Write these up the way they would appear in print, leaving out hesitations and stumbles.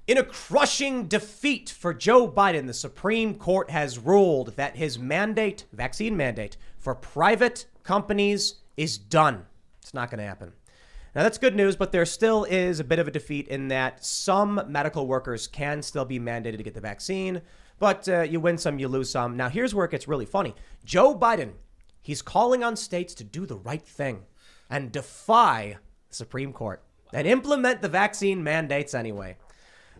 In a crushing defeat for Joe Biden, the Supreme Court has ruled that his vaccine mandate for private companies is done. It's not going to happen. Now, that's good news, but there still is a bit of a defeat in that some medical workers can still be mandated to get the vaccine, but you win some, you lose some. Now, here's where it gets really funny. Joe Biden, he's calling on states to do the right thing and defy the Supreme Court and implement the vaccine mandates anyway.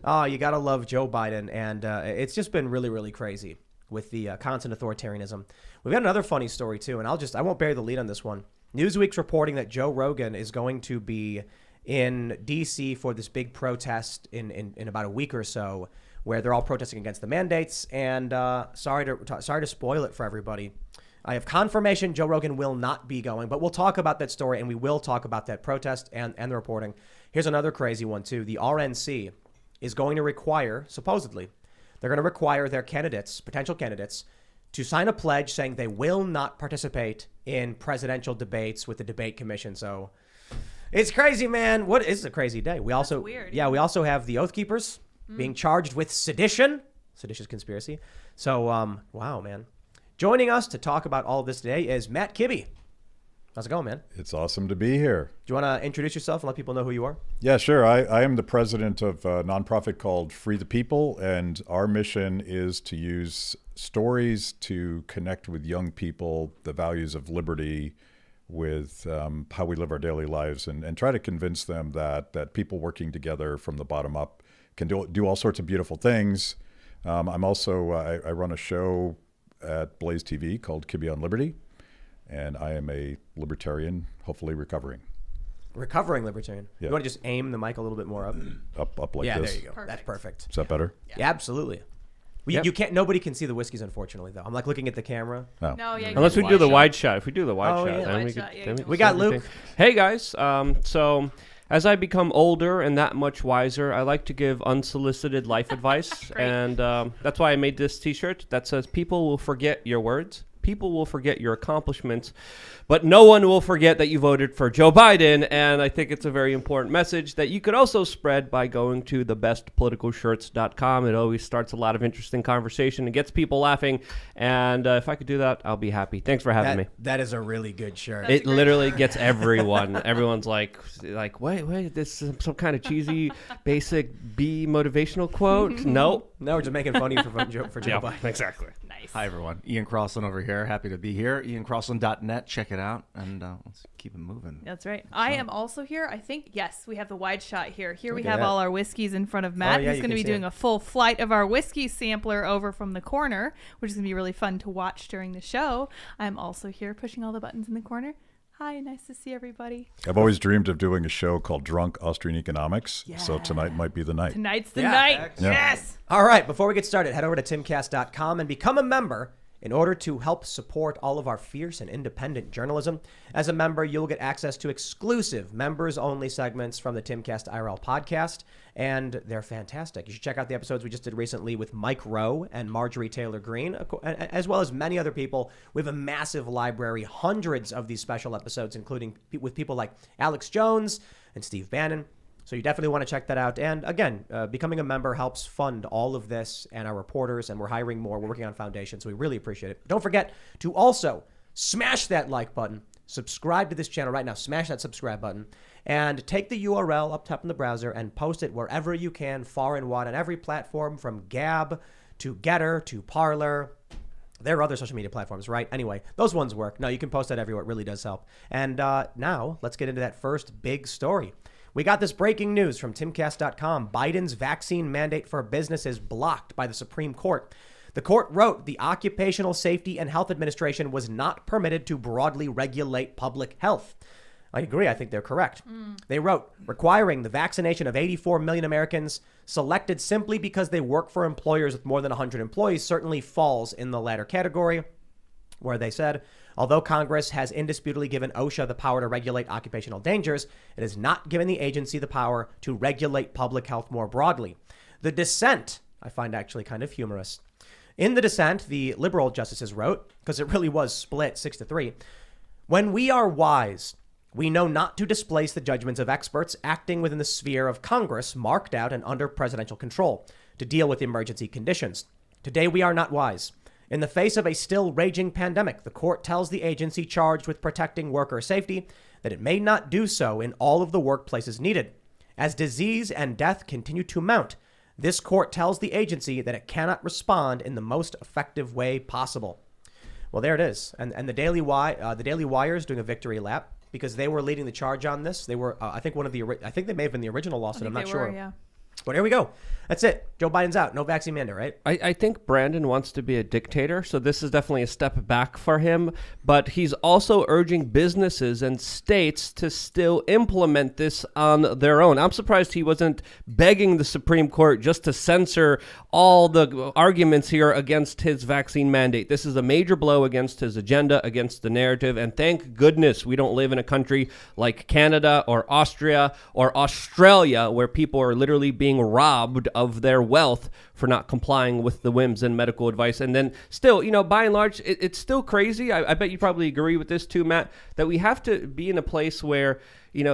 Oh, you got to love Joe Biden. And it's just been really, really crazy with the constant authoritarianism. We've got another funny story, too. And I won't bury the lead on this one. Newsweek's reporting that Joe Rogan is going to be in D.C. for this big protest in about a week or so, where they're all protesting against the mandates. And sorry to spoil it for everybody. I have confirmation Joe Rogan will not be going, but we'll talk about that story and we will talk about that protest and the reporting. Here's another crazy one, too. The RNC is going to require, supposedly, they're going to require their candidates, potential candidates, to sign a pledge saying they will not participate in presidential debates with the debate commission. So it's crazy, man. What is a crazy day? We also, weird. Yeah, we also have the Oath Keepers being charged with seditious conspiracy. So, wow, man. Joining us to talk about all of this today is Matt Kibbe. How's it going, man? It's awesome to be here. Do you want to introduce yourself and let people know who you are? Yeah, sure. I am the president of a nonprofit called Free the People, and our mission is to use stories to connect with young people, the values of liberty, with how we live our daily lives, and try to convince them that people working together from the bottom up can do all sorts of beautiful things. I'm also, I run a show at Blaze TV called Kibbe on Liberty. And I am a libertarian, hopefully recovering. Recovering libertarian. Yeah. You want to just aim the mic a little bit more up? Up like this. Yeah, there you go. Perfect. That's perfect. Is that better? Yeah, absolutely. You can't. Nobody can see the whiskeys, unfortunately, though. I'm like looking at the camera. No. No, yeah. Unless we do the wide shot. If we do the wide shot, yeah. then Wide we shot, could. yeah, then yeah. We got everything. Luke. Hey guys. So as I become older and that much wiser, I like to give unsolicited life advice, and that's why I made this T-shirt that says, "People will forget your words. People will forget your accomplishments, but no one will forget that you voted for Joe Biden." And I think it's a very important message that you could also spread by going to thebestpoliticalshirts.com. It always starts a lot of interesting conversation and gets people laughing. And if I could do that, I'll be happy. Thanks for having me. That is a really good shirt. That's It literally gets everyone. Everyone's like, wait, this is some kind of cheesy, basic B motivational quote. No, No, we're just making fun of you for Joe Biden. exactly. Nice. Hi, everyone. Ian Crossland over here. Happy to be here. IanCrossland.net. Check it out. And let's keep it moving. That's right. I am also here. I think, yes, we have the wide shot here. Here we Look at have that. all our whiskeys in front of Matt. yeah, He's you going to can be see doing it. a full flight of our whiskey sampler over from the corner, which is going to be really fun to watch during the show. I'm also here pushing all the buttons in the corner. Hi, nice to see everybody. I've always dreamed of doing a show called Drunk Austrian Economics, so tonight might be the night. Tonight's the Yeah. night. Yeah. Yes. All right, before we get started, head over to timcast.com and become a member in order to help support all of our fierce and independent journalism. As a member, you'll get access to exclusive members-only segments from the Timcast IRL podcast, and they're fantastic. You should check out the episodes we just did recently with Mike Rowe and Marjorie Taylor Greene, as well as many other people. We have a massive library, hundreds of these special episodes, including with people like Alex Jones and Steve Bannon. So you definitely want to check that out. And again, becoming a member helps fund all of this and our reporters, and we're hiring more. We're working on foundation, so we really appreciate it. Don't forget to also smash that like button, subscribe to this channel right now, smash that subscribe button, and take the URL up top in the browser and post it wherever you can, far and wide, on every platform from Gab to Getter to Parler. There are other social media platforms, right? Anyway, those ones work. No, you can post that everywhere. It really does help. And now let's get into that first big story. We got this breaking news from timcast.com. Biden's vaccine mandate for businesses blocked by the Supreme Court. The court wrote the Occupational Safety and Health Administration was not permitted to broadly regulate public health. I agree. I think they're correct. They wrote, requiring the vaccination of 84 million Americans selected simply because they work for employers with more than 100 employees certainly falls in the latter category, where they said, although Congress has indisputably given OSHA the power to regulate occupational dangers, it has not given the agency the power to regulate public health more broadly. The dissent, I find actually kind of humorous. In the dissent, the liberal justices wrote, because it really was split 6-3, when we are wise, We know not to displace the judgments of experts acting within the sphere of Congress, marked out and under presidential control, to deal with emergency conditions. Today, we are not wise. In the face of a still raging pandemic, the court tells the agency charged with protecting worker safety that it may not do so in all of the workplaces needed. As disease and death continue to mount, this court tells the agency that it cannot respond in the most effective way possible. Well, there it is. And the Daily Wire is doing a victory lap because they were leading the charge on this. They were, I think I think they may have been the original lawsuit. I'm not sure. Yeah. But here we go. That's it. Joe Biden's out. No vaccine mandate, right? I think Brandon wants to be a dictator, so this is definitely a step back for him. But he's also urging businesses and states to still implement this on their own. I'm surprised he wasn't begging the Supreme Court just to censor all the arguments here against his vaccine mandate. This is a major blow against his agenda, against the narrative, and thank goodness we don't live in a country like Canada or Austria or Australia where people are literally being robbed of their wealth for not complying with the whims and medical advice. And then still, by and large, it's still crazy. I bet you probably agree with this too, Matt, that we have to be in a place where,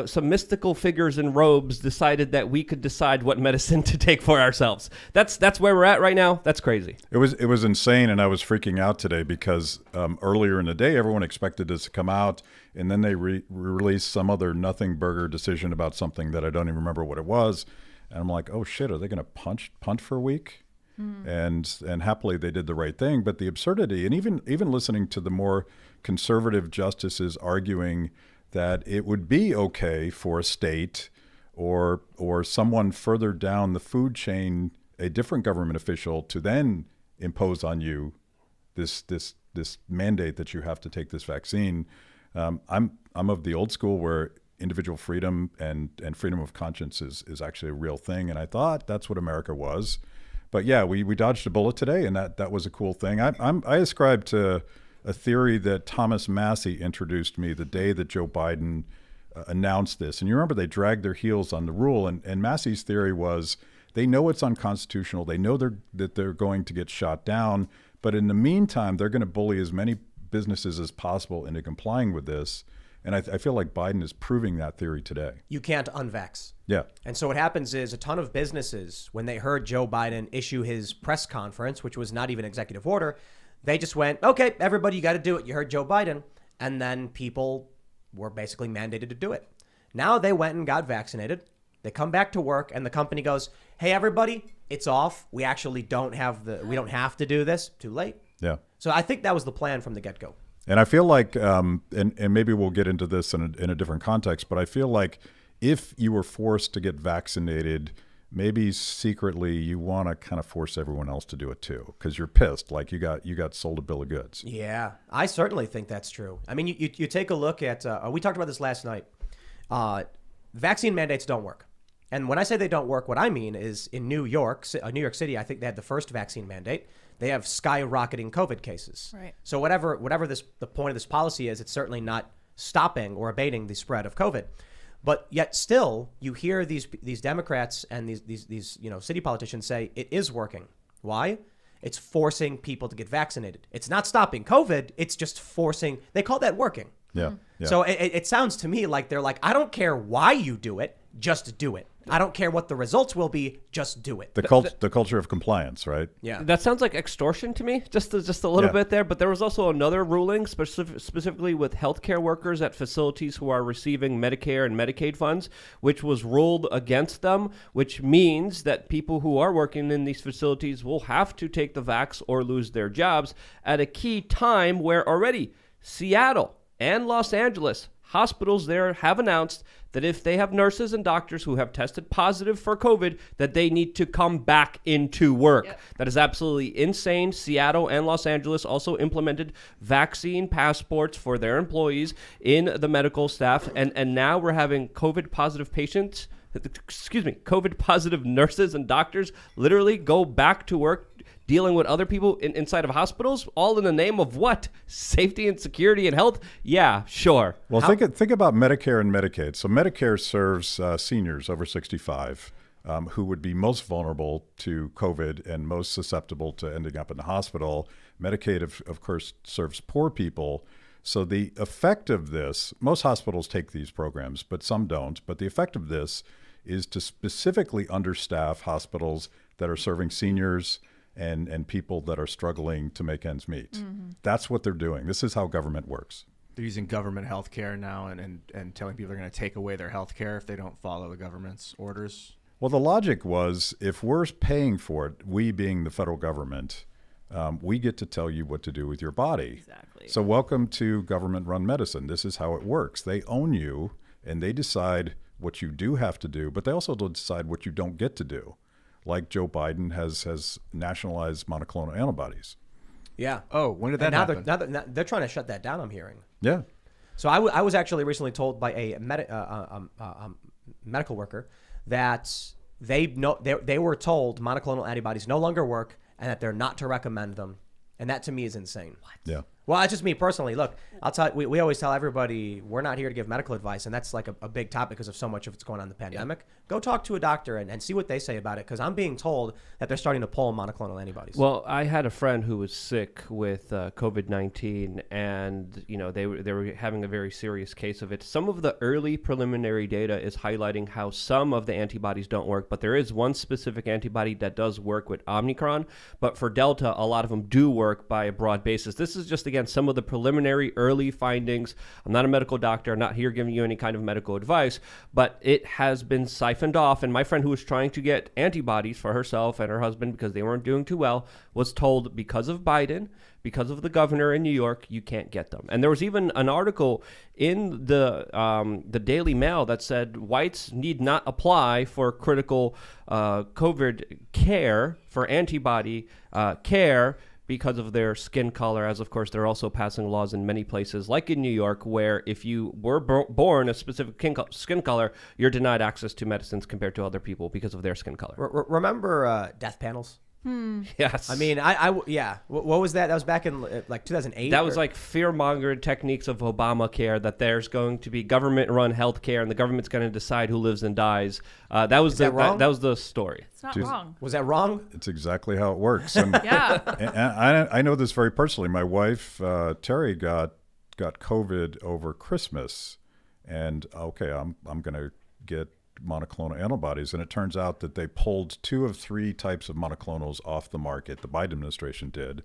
some mystical figures in robes decided that we could decide what medicine to take for ourselves. That's where we're at right now. That's crazy. It was insane, and I was freaking out today because earlier in the day, everyone expected this to come out, and then they released some other nothing burger decision about something that I don't even remember what it was. And I'm like, oh shit, are they going to punt for a week? And happily they did the right thing. But the absurdity, and even listening to the more conservative justices arguing that it would be okay for a state or someone further down the food chain, a different government official, to then impose on you this mandate that you have to take this vaccine. I'm of the old school where individual freedom and freedom of conscience is actually a real thing. And I thought that's what America was. But yeah, we dodged a bullet today, and that was a cool thing. I ascribe to a theory that Thomas Massey introduced me the day that Joe Biden announced this. And you remember they dragged their heels on the rule. And Massey's theory was they know it's unconstitutional. They know that they're going to get shot down. But in the meantime, they're going to bully as many businesses as possible into complying with this. And I feel like Biden is proving that theory today. You can't unvax. Yeah. And so what happens is a ton of businesses, when they heard Joe Biden issue his press conference, which was not even executive order, they just went, okay, everybody, you got to do it. You heard Joe Biden. And then people were basically mandated to do it. Now they went and got vaccinated. They come back to work and the company goes, hey, everybody, it's off. We actually don't have to do this. Too late. Yeah. So I think that was the plan from the get-go. And I feel like, and maybe we'll get into this in a different context, but I feel like if you were forced to get vaccinated, maybe secretly you want to kind of force everyone else to do it too, because you're pissed, like you got sold a bill of goods. Yeah, I certainly think that's true. I mean, you take a look at, we talked about this last night. Vaccine mandates don't work. And when I say they don't work, what I mean is in New York City, I think they had the first vaccine mandate. They have skyrocketing COVID cases. Right. So whatever the point of this policy is, it's certainly not stopping or abating the spread of COVID. But yet still, you hear these Democrats and these city politicians say it is working. Why? It's forcing people to get vaccinated. It's not stopping COVID. It's just forcing. They call that working. Yeah. Yeah. So it sounds to me like they're like, I don't care why you do it, just do it. I don't care what the results will be, just do it. The culture of compliance, right? Yeah. That sounds like extortion to me, just a little bit there. But there was also another ruling specifically with healthcare workers at facilities who are receiving Medicare and Medicaid funds, which was ruled against them, which means that people who are working in these facilities will have to take the vax or lose their jobs at a key time where already Seattle and Los Angeles hospitals there have announced that if they have nurses and doctors who have tested positive for COVID, that they need to come back into work. Yep. That is absolutely insane. Seattle and Los Angeles also implemented vaccine passports for their employees in the medical staff. And now we're having COVID positive nurses and doctors literally go back to work dealing with other people inside of hospitals, all in the name of what? Safety and security and health? Yeah, sure. Well, think about Medicare and Medicaid. So Medicare serves seniors over 65 who would be most vulnerable to COVID and most susceptible to ending up in the hospital. Medicaid, of course, serves poor people. So the effect of this, most hospitals take these programs, but some don't. But the effect of this is to specifically understaff hospitals that are serving seniors and people that are struggling to make ends meet. Mm-hmm. That's what they're doing. This is how government works. They're using government health care now and telling people they're going to take away their health care if they don't follow the government's orders. Well, the logic was if we're paying for it, we being the federal government, we get to tell you what to do with your body. Exactly. So welcome to government-run medicine. This is how it works. They own you, and they decide what you do have to do, but they also decide what you don't get to do. Like Joe Biden has nationalized monoclonal antibodies. Yeah. Oh, when did that And happen? now they're trying to shut that down, I'm hearing. Yeah. So I was actually recently told by a medical worker that they were told monoclonal antibodies no longer work and that they're not to recommend them. And that to me is insane. What? Yeah. Well, it's just me personally. Look, I'll tell you, we always tell everybody we're not here to give medical advice, and that's like a big topic because of so much of what's going on in the pandemic. Go talk to a doctor and see what they say about it, because I'm being told that they're starting to pull monoclonal antibodies. Well, I had a friend who was sick with COVID-19, and they were having a very serious case of it. Some of the early preliminary data is highlighting how some of the antibodies don't work, but there is one specific antibody that does work with Omicron. But for Delta, a lot of them do work by a broad basis. This is just, again, some of the preliminary early findings. I'm not a medical doctor. I'm not here giving you any kind of medical advice, but it has been siphoned off. And my friend who was trying to get antibodies for herself and her husband because they weren't doing too well was told because of Biden, because of the governor in New York, you can't get them. And there was even an article in the Daily Mail that said whites need not apply for critical COVID care, for antibody care, because of their skin color, as of course they're also passing laws in many places, like in New York, where if you were born a specific skin color, you're denied access to medicines compared to other people because of their skin color. Remember death panels? Yes. I mean, yeah. What was that? That was back in like 2008? That was like fear-mongering techniques of Obamacare, that there's going to be government-run health care and the government's going to decide who lives and dies. That was that was the story. It's not Jeez. wrong. Was that wrong? It's exactly how it works. And, Yeah. and I know this very personally. My wife, Terry, got COVID over Christmas. And, okay, I'm going to get monoclonal antibodies, and it turns out that they pulled 2 of 3 types of monoclonals off the market. The Biden administration did,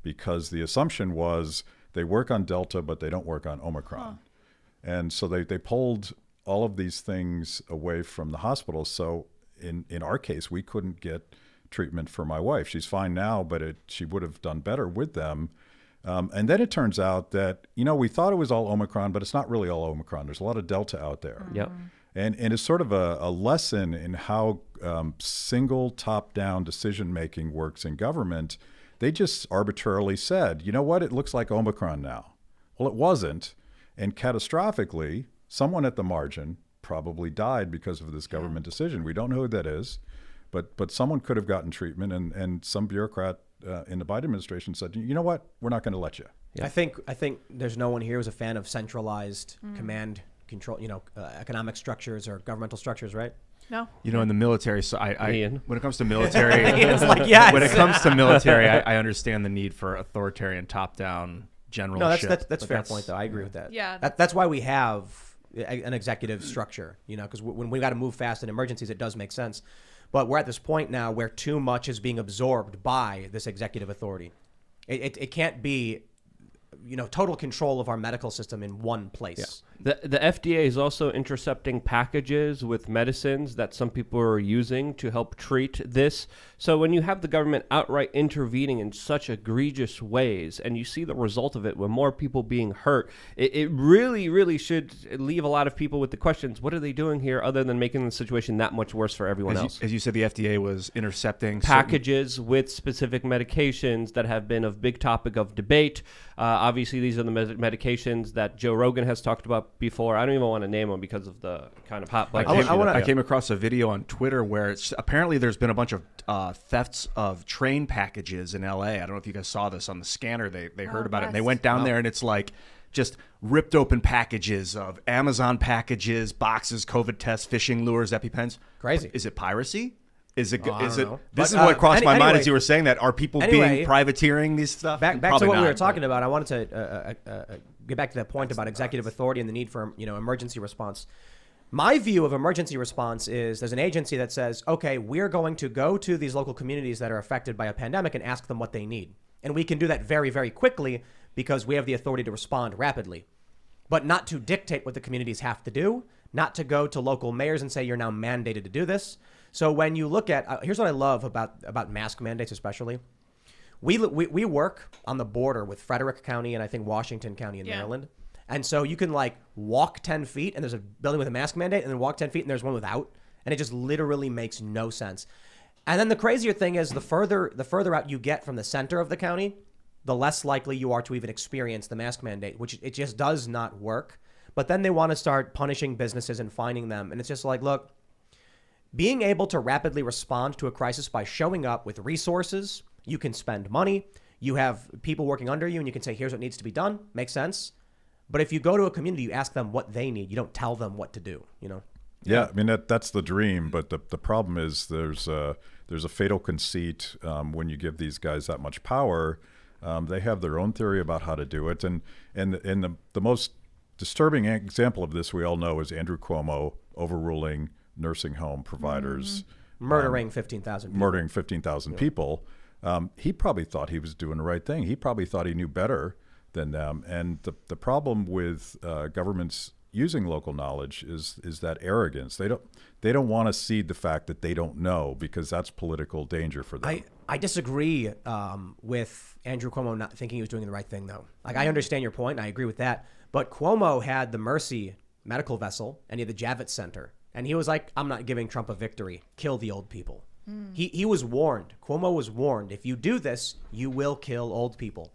because the assumption was they work on Delta, but they don't work on Omicron. And so they pulled all of these things away from the hospitals. So in our case, we couldn't get treatment for my wife. She's fine now, but she would have done better with them. And then it turns out that, we thought it was all Omicron, but it's not really all Omicron. There's a lot of Delta out there. Yep. And it's sort of a lesson in how single top-down decision-making works in government. They just arbitrarily said, you know what, it looks like Omicron now. Well, it wasn't. And catastrophically, someone at the margin probably died because of this government decision. We don't know who that is, but someone could have gotten treatment, and some bureaucrat in the Biden administration said, you know what, we're not going to let you. Yeah. I think there's no one here who's a fan of centralized command control, economic structures or governmental structures, right? No. In the military, so Ian. when it comes to military, It's like, yes. when it comes to military, I understand the need for authoritarian top-down generalship. No, that's a fair point, though. I agree with that. Yeah. That's why we have an executive structure, because when we got to move fast in emergencies, it does make sense. But we're at this point now where too much is being absorbed by this executive authority. It can't be, total control of our medical system in one place. Yeah. The FDA is also intercepting packages with medicines that some people are using to help treat this. So when you have the government outright intervening in such egregious ways, and you see the result of it with more people being hurt, it really, really should leave a lot of people with the questions, what are they doing here other than making the situation that much worse for everyone else? As you said, the FDA was intercepting packages with specific medications that have been a big topic of debate. Obviously, these are the medications that Joe Rogan has talked about before. I don't even want to name them because of the kind of hot button. I came across a video on Twitter where apparently there's been a bunch of thefts of train packages in LA. I don't know if you guys saw this on the scanner. They heard about it, and they went down there, and it's like just ripped open packages of Amazon packages, boxes, COVID tests, fishing lures, EpiPens. Crazy. Is it piracy? Is it? I don't know. This is But, what crossed my mind anyway- as you were saying that. Are people being privateering these stuff? Back to Probably what we not, were talking about. I wanted to get back to that point about executive authority and the need for, emergency response. My view of emergency response is there's an agency that says, okay, we're going to go to these local communities that are affected by a pandemic and ask them what they need. And we can do that very, very quickly because we have the authority to respond rapidly. But not to dictate what the communities have to do, not to go to local mayors and say you're now mandated to do this. So when you look at, here's what I love about mask mandates especially. We work on the border with Frederick County and I think Washington County in Maryland. And so you can walk 10 feet and there's a building with a mask mandate and then walk 10 feet and there's one without. And it just literally makes no sense. And then the crazier thing is the further out you get from the center of the county, the less likely you are to even experience the mask mandate, which it just does not work. But then they want to start punishing businesses and fining them. And it's just look, being able to rapidly respond to a crisis by showing up with resources, you can spend money, you have people working under you and you can say, here's what needs to be done. Makes sense. But if you go to a community, you ask them what they need. You don't tell them what to do, Yeah, I mean, that's the dream. But the problem is there's a fatal conceit when you give these guys that much power. They have their own theory about how to do it. And the most disturbing example of this we all know is Andrew Cuomo overruling nursing home providers. Murdering 15,000 people. Murdering 15,000 people. He probably thought he was doing the right thing. He probably thought he knew better than them. And the problem with governments using local knowledge is that arrogance. They don't want to cede the fact that they don't know because that's political danger for them. I disagree with Andrew Cuomo not thinking he was doing the right thing, though. I understand your point, and I agree with that. But Cuomo had the Mercy medical vessel, and he had the Javits Center. And he was like, I'm not giving Trump a victory. Kill the old people. He was warned. Cuomo was warned. If you do this, you will kill old people.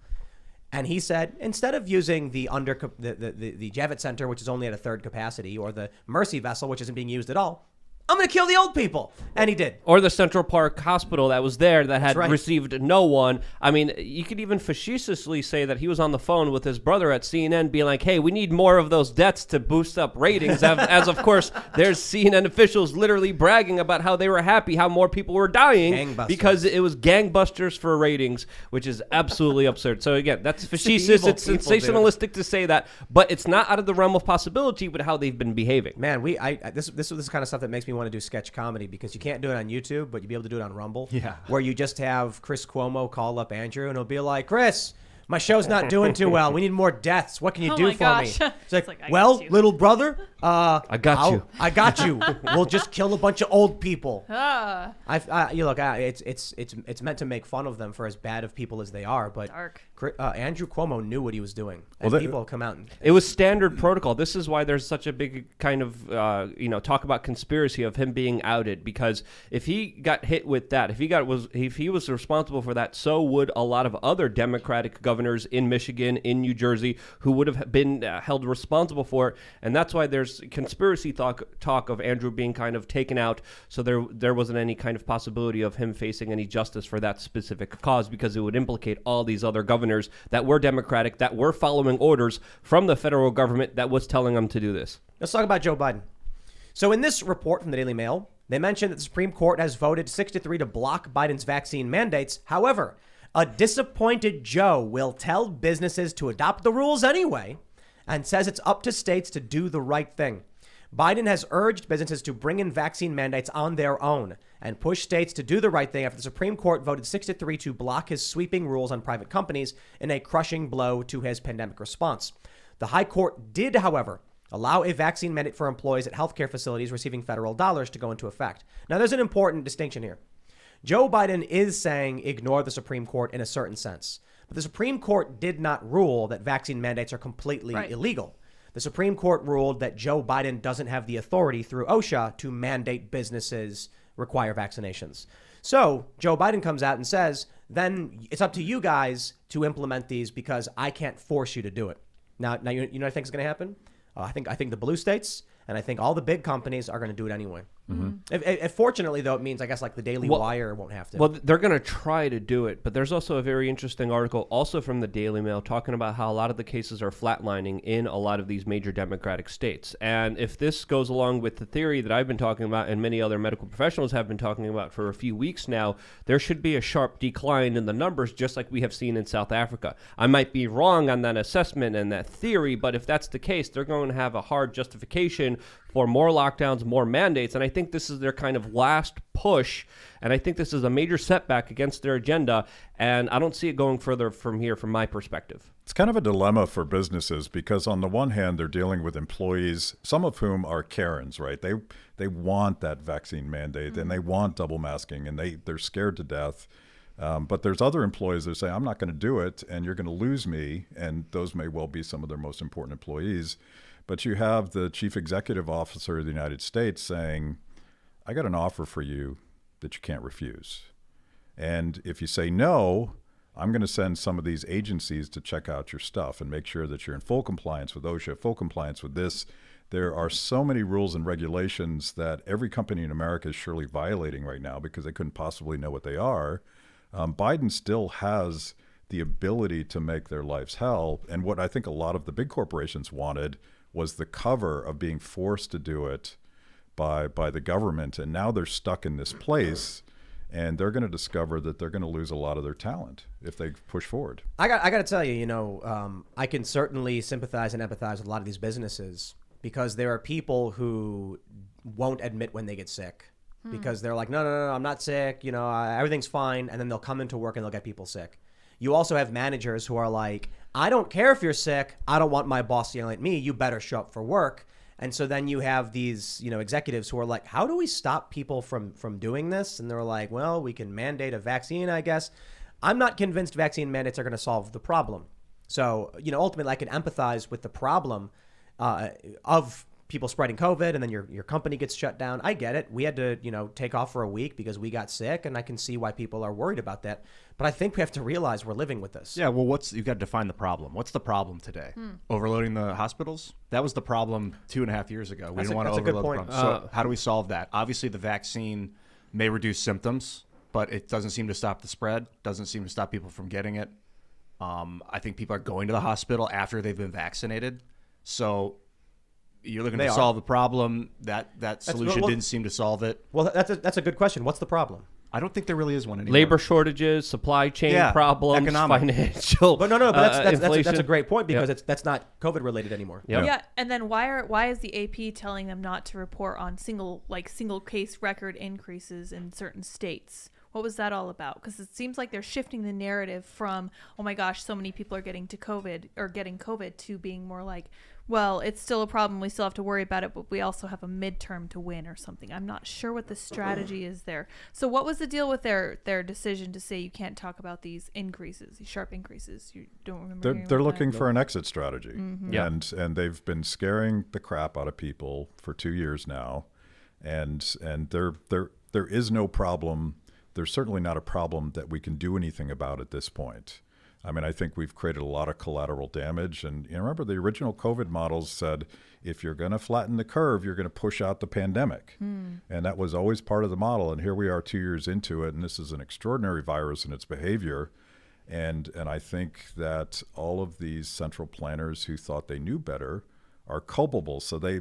And he said, instead of using the Javits Center, which is only at a third capacity, or the Mercy vessel, which isn't being used at all, I'm going to kill the old people. And he did. Or the Central Park Hospital that was there that had right. received no one. I mean, you could even facetiously say that he was on the phone with his brother at CNN being like, hey, we need more of those deaths to boost up ratings. As of course, there's CNN officials literally bragging about how they were happy, how more people were dying because it was gangbusters for ratings, which is absolutely absurd. So again, that's facetious. It's sensationalistic to say that, but it's not out of the realm of possibility with how they've been behaving. Man, this is the kind of stuff that makes me want to do sketch comedy because you can't do it on YouTube, but you'd be able to do it on Rumble. Yeah. Where you just have Chris Cuomo call up Andrew and he'll be like, Chris, my show's not doing too well. We need more deaths. What can you do for me? It's like well, little brother, I got you. I got you. We'll just kill a bunch of old people. It's meant to make fun of them for as bad of people as they are, but Andrew Cuomo knew what he was doing. And people come out. It was standard protocol. This is why there's such a big kind of talk about conspiracy of him being outed, because if he got hit with that, if he was responsible for that, so would a lot of other Democratic governors in Michigan, in New Jersey, who would have been held responsible for it. And that's why there's conspiracy talk of Andrew being kind of taken out, so there wasn't any kind of possibility of him facing any justice for that specific cause, because it would implicate all these other governors that were Democratic, that were following orders from the federal government that was telling them to do this. Let's talk about Joe Biden. So in this report from the Daily Mail, they mentioned that the Supreme Court has voted 6-3 to block Biden's vaccine mandates. However, a disappointed Joe will tell businesses to adopt the rules anyway and says it's up to states to do the right thing. Biden has urged businesses to bring in vaccine mandates on their own and push states to do the right thing after the Supreme Court voted 6-3 to block his sweeping rules on private companies in a crushing blow to his pandemic response. The High Court did, however, allow a vaccine mandate for employees at healthcare facilities receiving federal dollars to go into effect. Now, there's an important distinction here. Joe Biden is saying ignore the Supreme Court in a certain sense, but the Supreme Court did not rule that vaccine mandates are completely illegal. The Supreme Court ruled that Joe Biden doesn't have the authority through OSHA to mandate businesses require vaccinations. So Joe Biden comes out and says, then it's up to you guys to implement these because I can't force you to do it. Now you know what I think is going to happen? I think the blue states and I think all the big companies are going to do it anyway. Fortunately, though, it means, I guess, like the Daily Wire won't have to. Well, they're going to try to do it, but there's also a very interesting article also from the Daily Mail talking about how a lot of the cases are flatlining in a lot of these major Democratic states. And if this goes along with the theory that I've been talking about and many other medical professionals have been talking about for a few weeks now, there should be a sharp decline in the numbers, just like we have seen in South Africa. I might be wrong on that assessment and that theory, but if that's the case, they're going to have a hard justification for more lockdowns, more mandates. And I think this is their kind of last push. And I think this is a major setback against their agenda. And I don't see it going further from here from my perspective. It's kind of a dilemma for businesses because on the one hand, they're dealing with employees, some of whom are Karens, right? They want that vaccine mandate and they want double masking and they're scared to death. But there's other employees that say, I'm not going to do it and you're going to lose me. And those may well be some of their most important employees. But you have the chief executive officer of the United States saying, I got an offer for you that you can't refuse. And if you say no, I'm going to send some of these agencies to check out your stuff and make sure that you're in full compliance with OSHA, full compliance with this. There are so many rules and regulations that every company in America is surely violating right now because they couldn't possibly know what they are. Biden still has the ability to make their lives hell. And what I think a lot of the big corporations wanted was the cover of being forced to do it by the government. And now they're stuck in this place and they're going to discover that they're going to lose a lot of their talent if they push forward. I got to tell you, I can certainly sympathize and empathize with a lot of these businesses because there are people who won't admit when they get sick because they're like, no, I'm not sick. Everything's fine. And then they'll come into work and they'll get people sick. You also have managers who are like, I don't care if you're sick. I don't want my boss yelling at me. You better show up for work. And so then you have these, executives who are like, how do we stop people from doing this? And they're like, well, we can mandate a vaccine, I guess. I'm not convinced vaccine mandates are going to solve the problem. So, ultimately I can empathize with the problem of people spreading COVID and then your company gets shut down. I get it. We had to, take off for a week because we got sick and I can see why people are worried about that. But I think we have to realize we're living with this. Yeah, well, you've got to define the problem. What's the problem today? Overloading the hospitals? That was the problem 2.5 years ago. We didn't want to overload the problem. So how do we solve that? Obviously, the vaccine may reduce symptoms, but it doesn't seem to stop the spread, doesn't seem to stop people from getting it. I think people are going to the hospital after they've been vaccinated. So you're looking to solve the problem. That solution didn't seem to solve it. Well, that's a good question. What's the problem? I don't think there really is one anymore. Labor shortages, supply chain problems, financial. But that's a great point because that's not COVID related anymore. Yeah, and then why is the AP telling them not to report on single case record increases in certain states? What was that all about? Because it seems like they're shifting the narrative from, oh my gosh, so many people are getting COVID to being more like, well, it's still a problem. We still have to worry about it, but we also have a midterm to win or something. I'm not sure what the strategy is there. So what was the deal with their decision to say you can't talk about these increases, these sharp increases? You don't remember? They're looking for an exit strategy. Mm-hmm. Yeah. And they've been scaring the crap out of people for 2 years now. And there is no problem. There's certainly not a problem that we can do anything about at this point. I mean, I think we've created a lot of collateral damage. And remember, the original COVID models said, if you're going to flatten the curve, you're going to push out the pandemic. And that was always part of the model. And here we are 2 years into it, and this is an extraordinary virus in its behavior. And I think that all of these central planners who thought they knew better are culpable. So they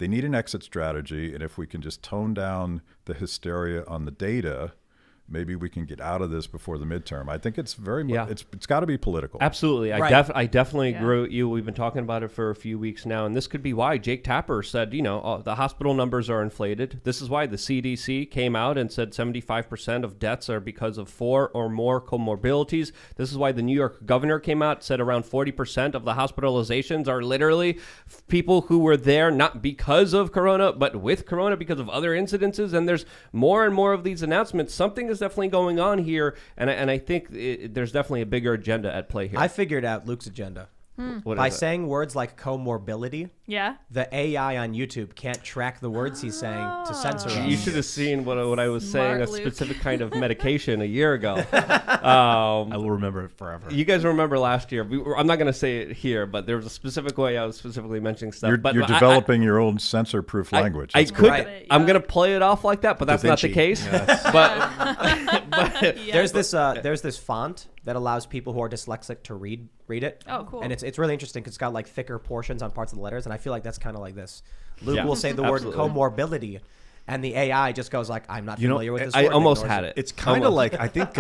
need an exit strategy. And if we can just tone down the hysteria on the data, maybe we can get out of this before the midterm. I think it's very much, it's got to be political. Absolutely. Right. I definitely agree with you. We've been talking about it for a few weeks now, and this could be why Jake Tapper said, the hospital numbers are inflated. This is why the CDC came out and said 75% of deaths are because of 4 or more comorbidities. This is why the New York governor came out, said around 40% of the hospitalizations are literally people who were there not because of corona, but with corona because of other incidences. And there's more and more of these announcements. Something is definitely going on here, and I think there's definitely a bigger agenda at play here. I figured out Luke's agenda. By saying words like comorbidity, Yeah. The AI on YouTube can't track the words he's saying to censor us. You should have seen what I was saying, Smart, a Luke. specific kind of medication a year ago. I will remember it forever. You guys remember last year? I'm not going to say it here, but there was a specific way I was specifically mentioning stuff. You're but developing your own censor-proof language. I That's could. Right. Yeah. I'm going to play it off like that, but that's not the Vinci. case. Yeah, but Yeah. There's this font that allows people who are dyslexic to read it. Oh, cool. And it's really interesting because it's got like thicker portions on parts of the letters, and I feel like that's kind of like this. Luke Yeah, will say the word absolutely. comorbidity, and the AI just goes like, "I'm not familiar with this I word." and almost ignores had it. It's kind of Almost. like, I think,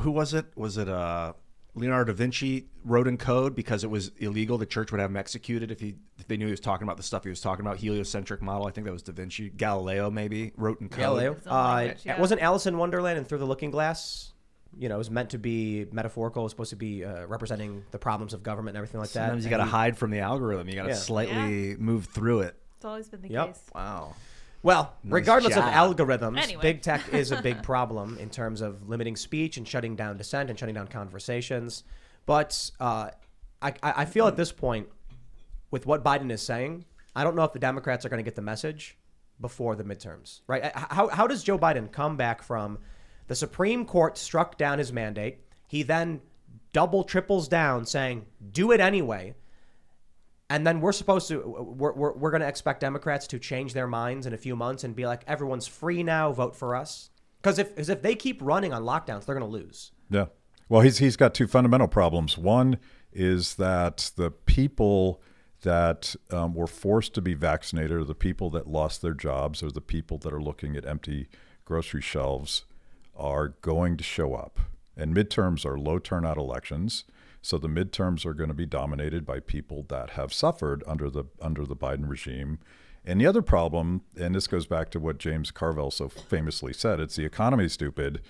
who was it? Was it Leonardo da Vinci wrote in code because it was illegal? The church would have him executed if they knew he was talking about the stuff he was talking about. Heliocentric model. I think that was Da Vinci. Galileo maybe wrote in code. Galileo. Some language, yeah. Wasn't Alice in Wonderland and Through the Looking Glass? It was meant to be metaphorical. It was supposed to be representing the problems of government and everything like that. Sometimes you got to hide from the algorithm. You got to Yeah. slightly move through it. It's always been the Yep. case. Wow. Well, regardless job. of algorithms, Anyway. big tech is a big problem in terms of limiting speech and shutting down dissent and shutting down conversations. But I feel at this point, with what Biden is saying, I don't know if the Democrats are going to get the message before the midterms, right? How does Joe Biden come back from the Supreme Court struck down his mandate? He then triples down saying, do it anyway. And then we're going to expect Democrats to change their minds in a few months and be like, everyone's free now, vote for us. Because if they keep running on lockdowns, they're going to lose. Yeah. Well, he's got two fundamental problems. One is that the people that were forced to be vaccinated are the people that lost their jobs or the people that are looking at empty grocery shelves are going to show up. And midterms are low turnout elections. So the midterms are going to be dominated by people that have suffered under the Biden regime. And the other problem, and this goes back to what James Carville so famously said, it's the economy, stupid.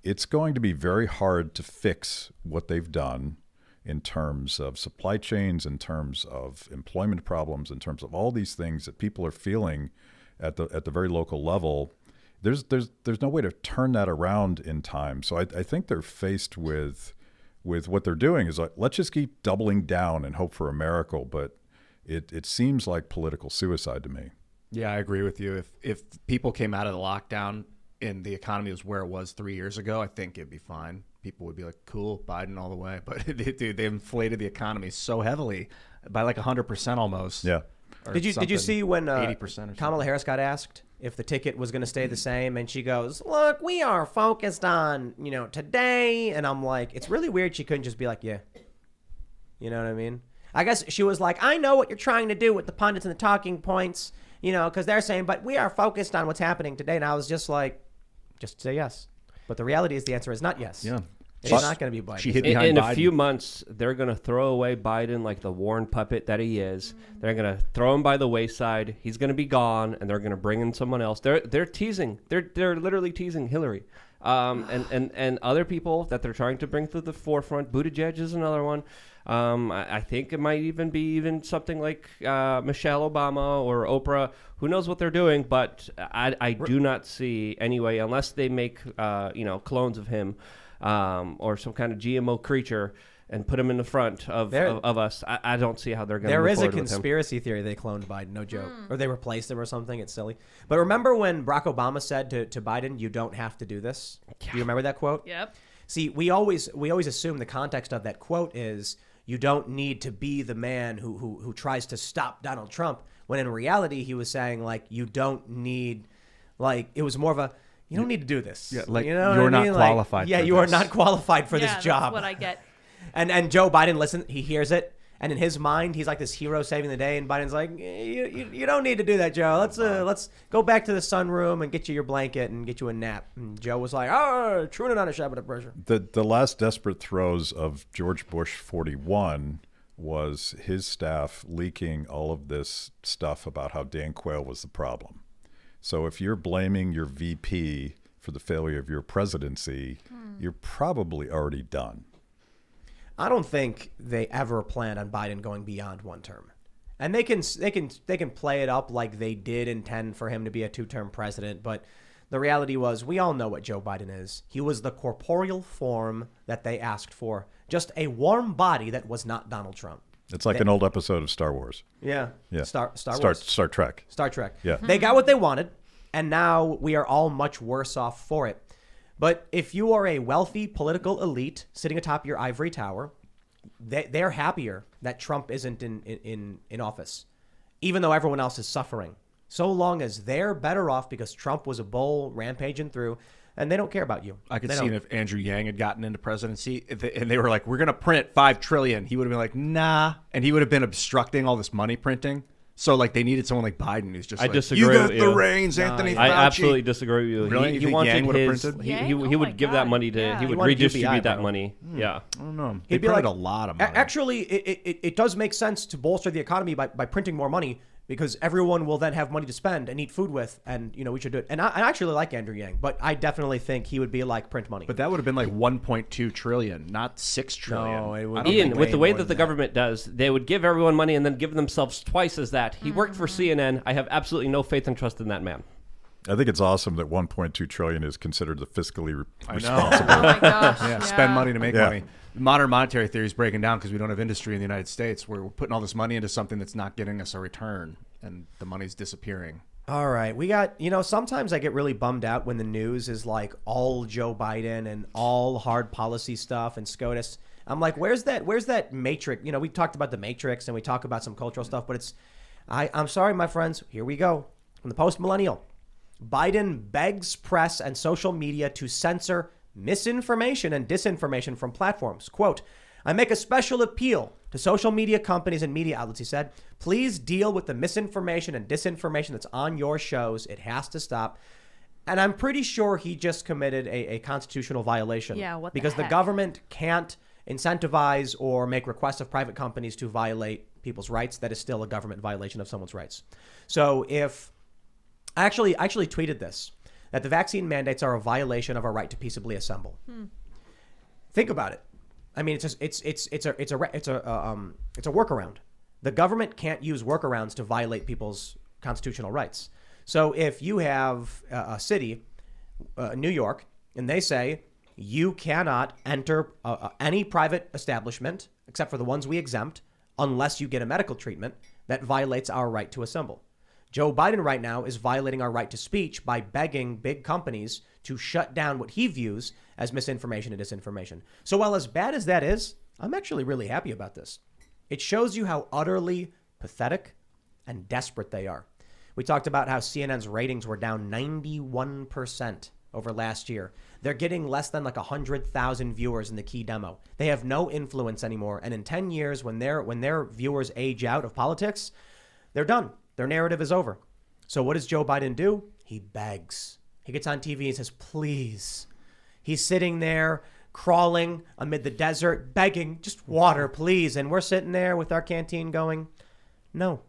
It's going to be very hard to fix what they've done in terms of supply chains, in terms of employment problems, in terms of all these things that people are feeling at the very local level. There's no way to turn that around in time. So I think they're faced with what they're doing is like, let's just keep doubling down and hope for a miracle. But it seems like political suicide to me. Yeah, I agree with you. If people came out of the lockdown and the economy was where it was 3 years ago, I think it'd be fine. People would be like, cool, Biden all the way. But they inflated the economy so heavily by like 100% almost. Yeah. Or Did you something, see when 80% or something. Kamala Harris got asked if the ticket was going to stay the same, and she goes, "Look, we are focused on today," and I'm like, it's really weird she couldn't just be like, "Yeah," you know what I mean? I guess she was like, "I know what you're trying to do with the pundits and the talking points, because they're saying, but we are focused on what's happening today," and I was just like, just say yes. But the reality is the answer is not yes. Yeah. It's not going to be Biden. She hit in behind a Biden. few months, they're going to throw away Biden like the worn puppet that he is. They're going to throw him by the wayside. He's going to be gone, and they're going to bring in someone else. They're teasing. They're literally teasing Hillary, and other people that they're trying to bring to the forefront. Buttigieg is another one. I think it might even be something like Michelle Obama or Oprah. Who knows what they're doing? But I do not see anyway, unless they make clones of him. Or some kind of GMO creature and put him in the front of us. I don't see how they're going to move There is a forward with him. conspiracy theory they cloned Biden, no joke. Or they replaced him or something. It's silly. But remember when Barack Obama said to Biden, "You don't have to do this"? Do you remember that quote? Yep. See, we always assume the context of that quote is you don't need to be the man who tries to stop Donald Trump, when in reality he was saying like you don't need, like it was more of a, you don't need to do this. Yeah, like, you know what you're I not mean? qualified Yeah, for you are this. not qualified for Yeah, this job. That's what I get. And Joe Biden, listen, he hears it, and in his mind, he's like this hero saving the day. And Biden's like, you don't need to do that, Joe. Let's go back to the sunroom and get you your blanket and get you a nap. And Joe was like, oh, truing on a shot of pressure. The last desperate throes of George Bush 41 was his staff leaking all of this stuff about how Dan Quayle was the problem. So if you're blaming your VP for the failure of your presidency, you're probably already done. I don't think they ever planned on Biden going beyond one term. And they can play it up like they did intend for him to be a two-term president, but the reality was we all know what Joe Biden is. He was the corporeal form that they asked for, just a warm body that was not Donald Trump. It's like an old episode of Star Wars. Yeah. Yeah. Star Star Trek. Star Trek. Yeah. They got what they wanted, and now we are all much worse off for it. But if you are a wealthy political elite sitting atop your ivory tower, they're happier that Trump isn't in office, even though everyone else is suffering. So long as they're better off because Trump was a bull rampaging through, and they don't care about you. I could see if Andrew Yang had gotten into presidency and they were like, we're going to print $5 trillion. He would have been like, nah. And he would have been obstructing all this money printing. So like they needed someone like Biden who's just disagree you got with the you. reins, Anthony Fauci. I absolutely disagree with you. Really? He wanted Yang would have his, printed? he Oh would my give that God. money to, Yeah. he He would wanted redistribute UBI, that bro. money. Yeah. I don't know. They He'd be printed like, a lot of money. Actually, it does make sense to bolster the economy by printing more money because everyone will then have money to spend and eat food with, and we should do it. And I actually like Andrew Yang, but I definitely think he would be like print money. But that would have been like 1.2 trillion, not 6 trillion. No, it would I don't Ian, think with the way more that the than government does, they would give everyone money and then give themselves twice as that. He worked for CNN. I have absolutely no faith and trust in that man. I think it's awesome that 1.2 trillion is considered the fiscally I know. responsible. Oh my gosh. Yeah, spend money to make Yeah. money. Modern monetary theory is breaking down because we don't have industry in the United States. We're putting all this money into something that's not getting us a return, and the money's disappearing. All right, we got, sometimes I get really bummed out when the news is like all Joe Biden and all hard policy stuff and SCOTUS. I'm like, where's that matrix? We talked about the matrix and we talk about some cultural stuff, but I'm sorry, my friends, here we go. From the post-millennial, Biden begs press and social media to censor misinformation and disinformation from platforms. Quote, I make a special appeal to social media companies and media outlets, he said. Please deal with the misinformation and disinformation that's on your shows. It has to stop. And I'm pretty sure he just committed a constitutional violation. Yeah, what the because the heck? government can't incentivize or make requests of private companies to violate people's rights. That is still a government violation of someone's rights. So if I actually tweeted this, that the vaccine mandates are a violation of our right to peaceably assemble. Think about it. I mean, it's a workaround. The government can't use workarounds to violate people's constitutional rights. So if you have a city, New York, and they say you cannot enter any private establishment except for the ones we exempt unless you get a medical treatment, that violates our right to assemble. Joe Biden right now is violating our right to speech by begging big companies to shut down what he views as misinformation and disinformation. So while as bad as that is, I'm actually really happy about this. It shows you how utterly pathetic and desperate they are. We talked about how CNN's ratings were down 91% over last year. They're getting less than like 100,000 viewers in the key demo. They have no influence anymore. And in 10 years, when their viewers age out of politics, they're done. Their narrative is over. So what does Joe Biden do? He begs. He gets on TV and says, please. He's sitting there crawling amid the desert, begging, just water, please. And we're sitting there with our canteen going, no.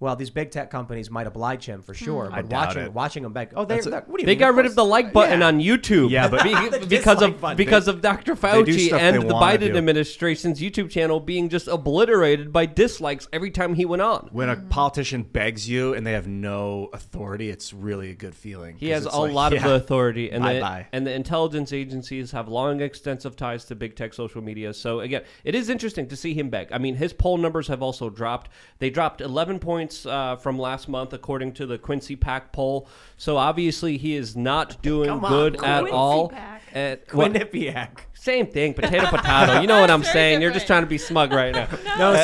Well, these big tech companies might oblige him for sure, I but doubt it. watching him beg. Oh, what do you They mean? got rid of the like button Yeah. on YouTube. Yeah, but The because dislike button. of Dr. do Fauci stuff and they the wanna Biden do. administration's YouTube channel being just obliterated by dislikes every time he went on. When a politician begs you and they have no authority, it's really a good feeling. He 'cause has it's a like, lot of yeah, the authority, and Bye-bye. the intelligence agencies have long, extensive ties to big tech social media. So again, it is interesting to see him beg. I mean, his poll numbers have also dropped. They dropped 11 points from last month, according to the Quincy Pack poll. So obviously, he is not doing Come on, good at Quincy all. Pack. Quinnipiac. Same thing, potato, potato. You know what I'm Very saying? You're just different. trying to be smug right now. No,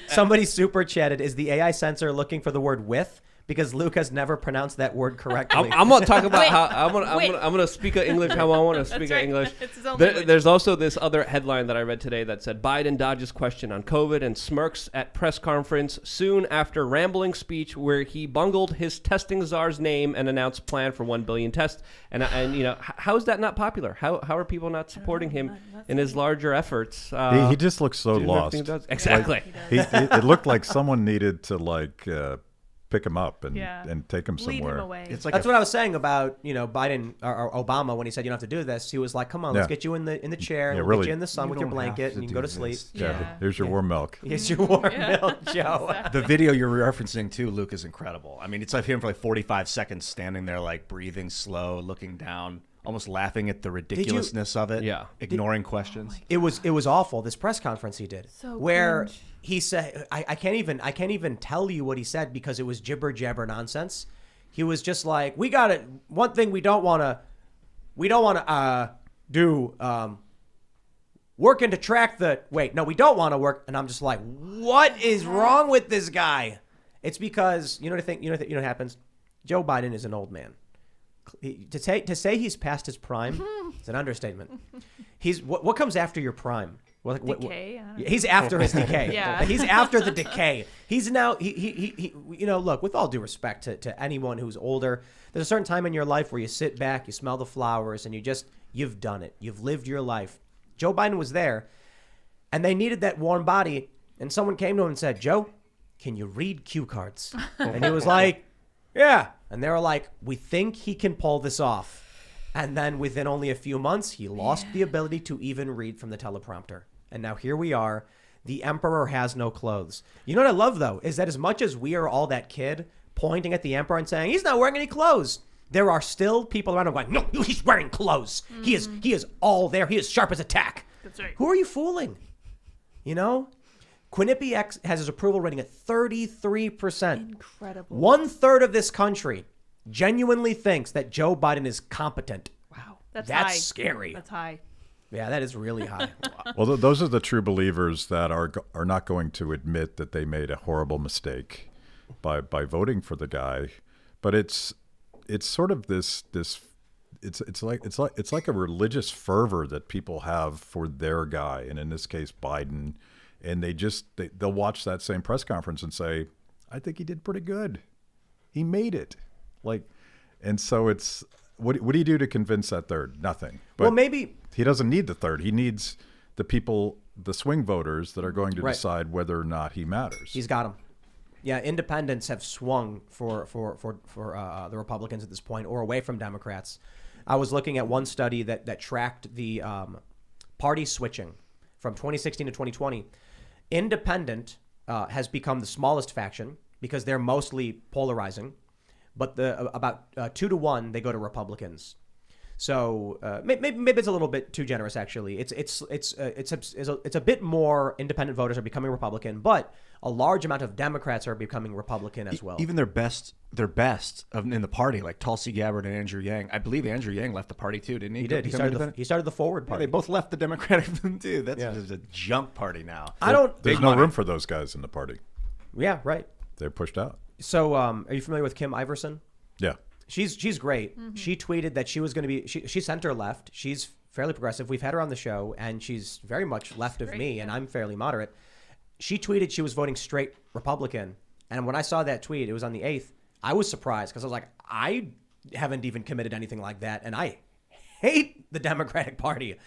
somebody super chatted. Is the AI censor looking for the word with? Because Luke has never pronounced that word correctly. I'm gonna talk about Wait, how I'm wait. gonna speak English how I want to speak right. English. It's his own language. There's also this other headline that I read today that said Biden dodges question on COVID and smirks at press conference soon after rambling speech where he bungled his testing czar's name and announced plan for 1 billion tests. And how is that not popular? How are people not supporting him in his larger efforts? He just looks so doing lost. everything he does? Exactly. It looked like someone needed to pick him up and Yeah. take him Lead somewhere. him away. It's like That's what I was saying about Biden or Obama when he said you don't have to do this. He was like, "Come on, let's Yeah. get you in the chair, Yeah, we'll really. get you in the sun You with your don't have blanket, to and you can do go to sleep." this. Yeah. Here's your warm milk. Here's your warm milk, Joe. The video you're referencing too, Luke, is incredible. I mean, it's like him for like 45 seconds standing there, like breathing slow, looking down. almost laughing at the ridiculousness of it. Yeah. Ignoring questions. It was awful. This press conference he did, So where cringe. he said, I can't even tell you what he said because it was jibber jabber nonsense. He was just like, we got it. One thing we don't want to do working to track the wait. No, we don't want to work. And I'm just like, what is wrong with this guy? It's because you know what happens. Joe Biden is an old man. To say he's past his prime is an understatement. He's what comes after your prime? Decay. I don't know. He's after his decay. Yeah. He's after the decay. He's now he look, with all due respect to anyone who's older, there's a certain time in your life where you sit back, you smell the flowers, and you've done it. You've lived your life. Joe Biden was there, and they needed that warm body, and someone came to him and said, "Joe, can you read cue cards?" And he was like, "Yeah." And they were like, "We think he can pull this off." And then within only a few months, he lost the ability to even read from the teleprompter. And now here we are. The emperor has no clothes. You know what I love, though, is that as much as we are all that kid pointing at the emperor and saying, he's not wearing any clothes, there are still people around him going, no, he's wearing clothes. He is all there. He is sharp as a tack. That's right. Who are you fooling? You know? Quinnipiac has his approval rating at 33%. Incredible. 1/3 of this country genuinely thinks that Joe Biden is competent. Wow. That's That's high. scary. That's high. Yeah, that is really high. Well, those are the true believers that are not going to admit that they made a horrible mistake by voting for the guy. But it's sort of this it's like a religious fervor that people have for their guy, and in this case Biden, and they'll watch that same press conference and say, I think he did pretty good. He made it. And so it's what do you do to convince that third? Nothing. But Well, maybe he doesn't need the third. He needs the people, the swing voters that are going to Right. decide whether or not he matters. he's got him. Yeah, independents have swung for the Republicans at this point, or away from Democrats. I was looking at one study that tracked the party switching from 2016 to 2020. Independent has become the smallest faction because they're mostly polarizing, but about 2 to 1 they go to Republicans. So maybe it's a little bit too generous. Actually, it's a bit more independent voters are becoming Republican, but a large amount of Democrats are becoming Republican as well. Even their best in the party, like Tulsi Gabbard and Andrew Yang. I believe Andrew Yang left the party too, didn't he? He did. He started the Forward Yeah, Party. they both left the Democratic too. That's Yeah. just a junk party now. There's no room for those guys in the party. Yeah, right. They're pushed out. So, are you familiar with Kim Iverson? Yeah. She's great. She tweeted that she was going to be. She's center left. She's fairly progressive. We've had her on the show, and she's very much left of me, and I'm fairly moderate. She tweeted she was voting straight Republican, and when I saw that tweet, it was on the 8th. I was surprised because I was like, I haven't even committed anything like that, and I hate the Democratic Party.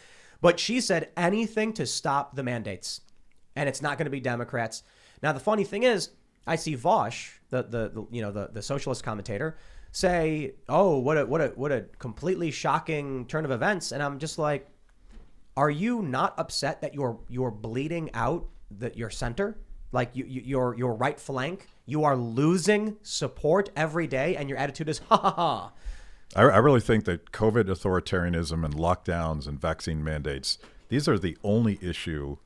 But she said anything to stop the mandates, and it's not going to be Democrats. Now the funny thing is, I see Vosh, the socialist commentator, say, "Oh, what a completely shocking turn of events," and I'm just like, "Are you not upset that you're bleeding out your center, like your right flank? You are losing support every day, and your attitude is ha ha ha." I really think that COVID authoritarianism and lockdowns and vaccine mandates, these are the only issue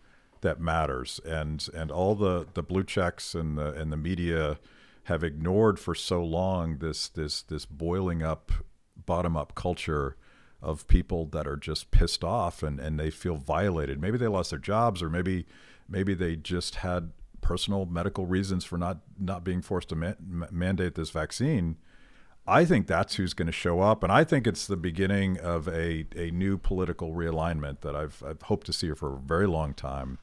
that matters, and all the blue checks and the media have ignored for so long this boiling up, bottom up culture of people that are just pissed off and they feel violated. Maybe they lost their jobs, or maybe they just had personal medical reasons for not being forced to mandate this vaccine. I think that's who's going to show up, and I think it's the beginning of a new political realignment that I've hoped to see for a very long time.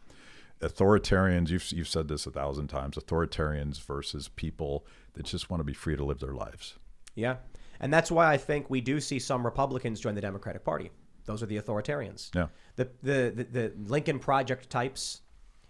Authoritarians, you've said this 1,000 times, authoritarians versus people that just want to be free to live their lives. Yeah. And that's why I think we do see some Republicans join the Democratic Party. Those are the authoritarians. Yeah. The Lincoln Project types,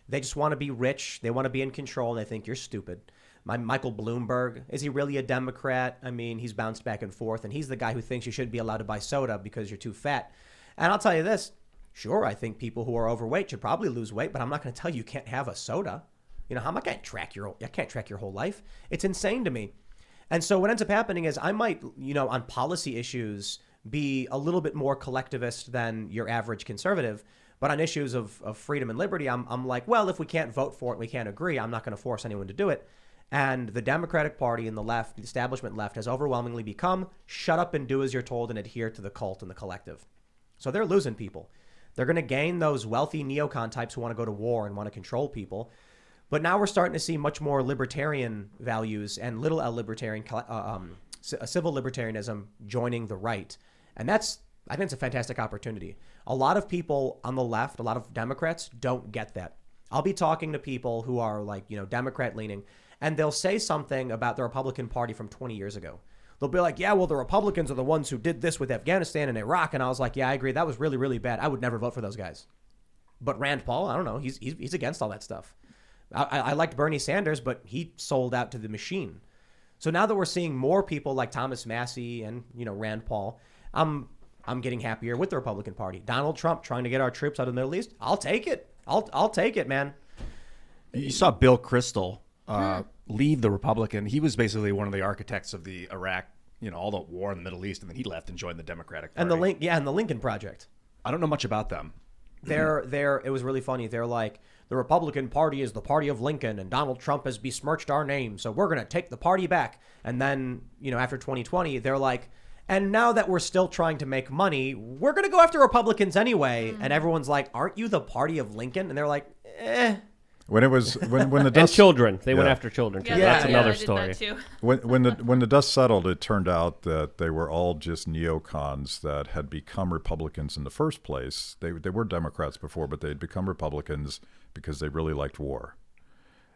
they just want to be rich. They want to be in control. And they think you're stupid. Michael Bloomberg, is he really a Democrat? I mean, he's bounced back and forth, and he's the guy who thinks you shouldn't be allowed to buy soda because you're too fat. And I'll tell you this. Sure, I think people who are overweight should probably lose weight, but I'm not going to tell you can't have a soda. You know, I can't track your whole life. It's insane to me. And so what ends up happening is I might, on policy issues, be a little bit more collectivist than your average conservative. But on issues of freedom and liberty, I'm like, well, if we can't vote for it, we can't agree. I'm not going to force anyone to do it. And the Democratic Party and the left, the establishment left, has overwhelmingly become shut up and do as you're told and adhere to the cult and the collective. So they're losing people. They're going to gain those wealthy neocon types who want to go to war and want to control people. But now we're starting to see much more libertarian values and little L libertarian, civil libertarianism joining the right. And I think it's a fantastic opportunity. A lot of people on the left, a lot of Democrats don't get that. I'll be talking to people who are like, Democrat leaning, and they'll say something about the Republican Party from 20 years ago. They'll be like, yeah, well, the Republicans are the ones who did this with Afghanistan and Iraq. And I was like, yeah, I agree. That was really, really bad. I would never vote for those guys. But Rand Paul, I don't know. He's against all that stuff. I liked Bernie Sanders, but he sold out to the machine. So now that we're seeing more people like Thomas Massey and, Rand Paul, I'm getting happier with the Republican Party. Donald Trump trying to get our troops out of the Middle East. I'll take it. I'll take it, man. You saw Bill Kristol leave the Republican. He was basically one of the architects of the Iraq, all the war in the Middle East, and then he left and joined the Democratic Party. And the Lincoln Project. I don't know much about them. It was really funny. They're like, the Republican Party is the party of Lincoln, and Donald Trump has besmirched our name, so we're going to take the party back. And then, after 2020, they're like, and now that we're still trying to make money, we're going to go after Republicans anyway. And everyone's like, aren't you the party of Lincoln? And they're like, eh. When the dust and children, they went after children too. Yeah, That's another story. when the dust settled, it turned out that they were all just neocons that had become Republicans in the first place. They were Democrats before, but they had become Republicans because they really liked war.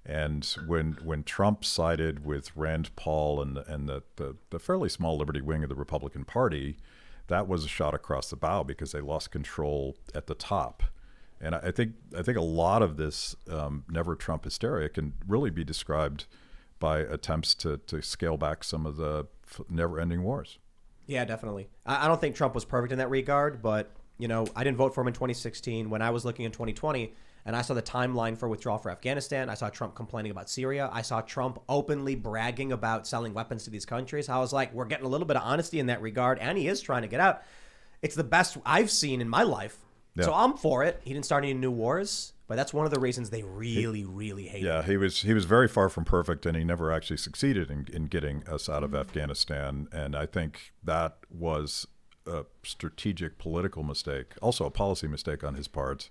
And when Trump sided with Rand Paul and the fairly small liberty wing of the Republican Party, that was a shot across the bow because they lost control at the top. And I think a lot of this never Trump hysteria can really be described by attempts to scale back some of the never-ending wars. Yeah, definitely. I don't think Trump was perfect in that regard, but I didn't vote for him in 2016. When I was looking in 2020 and I saw the timeline for withdrawal for Afghanistan, I saw Trump complaining about Syria. I saw Trump openly bragging about selling weapons to these countries. I was like, we're getting a little bit of honesty in that regard, and he is trying to get out. It's the best I've seen in my life. Yeah. So I'm for it. He didn't start any new wars, but that's one of the reasons they really, really hate him. Yeah, he was very far from perfect, and he never actually succeeded in getting us out of Afghanistan. And I think that was a strategic political mistake, also a policy mistake on his part.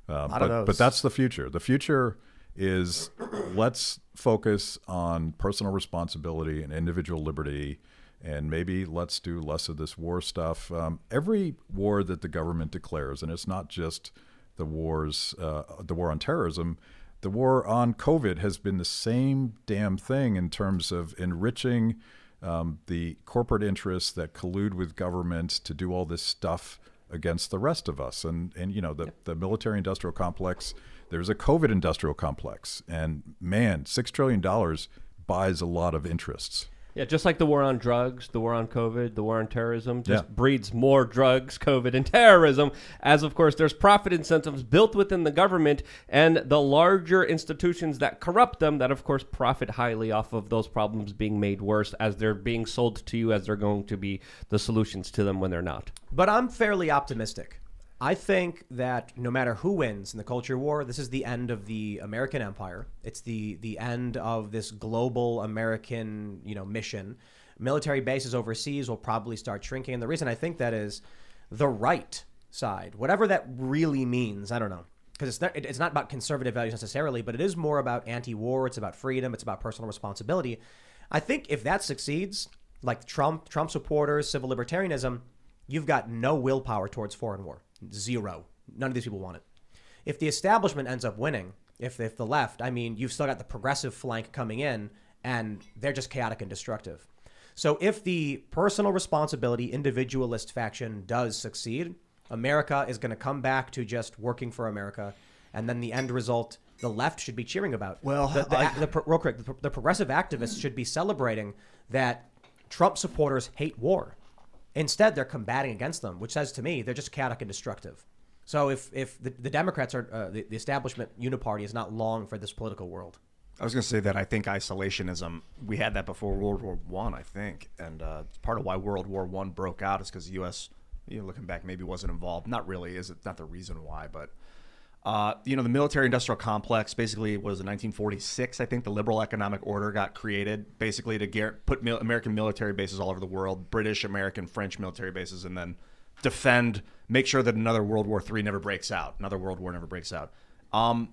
But that's the future. The future is let's focus on personal responsibility and individual liberty. And maybe let's do less of this war stuff. Every war that the government declares, and it's not just the war on terrorism, the war on COVID has been the same damn thing in terms of enriching the corporate interests that collude with government to do all this stuff against the rest of us. And the military industrial complex, there's a COVID industrial complex. And man, $6 trillion buys a lot of interests. Yeah, just like the war on drugs, the war on COVID, the war on terrorism just breeds more drugs, COVID, and terrorism, as, of course, there's profit incentives built within the government and the larger institutions that corrupt them that, of course, profit highly off of those problems being made worse as they're being sold to you as they're going to be the solutions to them when they're not. But I'm fairly optimistic. I think that no matter who wins in the culture war, this is the end of the American empire. It's the end of this global American, mission. Military bases overseas will probably start shrinking. And the reason I think that is the right side, whatever that really means, I don't know. Because it's not about conservative values necessarily, but it is more about anti-war. It's about freedom. It's about personal responsibility. I think if that succeeds, like Trump supporters, civil libertarianism, you've got no willpower towards foreign war. Zero. None of these people want it. If the establishment ends up winning, if the left, you've still got the progressive flank coming in, and they're just chaotic and destructive. So if the personal responsibility individualist faction does succeed, America is going to come back to just working for America, and then the end result, the left should be cheering about. Well, real quick, the progressive activists should be celebrating that Trump supporters hate war. Instead, they're combating against them, which says to me they're just chaotic and destructive. So if the Democrats are the establishment uniparty is not long for this political world. I was going to say that I think isolationism, we had that before World War One, I think. And part of why World War One broke out is because the U.S., looking back, maybe wasn't involved. Not really, is it? Not the reason why, but, the military-industrial complex basically was in 1946, I think, the liberal economic order got created basically to put American military bases all over the world, British, American, French military bases, and then make sure that another World War III never breaks out, another World War never breaks out. And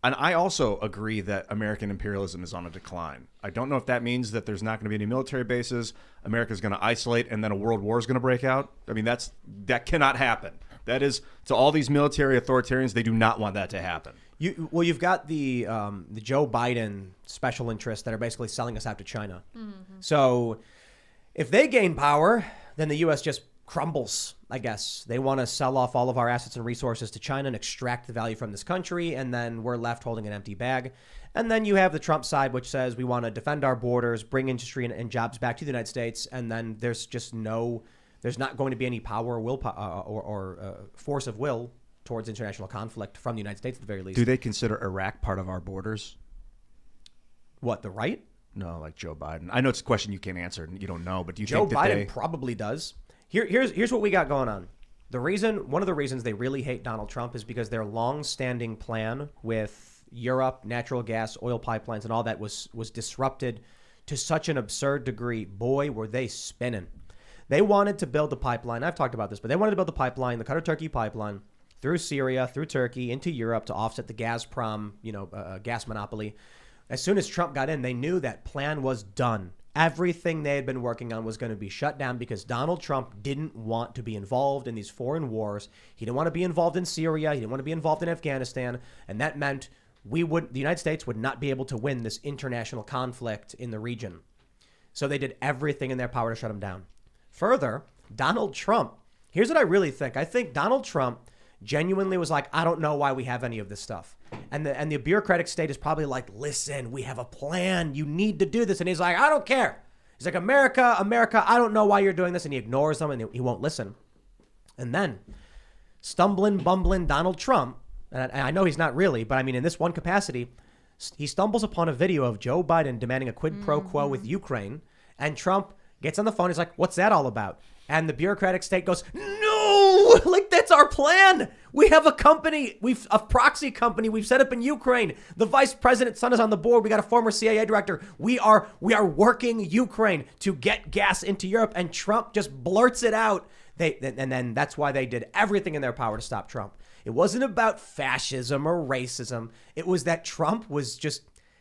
I also agree that American imperialism is on a decline. I don't know if that means that there's not going to be any military bases, America's going to isolate, and then a world war is going to break out. I mean, that cannot happen. That is, to all these military authoritarians, they do not want that to happen. You've got the Joe Biden special interests that are basically selling us out to China. Mm-hmm. So if they gain power, then the U.S. just crumbles, I guess. They want to sell off all of our assets and resources to China and extract the value from this country, and then we're left holding an empty bag. And then you have the Trump side, which says we want to defend our borders, bring industry and jobs back to the United States, and then there's not going to be any power or force of will towards international conflict from the United States at the very least. Do they consider Iraq part of our borders? What, the right? No, like Joe Biden. I know it's a question you can't answer and you don't know, but do you think that Joe Biden probably does. Here's what we got going on. One of the reasons they really hate Donald Trump is because their long-standing plan with Europe, natural gas, oil pipelines, and all that was disrupted to such an absurd degree. Boy, were they spinning. They wanted to build the pipeline. I've talked about this, but they wanted to build the pipeline, the Qatar-Turkey pipeline, through Syria, through Turkey, into Europe to offset the Gazprom, gas monopoly. As soon as Trump got in, they knew that plan was done. Everything they had been working on was going to be shut down because Donald Trump didn't want to be involved in these foreign wars. He didn't want to be involved in Syria. He didn't want to be involved in Afghanistan. And that meant the United States would not be able to win this international conflict in the region. So they did everything in their power to shut him down. Further, Donald Trump, here's what I really think. I think Donald Trump genuinely was like, I don't know why we have any of this stuff. And the bureaucratic state is probably like, listen, we have a plan. You need to do this. And he's like, I don't care. He's like, America, I don't know why you're doing this. And he ignores them and he won't listen. And then stumbling, bumbling Donald Trump, and I know he's not really, but I mean, in this one capacity, he stumbles upon a video of Joe Biden demanding a quid pro quo with Ukraine. And Trump gets on the phone. He's like, what's that all about? And the bureaucratic state goes, no, like that's our plan. We have a company, a proxy company we've set up in Ukraine. The vice president's son is on the board. We got a former CIA director. We are working Ukraine to get gas into Europe. And Trump just blurts it out. And then that's why they did everything in their power to stop Trump. It wasn't about fascism or racism. It was that Trump was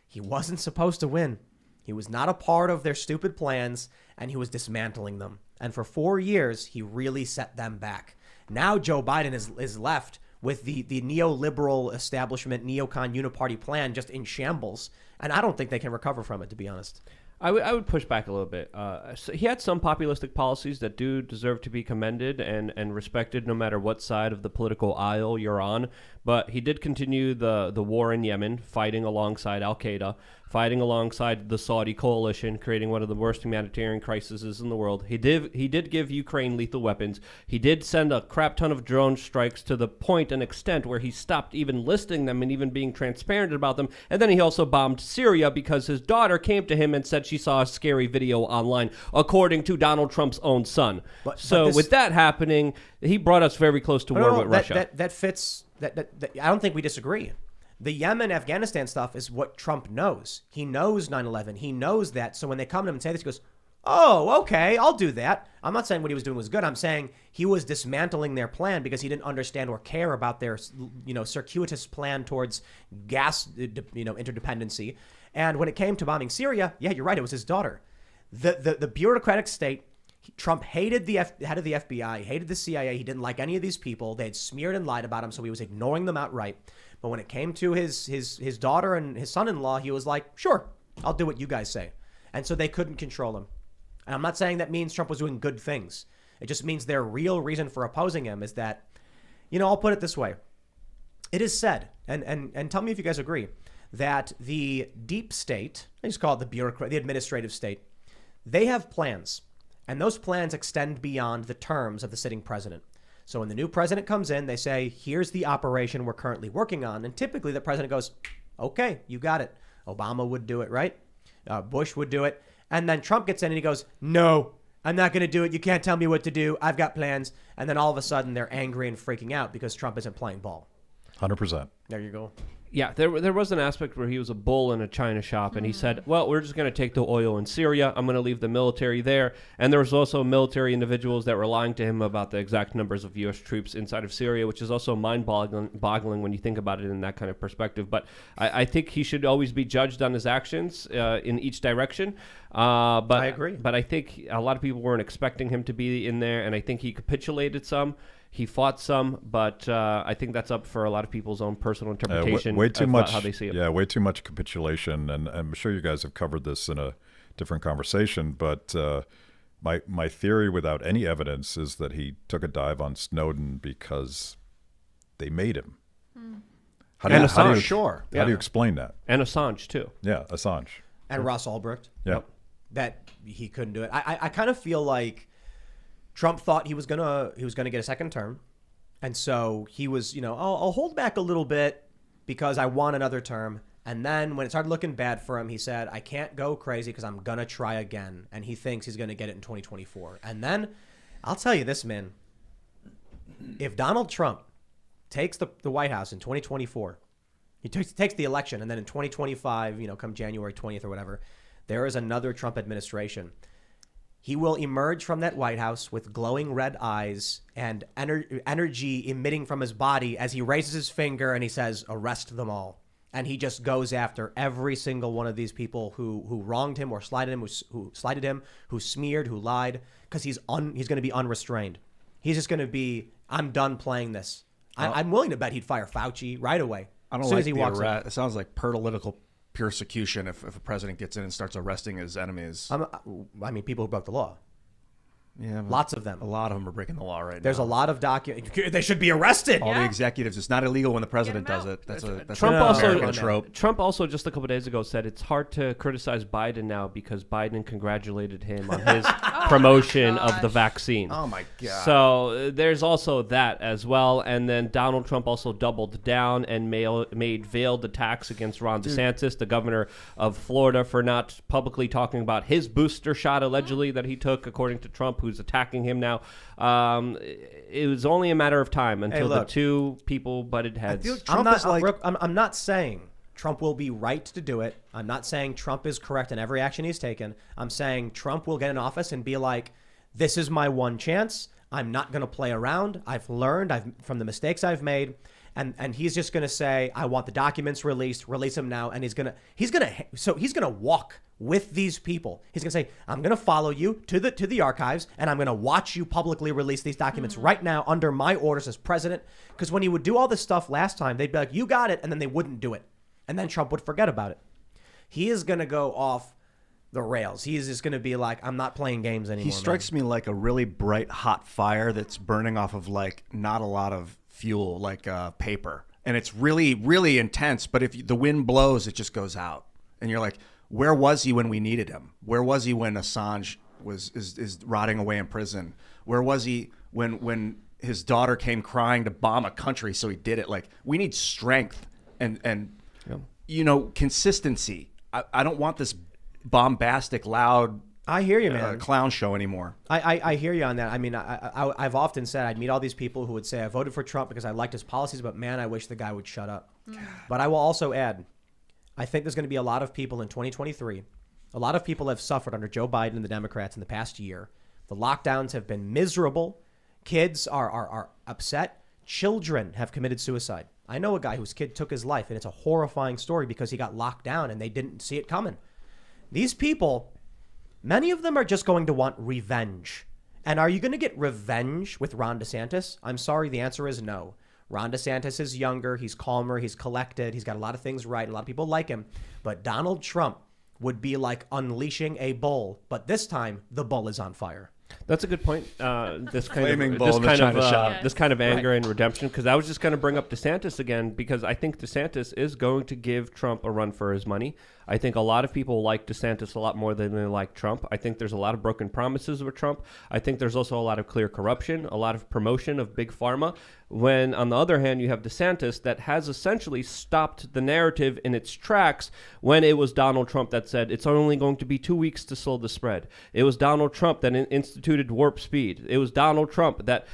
he wasn't supposed to win. He was not a part of their stupid plans, and he was dismantling them. And for 4 years, he really set them back. Now Joe Biden is left with the neoliberal establishment, neocon uniparty plan just in shambles. And I don't think they can recover from it, to be honest. I would push back a little bit. So he had some populistic policies that do deserve to be commended and respected no matter what side of the political aisle you're on. But he did continue the war in Yemen, fighting alongside al-Qaeda, fighting alongside the Saudi coalition, creating one of the worst humanitarian crises in the world. He did give Ukraine lethal weapons. He did send a crap ton of drone strikes to the point and extent where he stopped even listing them and even being transparent about them. And then he also bombed Syria because his daughter came to him and said she saw a scary video online, according to Donald Trump's own son. With that happening, he brought us very close to war with Russia. That fits. That I don't think we disagree. The Yemen, Afghanistan stuff is what Trump knows. He knows 9/11. He knows that. So when they come to him and say this, he goes, oh, okay, I'll do that. I'm not saying what he was doing was good. I'm saying he was dismantling their plan because he didn't understand or care about their, circuitous plan towards gas, interdependency. And when it came to bombing Syria, yeah, you're right. It was his daughter. The bureaucratic state, Trump hated the head of the FBI, hated the CIA. He didn't like any of these people. They had smeared and lied about him, so he was ignoring them outright. But when it came to his daughter and his son-in-law, he was like, sure, I'll do what you guys say. And so they couldn't control him. And I'm not saying that means Trump was doing good things. It just means their real reason for opposing him is that, I'll put it this way. It is said, and tell me if you guys agree, that the deep state, I just call it the administrative state, they have plans. And those plans extend beyond the terms of the sitting president. So when the new president comes in, they say, here's the operation we're currently working on. And typically the president goes, okay, you got it. Obama would do it, right? Bush would do it. And then Trump gets in and he goes, no, I'm not going to do it. You can't tell me what to do. I've got plans. And then all of a sudden they're angry and freaking out because Trump isn't playing ball. 100%. There you go. Yeah, there was an aspect where he was a bull in a china shop, and he said, well, we're just going to take the oil in Syria. I'm going to leave the military there. And there was also military individuals that were lying to him about the exact numbers of U.S. troops inside of Syria, which is also mind-boggling when you think about it in that kind of perspective. But I think he should always be judged on his actions in each direction. But I agree. But I think a lot of people weren't expecting him to be in there, and I think he capitulated some. He fought some, but I think that's up for a lot of people's own personal interpretation way too of much, how they see it. Yeah, way too much capitulation, and I'm sure you guys have covered this in a different conversation, but my theory without any evidence is that he took a dive on Snowden because they made him. How do you explain that? And Assange, too. Yeah, Assange. And Ross Ulbricht. Yeah. That he couldn't do it. I kind of feel like Trump thought he was gonna get a second term, and so he was, I'll hold back a little bit because I want another term. And then when it started looking bad for him, he said, I can't go crazy because I'm gonna try again. And he thinks he's gonna get it in 2024. And then I'll tell you this, man, if Donald Trump takes the White House in 2024, he takes the election, and then in 2025, come January 20th or whatever, there is another Trump administration. He will emerge from that White House with glowing red eyes and energy emitting from his body as he raises his finger and he says, arrest them all. And he just goes after every single one of these people who wronged him or slighted him, who slighted him, who smeared, who lied, because he's going to be unrestrained. He's just going to be, I'm done playing this. I'm willing to bet he'd fire Fauci right away. I don't like the arrest. It sounds like political persecution if a president gets in and starts arresting his enemies. People who broke the law. Yeah, lots of them. A lot of them are breaking the law right now. There's a lot of documents. They should be arrested. All the executives. It's not illegal when the president does it. That's Trump American trope. Trump also just a couple days ago said it's hard to criticize Biden now because Biden congratulated him on his promotion of the vaccine. Oh my God. So there's also that as well. And then Donald Trump also doubled down and made veiled attacks against Ron DeSantis, the governor of Florida, for not publicly talking about his booster shot allegedly that he took, according to Trump, who's attacking him now. It was only a matter of time until the two people butted heads. I'm not saying Trump will be right to do it. I'm not saying Trump is correct in every action he's taken. I'm saying Trump will get in office and be like, this is my one chance. I'm not going to play around. I've learned from the mistakes I've made. And he's just going to say, I want the documents release them now. And he's going to walk with these people. He's going to say, I'm going to follow you to the archives, and I'm going to watch you publicly release these documents right now under my orders as president. Because when he would do all this stuff last time, they'd be like, you got it. And then they wouldn't do it. And then Trump would forget about it. He is going to go off the rails. He is just going to be like, I'm not playing games anymore. He strikes me like a really bright, hot fire that's burning off of not a lot of fuel, like paper. And it's really, really intense. But if the wind blows, it just goes out. And you're like, where was he when we needed him? Where was he when Assange is rotting away in prison? Where was he when his daughter came crying to bomb a country so he did it? Like, we need strength and consistency. I don't want this bombastic, loud I hear you, man. Clown show anymore. I hear you on that. I mean, I've often said I'd meet all these people who would say I voted for Trump because I liked his policies, but man, I wish the guy would shut up. But I will also add, I think there's going to be a lot of people in 2023. A lot of people have suffered under Joe Biden and the Democrats in the past year. The lockdowns have been miserable. Kids are upset. Children have committed suicide. I know a guy whose kid took his life, and it's a horrifying story because he got locked down and they didn't see it coming. These people, many of them are just going to want revenge. And are you going to get revenge with Ron DeSantis? I'm sorry, the answer is no. Ron DeSantis is younger, he's calmer, he's collected, he's got a lot of things right, a lot of people like him. But Donald Trump would be like unleashing a bull, but this time the bull is on fire. That's a good point. This kind of anger and redemption, because I was just going to bring up DeSantis again, because I think DeSantis is going to give Trump a run for his money. I think a lot of people like DeSantis a lot more than they like Trump. I think there's a lot of broken promises with Trump. I think there's also a lot of clear corruption, a lot of promotion of big pharma. When, on the other hand, you have DeSantis that has essentially stopped the narrative in its tracks when it was Donald Trump that said it's only going to be 2 weeks to slow the spread. It was Donald Trump that instituted warp speed. It was Donald Trump that,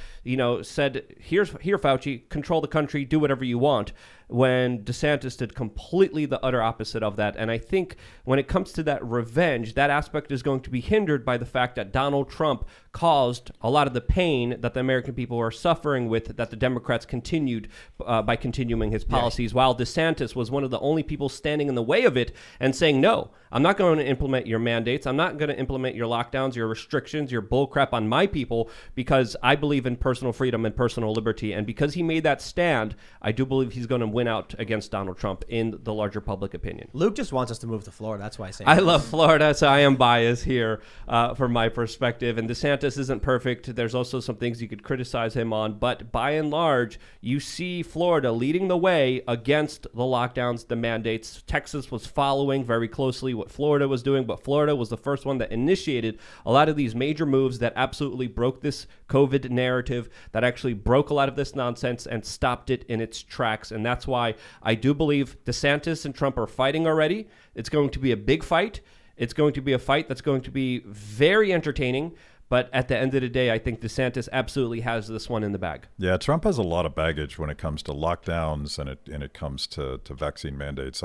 said, here, Fauci, control the country, do whatever you want, when DeSantis did completely the utter opposite of that. And I think when it comes to that revenge, that aspect is going to be hindered by the fact that Donald Trump caused a lot of the pain that the American people are suffering with, that the Democrats continued by continuing his policies, while DeSantis was one of the only people standing in the way of it and saying, no, I'm not going to implement your mandates. I'm not going to implement your lockdowns, your restrictions, your bullcrap on my people, because I believe in personal freedom and personal liberty. And because he made that stand, I do believe he's going to win out against Donald Trump in the larger public opinion. Luke just wants us to move to Florida. That's why I say I love Florida, so I am biased here from my perspective. And DeSantis isn't perfect. There's also some things you could criticize him on. But by and large, you see Florida leading the way against the lockdowns, the mandates. Texas was following very closely what Florida was doing, but Florida was the first one that initiated a lot of these major moves that absolutely broke this COVID narrative, that actually broke a lot of this nonsense and stopped it in its tracks. And that's why I do believe DeSantis and Trump are fighting already. It's going to be a big fight. It's going to be a fight that's going to be very entertaining. But at the end of the day, I think DeSantis absolutely has this one in the bag. Yeah, Trump has a lot of baggage when it comes to lockdowns and it comes to vaccine mandates.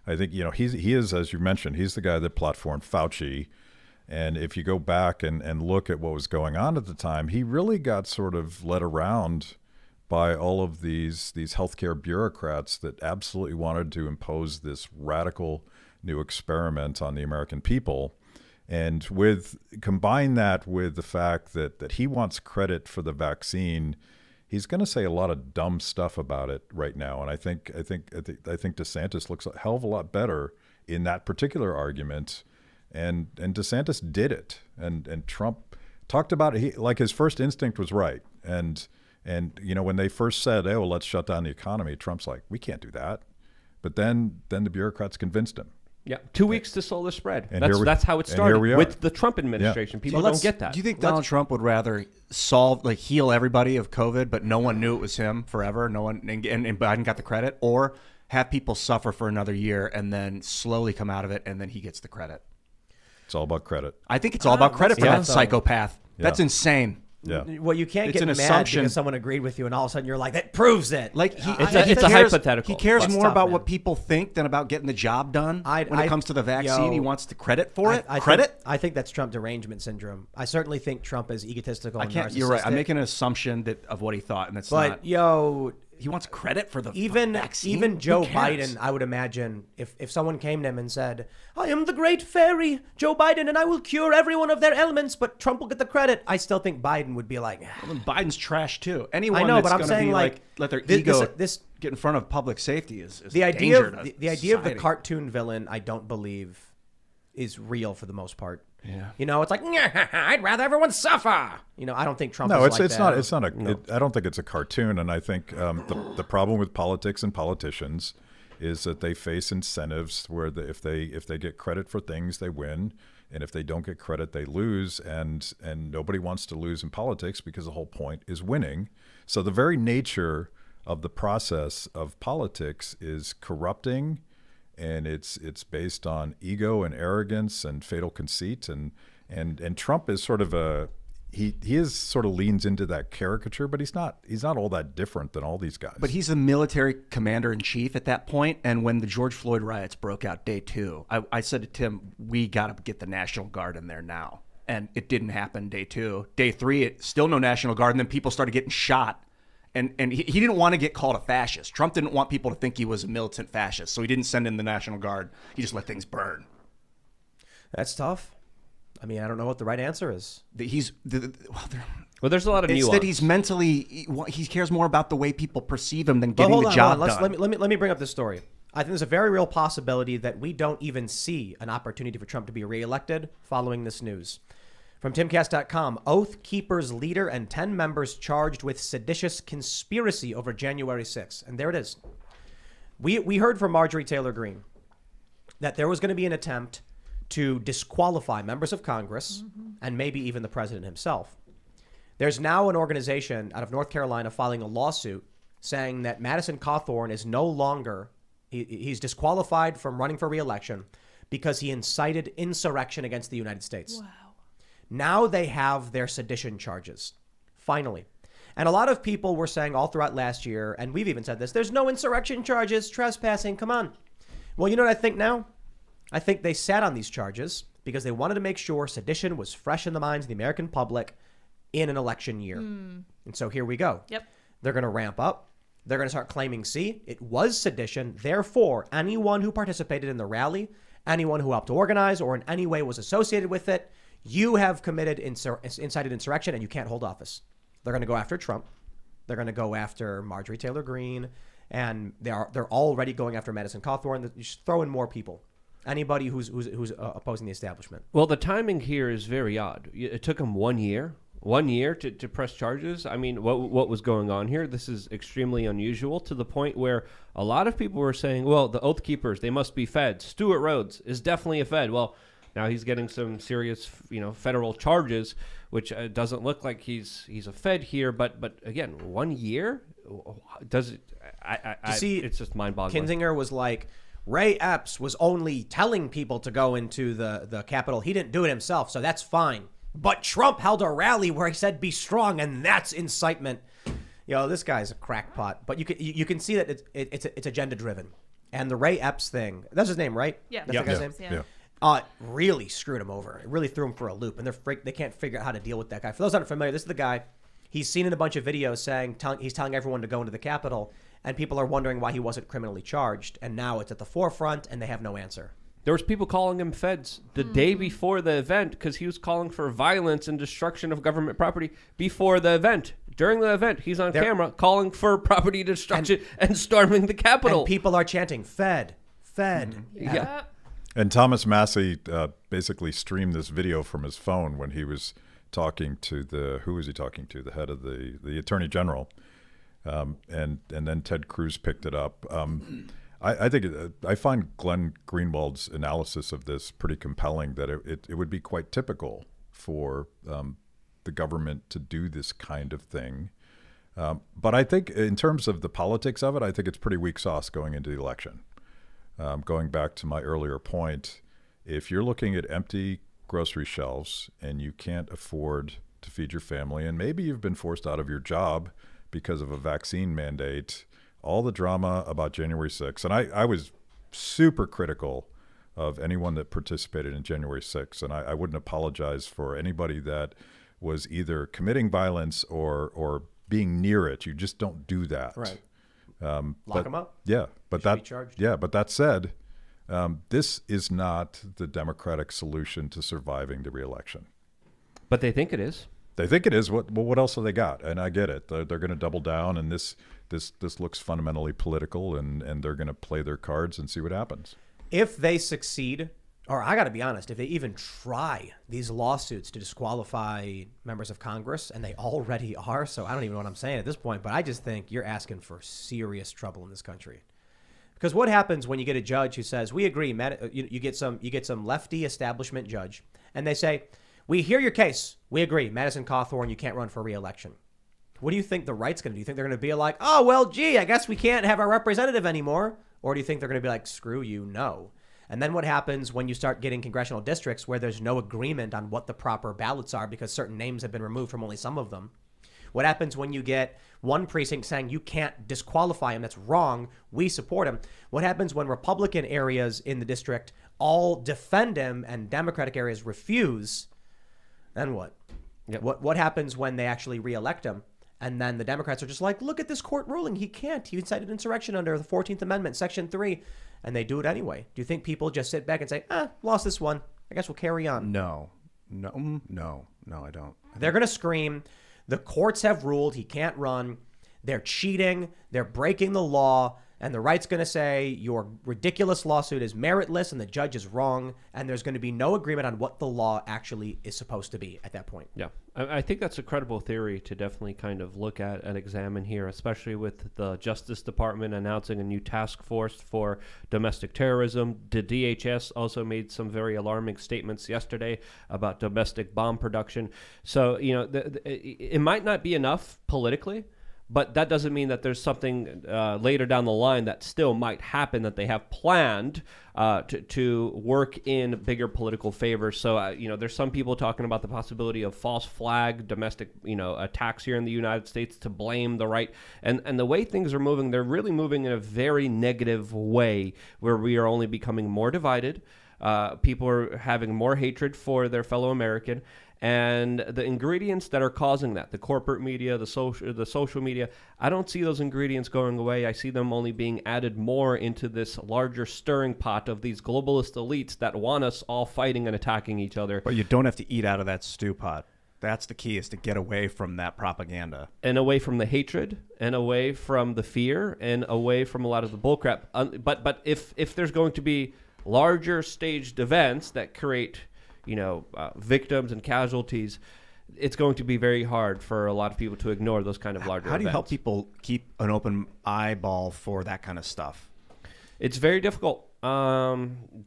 I think, he is, as you mentioned, he's the guy that platformed Fauci. And if you go back and look at what was going on at the time, he really got sort of led around by all of these healthcare bureaucrats that absolutely wanted to impose this radical new experiment on the American people. And combine that with the fact that he wants credit for the vaccine, he's going to say a lot of dumb stuff about it right now. And I think DeSantis looks a hell of a lot better in that particular argument. And DeSantis did it. And Trump talked about it. His first instinct was right. And when they first said, "Oh, let's shut down the economy," Trump's like, "We can't do that." But then the bureaucrats convinced him. Yeah, 2 weeks to slow the spread. And that's how it started with the Trump administration. Yeah. People don't get that. Do you think Donald Trump would rather heal everybody of COVID, but no one knew it was him forever? No one, and Biden got the credit, or have people suffer for another year and then slowly come out of it, and then he gets the credit? It's all about credit. I think it's all about credit for that psychopath. Yeah. That's insane. Yeah. Well, you can't It's get an mad assumption. because someone agreed with you, and all of a sudden you're like, "That proves it." It's a hypothetical. He cares That's more tough, about man. what people think than about getting the job done. When it comes to the vaccine, he wants the credit for it. I think that's Trump derangement syndrome. I certainly think Trump is egotistical. And narcissistic. You're right. I'm making an assumption of what he thought, and it's not. But he wants credit for the vaccine. Even Joe Who cares? Biden, I would imagine, if someone came to him and said, "I am the great fairy, Joe Biden, and I will cure every one of their ailments, but Trump will get the credit," I still think Biden would be like, Well, then Biden's trash too. Anyone I know, that's but I'm going to saying, be like, let their this- ego this- get in front of public safety is the idea of the idea of the society. cartoon villain. I don't believe is real for the most part. Yeah. It's like, I'd rather everyone suffer. I don't think Trump. No, is it's like not. that. I don't think it's a cartoon. And I think the problem with politics and politicians is that they face incentives where if they get credit for things, they win, and if they don't get credit, they lose. And nobody wants to lose in politics because the whole point is winning. So the very nature of the process of politics is corrupting. And it's based on ego and arrogance and fatal conceit, and Trump is sort of he is sort of leans into that caricature, but he's not all that different than all these guys. But he's a military commander in chief at that point. And when the George Floyd riots broke out day 2, I said to Tim, we got to get the National Guard in there now. And it didn't happen day 2. Day 3, still no National Guard. And then people started getting shot. And he didn't want to get called a fascist. Trump didn't want people to think he was a militant fascist, so he didn't send in the National Guard. He just let things burn. That's tough. I mean, I don't know what the right answer is. Well, there's a lot of it's nuance. that he's mentally, he cares more about the way people perceive him than getting hold the on, job hold on. done. Let me bring up this story. I think there's a very real possibility that we don't even see an opportunity for Trump to be reelected following this news. From Timcast.com, Oath Keepers leader and 10 members charged with seditious conspiracy over January 6th. And there it is. We heard from Marjorie Taylor Greene. that there was going to be an attempt to disqualify members of Congress and maybe even the president himself. There's now an organization out of North Carolina filing a lawsuit saying that Madison Cawthorn is no longer, he's disqualified from running for re-election because he incited insurrection against the United States. Wow. Now they have their sedition charges, finally. And a lot of people were saying all throughout last year, and we've even said this, there's no insurrection charges, trespassing, come on. Well, you know what I think now? I think they sat on these charges because they wanted to make sure sedition was fresh in the minds of the American public in an election year. And so here we go. Yep. They're going to ramp up. They're going to start claiming, see, it was sedition. Therefore, anyone who participated in the rally, anyone who helped organize or in any way was associated with it, you have committed incited insurrection and you can't hold office. They're going to go after Trump. They're going to go after Marjorie Taylor Greene. And they're already going after Madison Cawthorn. Just throw in more people. Anybody who's opposing the establishment. Well, the timing here is very odd. It took them 1 year. 1 year to press charges. I mean, what was going on here? This is extremely unusual to the point where a lot of people were saying, well, the Oath Keepers, they must be feds. Stuart Rhodes is definitely a fed. Well, now he's getting some serious, federal charges, which doesn't look like he's a fed here. But again, 1 year? Does it? It's just mind-boggling. Kinzinger was like, Ray Epps was only telling people to go into the Capitol. He didn't do it himself, so that's fine. But Trump held a rally where he said, be strong, and that's incitement. This guy's a crackpot. But you can see that it's agenda-driven. And the Ray Epps thing, that's his name, right? Yeah. That's the guy's name? Yeah. Really screwed him over. It really threw him for a loop. And they can't figure out how to deal with that guy. For those not familiar, this is the guy. He's seen in a bunch of videos he's telling everyone to go into the Capitol. And people are wondering why he wasn't criminally charged. And now it's at the forefront, and they have no answer. There was people calling him feds the day before the event because he was calling for violence and destruction of government property before the event. During the event, he's on camera calling for property destruction and storming the Capitol. And people are chanting, Fed, Fed. Yeah. And Thomas Massey basically streamed this video from his phone when he was talking to who was he talking to? The head of the Attorney General. And then Ted Cruz picked it up. I think I find Glenn Greenwald's analysis of this pretty compelling, that it would be quite typical for the government to do this kind of thing. But I think in terms of the politics of it, I think it's pretty weak sauce going into the election. Going back to my earlier point, if you're looking at empty grocery shelves and you can't afford to feed your family, and maybe you've been forced out of your job because of a vaccine mandate, all the drama about January 6th, and I was super critical of anyone that participated in January 6th, and I wouldn't apologize for anybody that was either committing violence or being near it. You just don't do that. Right. Lock them up. Yeah, but that said, this is not the Democratic solution to surviving the reelection. But they think it is. They think it is. What else have they got? And I get it. They're going to double down, and this looks fundamentally political, and they're going to play their cards and see what happens. If they succeed, or I got to be honest, if they even try these lawsuits to disqualify members of Congress, and they already are, so I don't even know what I'm saying at this point, but I just think you're asking for serious trouble in this country. Because what happens when you get a judge who says, we agree, you get some lefty establishment judge, and they say, we hear your case. We agree. Madison Cawthorn, you can't run for re-election. What do you think the right's going to do? You think they're going to be like, oh, well, gee, I guess we can't have our representative anymore? Or do you think they're going to be like, screw you, no? And then what happens when you start getting congressional districts where there's no agreement on what the proper ballots are because certain names have been removed from only some of them? What happens when you get one precinct saying you can't disqualify him? That's wrong. We support him. What happens when Republican areas in the district all defend him and Democratic areas refuse? Then what? Yep. What happens when they actually reelect him? And then the Democrats are just like, look at this court ruling. He can't. He incited insurrection under the 14th Amendment, Section 3. And they do it anyway. Do you think people just sit back and say, lost this one. I guess we'll carry on? No, I don't. They're going to scream, the courts have ruled he can't run. They're cheating. They're breaking the law. And the right's going to say your ridiculous lawsuit is meritless and the judge is wrong, and there's going to be no agreement on what the law actually is supposed to be at that point. Yeah, I think that's a credible theory to definitely kind of look at and examine here, especially with the Justice Department announcing a new task force for domestic terrorism. The DHS also made some very alarming statements yesterday about domestic bomb production. So, it might not be enough politically, but that doesn't mean that there's something later down the line that still might happen that they have planned to work in bigger political favor. So, there's some people talking about the possibility of false flag domestic, attacks here in the United States to blame the right. And the way things are moving, they're really moving in a very negative way where we are only becoming more divided. People are having more hatred for their fellow American. And the ingredients that are causing that, the corporate media, the social media, I don't see those ingredients going away. I see them only being added more into this larger stirring pot of these globalist elites that want us all fighting and attacking each other. But you don't have to eat out of that stew pot. That's the key, is to get away from that propaganda. And away from the hatred, and away from the fear, and away from a lot of the bullcrap. But if there's going to be larger staged events that create victims and casualties, it's going to be very hard for a lot of people to ignore those kind of larger events. How do you help people keep an open eyeball for that kind of stuff? It's very difficult.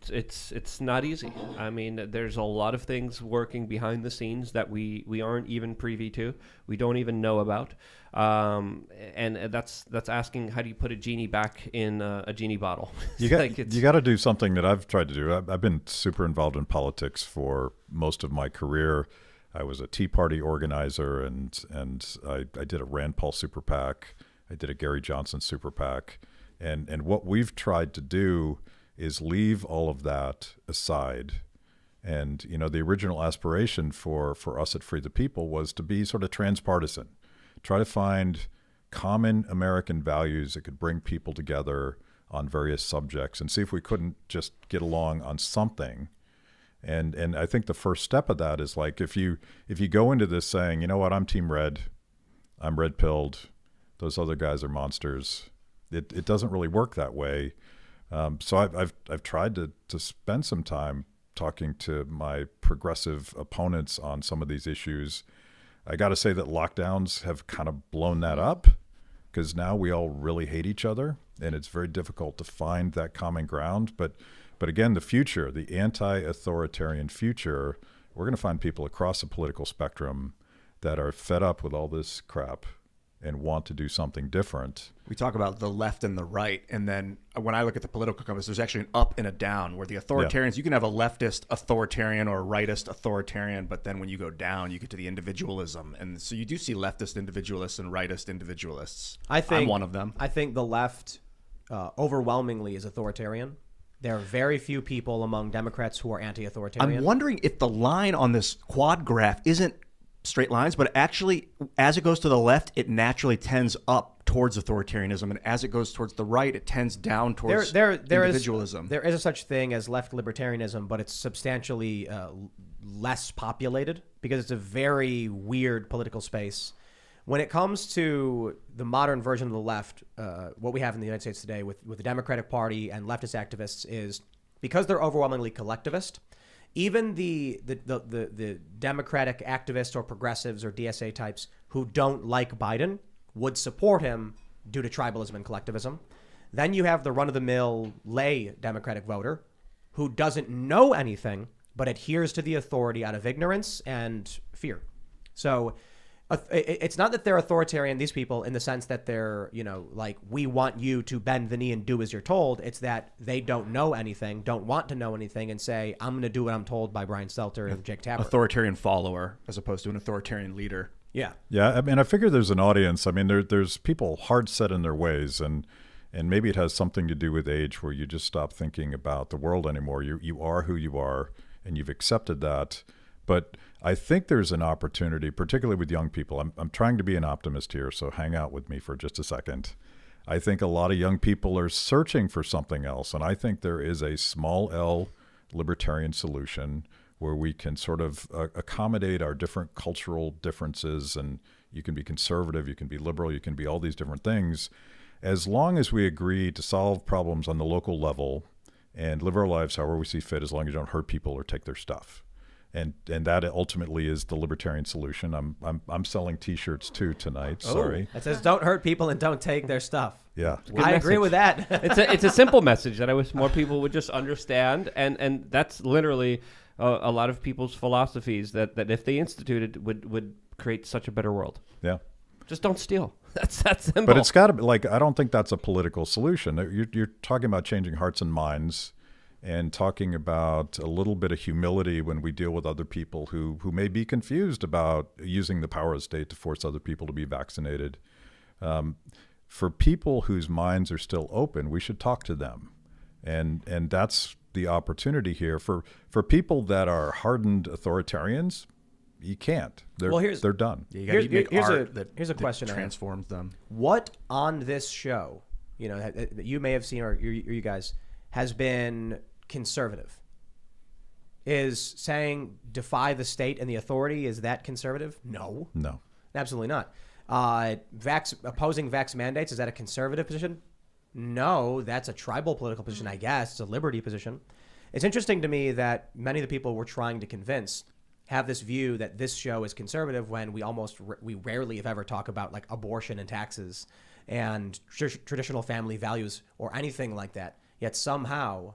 It's not easy. I mean, there's a lot of things working behind the scenes that we aren't even privy to. We don't even know about. And that's asking, how do you put a genie back in a genie bottle? You got to do something that I've tried to do. I've been super involved in politics for most of my career. I was a Tea Party organizer, and I did a Rand Paul super PAC. I did a Gary Johnson super PAC. And what we've tried to do is leave all of that aside. And, the original aspiration for us at Free the People was to be sort of transpartisan, try to find common American values that could bring people together on various subjects and see if we couldn't just get along on something. And I think the first step of that is, like, if you go into this saying, you know what, I'm Team Red, I'm red-pilled, those other guys are monsters, it doesn't really work that way. So I've tried to spend some time talking to my progressive opponents on some of these issues. I got to say that lockdowns have kind of blown that up, because now we all really hate each other, and it's very difficult to find that common ground. But again, the future, the anti-authoritarian future, we're going to find people across the political spectrum that are fed up with all this crap and want to do something different. We talk about the left and the right, and then when I look at the political compass, there's actually an up and a down, where the authoritarians, you can have a leftist authoritarian or a rightist authoritarian, but then when you go down, you get to the individualism. And so you do see leftist individualists and rightist individualists. I'm one of them. I think the left overwhelmingly is authoritarian. There are very few people among Democrats who are anti-authoritarian. I'm wondering if the line on this quad graph isn't straight lines, but actually, as it goes to the left, it naturally tends up towards authoritarianism, and as it goes towards the right, it tends down towards individualism. There is a such thing as left libertarianism, but it's substantially less populated because it's a very weird political space. When it comes to the modern version of the left, what we have in the United States today with the Democratic Party and leftist activists is, because they're overwhelmingly collectivist, even the Democratic activists or progressives or DSA types who don't like Biden would support him due to tribalism and collectivism. Then you have the run-of-the-mill lay Democratic voter who doesn't know anything but adheres to the authority out of ignorance and fear. So it's not that they're authoritarian, these people, in the sense that they're, like, we want you to bend the knee and do as you're told. It's that they don't know anything, don't want to know anything, and say, I'm going to do what I'm told by Brian Stelter and Jake Tapper. Authoritarian follower as opposed to an authoritarian leader. Yeah. Yeah, I mean, I figure there's an audience. I mean, there's people hard set in their ways, and maybe it has something to do with age, where you just stop thinking about the world anymore. You are who you are, and you've accepted that. But I think there's an opportunity, particularly with young people. I'm trying to be an optimist here, so hang out with me for just a second. I think a lot of young people are searching for something else, and I think there is a small L libertarian solution where we can sort of accommodate our different cultural differences, and you can be conservative, you can be liberal, you can be all these different things. as long as we agree to solve problems on the local level and live our lives however we see fit, as long as you don't hurt people or take their stuff. And that ultimately is the libertarian solution. I'm selling T-shirts too tonight. Sorry. It says don't hurt people and don't take their stuff. Yeah. I agree with that. It's a simple message that I wish more people would just understand, and that's literally a lot of people's philosophies that if they instituted would create such a better world. Yeah. Just don't steal. That's that simple. But it's got to be like, I don't think that's a political solution. You're talking about changing hearts and minds, and talking about a little bit of humility when we deal with other people who may be confused about using the power of the state to force other people to be vaccinated. For people whose minds are still open, we should talk to them. And that's the opportunity here. For people that are hardened authoritarians, you can't. They're done. Yeah, you make art here's a question. transforms them. What on this show, that you may have seen, or you guys, has been conservative? Is saying defy the state and the authority, is that conservative? No, absolutely not. Opposing vax mandates, is that a conservative position? No, that's a tribal political position, I guess. It's a liberty position. It's interesting to me that many of the people we're trying to convince have this view that this show is conservative when we rarely, if ever, talk about like abortion and taxes and traditional family values or anything like that. Yet somehow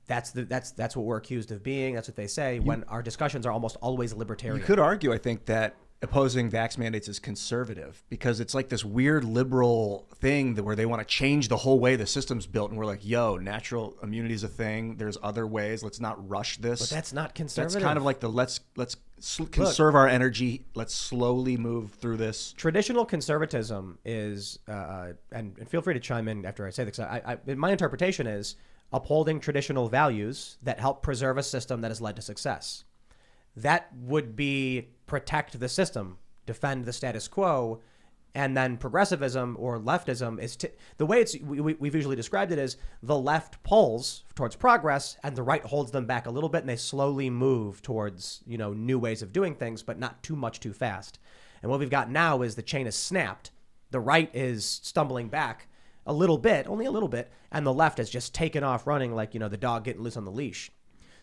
that's what we're accused of being. That's what they say when our discussions are almost always libertarian. You could argue, I think, that opposing vax mandates is conservative because it's like this weird liberal thing where they want to change the whole way the system's built, and we're like, yo, natural immunity is a thing. There's other ways. Let's not rush this. But that's not conservative. That's kind of like the let's conserve our energy. Let's slowly move through this. Traditional conservatism is, and feel free to chime in after I say this. My interpretation is upholding traditional values that help preserve a system that has led to success. That would be protect the system, defend the status quo, and then progressivism or leftism is the way we've usually described it is the left pulls towards progress and the right holds them back a little bit, and they slowly move towards new ways of doing things, but not too much too fast. And what we've got now is the chain is snapped. The right is stumbling back a little bit, only a little bit, and the left has just taken off running like the dog getting loose on the leash.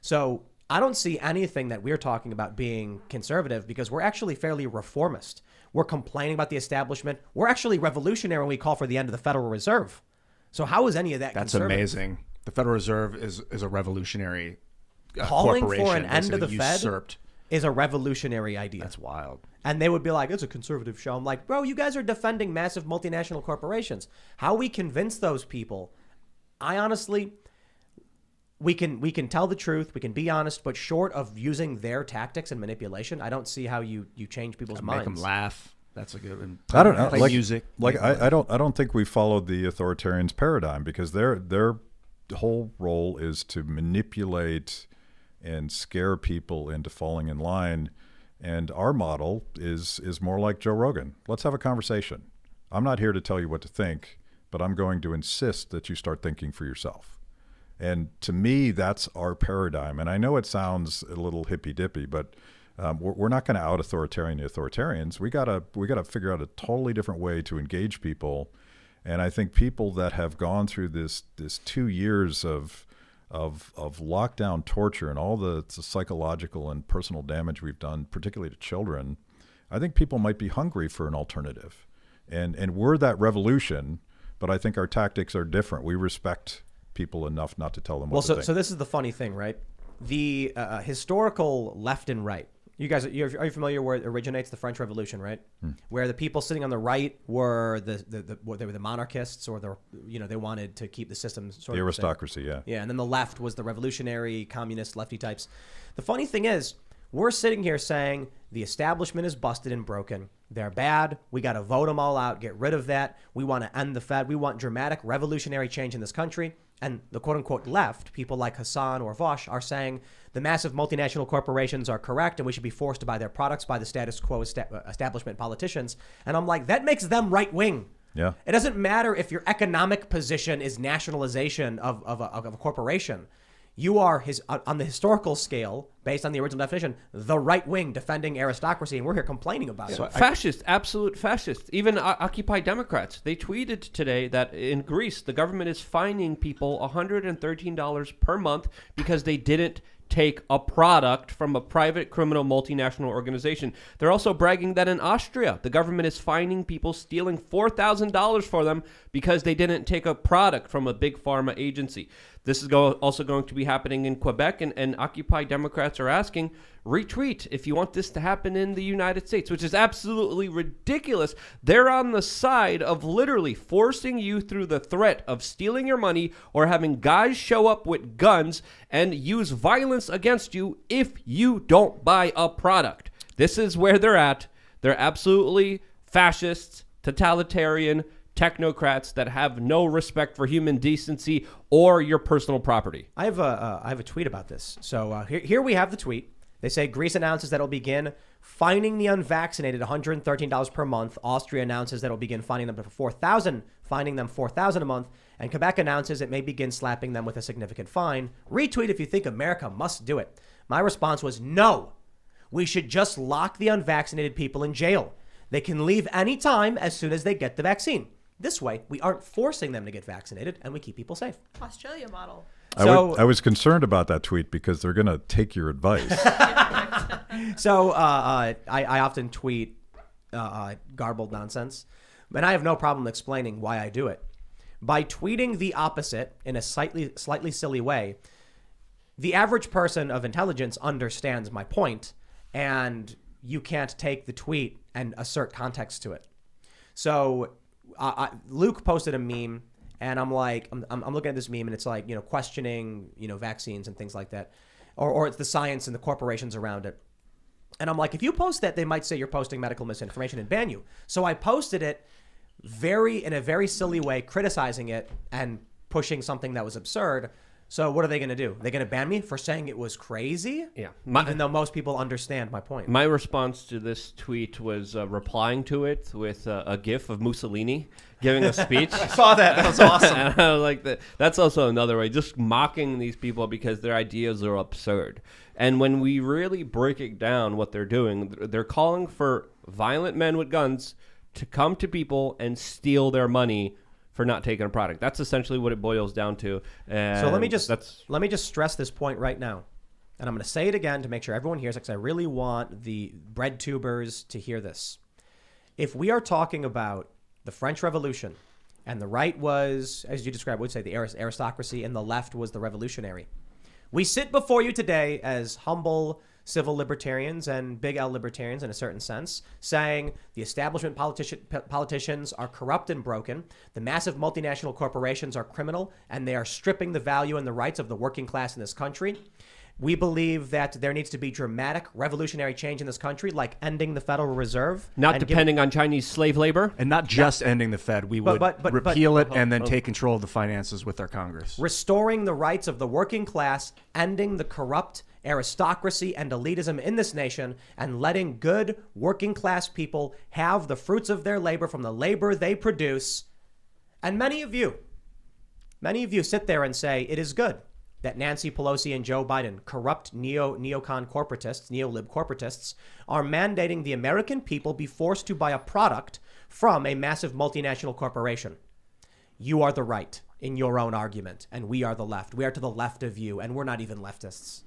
So I don't see anything that we're talking about being conservative because we're actually fairly reformist. We're complaining about the establishment. We're actually revolutionary when we call for the end of the Federal Reserve. So how is any of that That's conservative? amazing. The Federal Reserve is a revolutionary calling corporation, for an end of the usurped. Fed is a revolutionary idea. That's wild. And they would be like, it's a conservative show. I'm like, bro, you guys are defending massive multinational corporations. How we convince those people, I honestly... We can tell the truth, we can be honest, but short of using their tactics and manipulation, I don't see how you change people's minds. Make them laugh. That's a good one. I don't know. Play music. I don't think we followed the authoritarians' paradigm because their whole role is to manipulate and scare people into falling in line. And our model is more like Joe Rogan. Let's have a conversation. I'm not here to tell you what to think, but I'm going to insist that you start thinking for yourself. And to me, that's our paradigm. And I know it sounds a little hippy-dippy, but we're not going to out-authoritarian the authoritarians. We gotta figure out a totally different way to engage people. And I think people that have gone through this 2 years of lockdown torture and all the psychological and personal damage we've done, particularly to children, I think people might be hungry for an alternative. And we're that revolution, but I think our tactics are different. We respect people enough not to tell them what to think. So this is the funny thing, right? The historical left and right. You guys, are you familiar where it originates? The French Revolution, right? Where the people sitting on the right were they were the monarchists, or they wanted to keep the system sort of the aristocracy, yeah. Yeah, and then the left was the revolutionary, communist, lefty types. The funny thing is, we're sitting here saying the establishment is busted and broken. They're bad. We got to vote them all out, get rid of that. We want to end the Fed. We want dramatic revolutionary change in this country. And the quote-unquote left, people like Hassan or Vosh, are saying the massive multinational corporations are correct and we should be forced to buy their products by the status quo establishment politicians. And I'm like, that makes them right-wing. Yeah. It doesn't matter if your economic position is nationalization of a corporation. You are on the historical scale, based on the original definition, the right wing defending aristocracy, and we're here complaining about it. Fascist, absolute fascist. Even Occupy Democrats. They tweeted today that in Greece, the government is fining people $113 per month because they didn't take a product from a private criminal multinational organization. They're also bragging that in Austria, the government is fining people stealing $4,000 for them because they didn't take a product from a big pharma agency. This is also going to be happening in Quebec, and Occupy Democrats are asking, retweet if you want this to happen in the United States, which is absolutely ridiculous. They're on the side of literally forcing you through the threat of stealing your money or having guys show up with guns and use violence against you if you don't buy a product. This is where they're at. They're absolutely fascists, totalitarian, technocrats that have no respect for human decency or your personal property. I have a tweet about this. So here we have the tweet. They say Greece announces that it'll begin fining the unvaccinated $113 per month. Austria announces that it'll begin fining them $4,000 a month. And Quebec announces it may begin slapping them with a significant fine. Retweet if you think America must do it. My response was no. We should just lock the unvaccinated people in jail. They can leave anytime as soon as they get the vaccine. This way, we aren't forcing them to get vaccinated, and we keep people safe. Australia model. I was concerned about that tweet because they're going to take your advice. So I often tweet garbled nonsense, and I have no problem explaining why I do it. By tweeting the opposite in a slightly silly way, the average person of intelligence understands my point, and you can't take the tweet and assert context to it. So Luke posted a meme, and I'm like, I'm looking at this meme, and it's like, questioning, vaccines and things like that, or it's the science and the corporations around it. And I'm like, if you post that, they might say you're posting medical misinformation and ban you. So I posted it in a very silly way, criticizing it and pushing something that was absurd. So what are they going to do? They're going to ban me for saying it was crazy? Yeah. Even though most people understand my point. My response to this tweet was replying to it with a GIF of Mussolini giving a speech. I saw that. That was awesome. And I was like, that's also another way, just mocking these people because their ideas are absurd. And when we really break it down, what they're doing, they're calling for violent men with guns to come to people and steal their money for not taking a product. That's essentially what it boils down to. And so let me just stress this point right now. And I'm going to say it again to make sure everyone hears it, because I really want the bread tubers to hear this. If we are talking about the French Revolution, and the right was, as you described, would say the aristocracy, and the left was the revolutionary. We sit before you today as humble civil libertarians and big L libertarians in a certain sense, saying the establishment politicians are corrupt and broken, the massive multinational corporations are criminal, and they are stripping the value and the rights of the working class in this country. We believe that there needs to be dramatic revolutionary change in this country, like ending the Federal Reserve. Not depending on Chinese slave labor. And not just ending the Fed. We would repeal it and then take control of the finances with our Congress. Restoring the rights of the working class, ending the corrupt aristocracy and elitism in this nation, and letting good working class people have the fruits of their labor from the labor they produce. And many of you sit there and say it is good that Nancy Pelosi and Joe Biden, corrupt neocon corporatists, neolib corporatists, are mandating the American people be forced to buy a product from a massive multinational corporation. You are the right in your own argument, and we are the left. We are to the left of you, and we're not even leftists.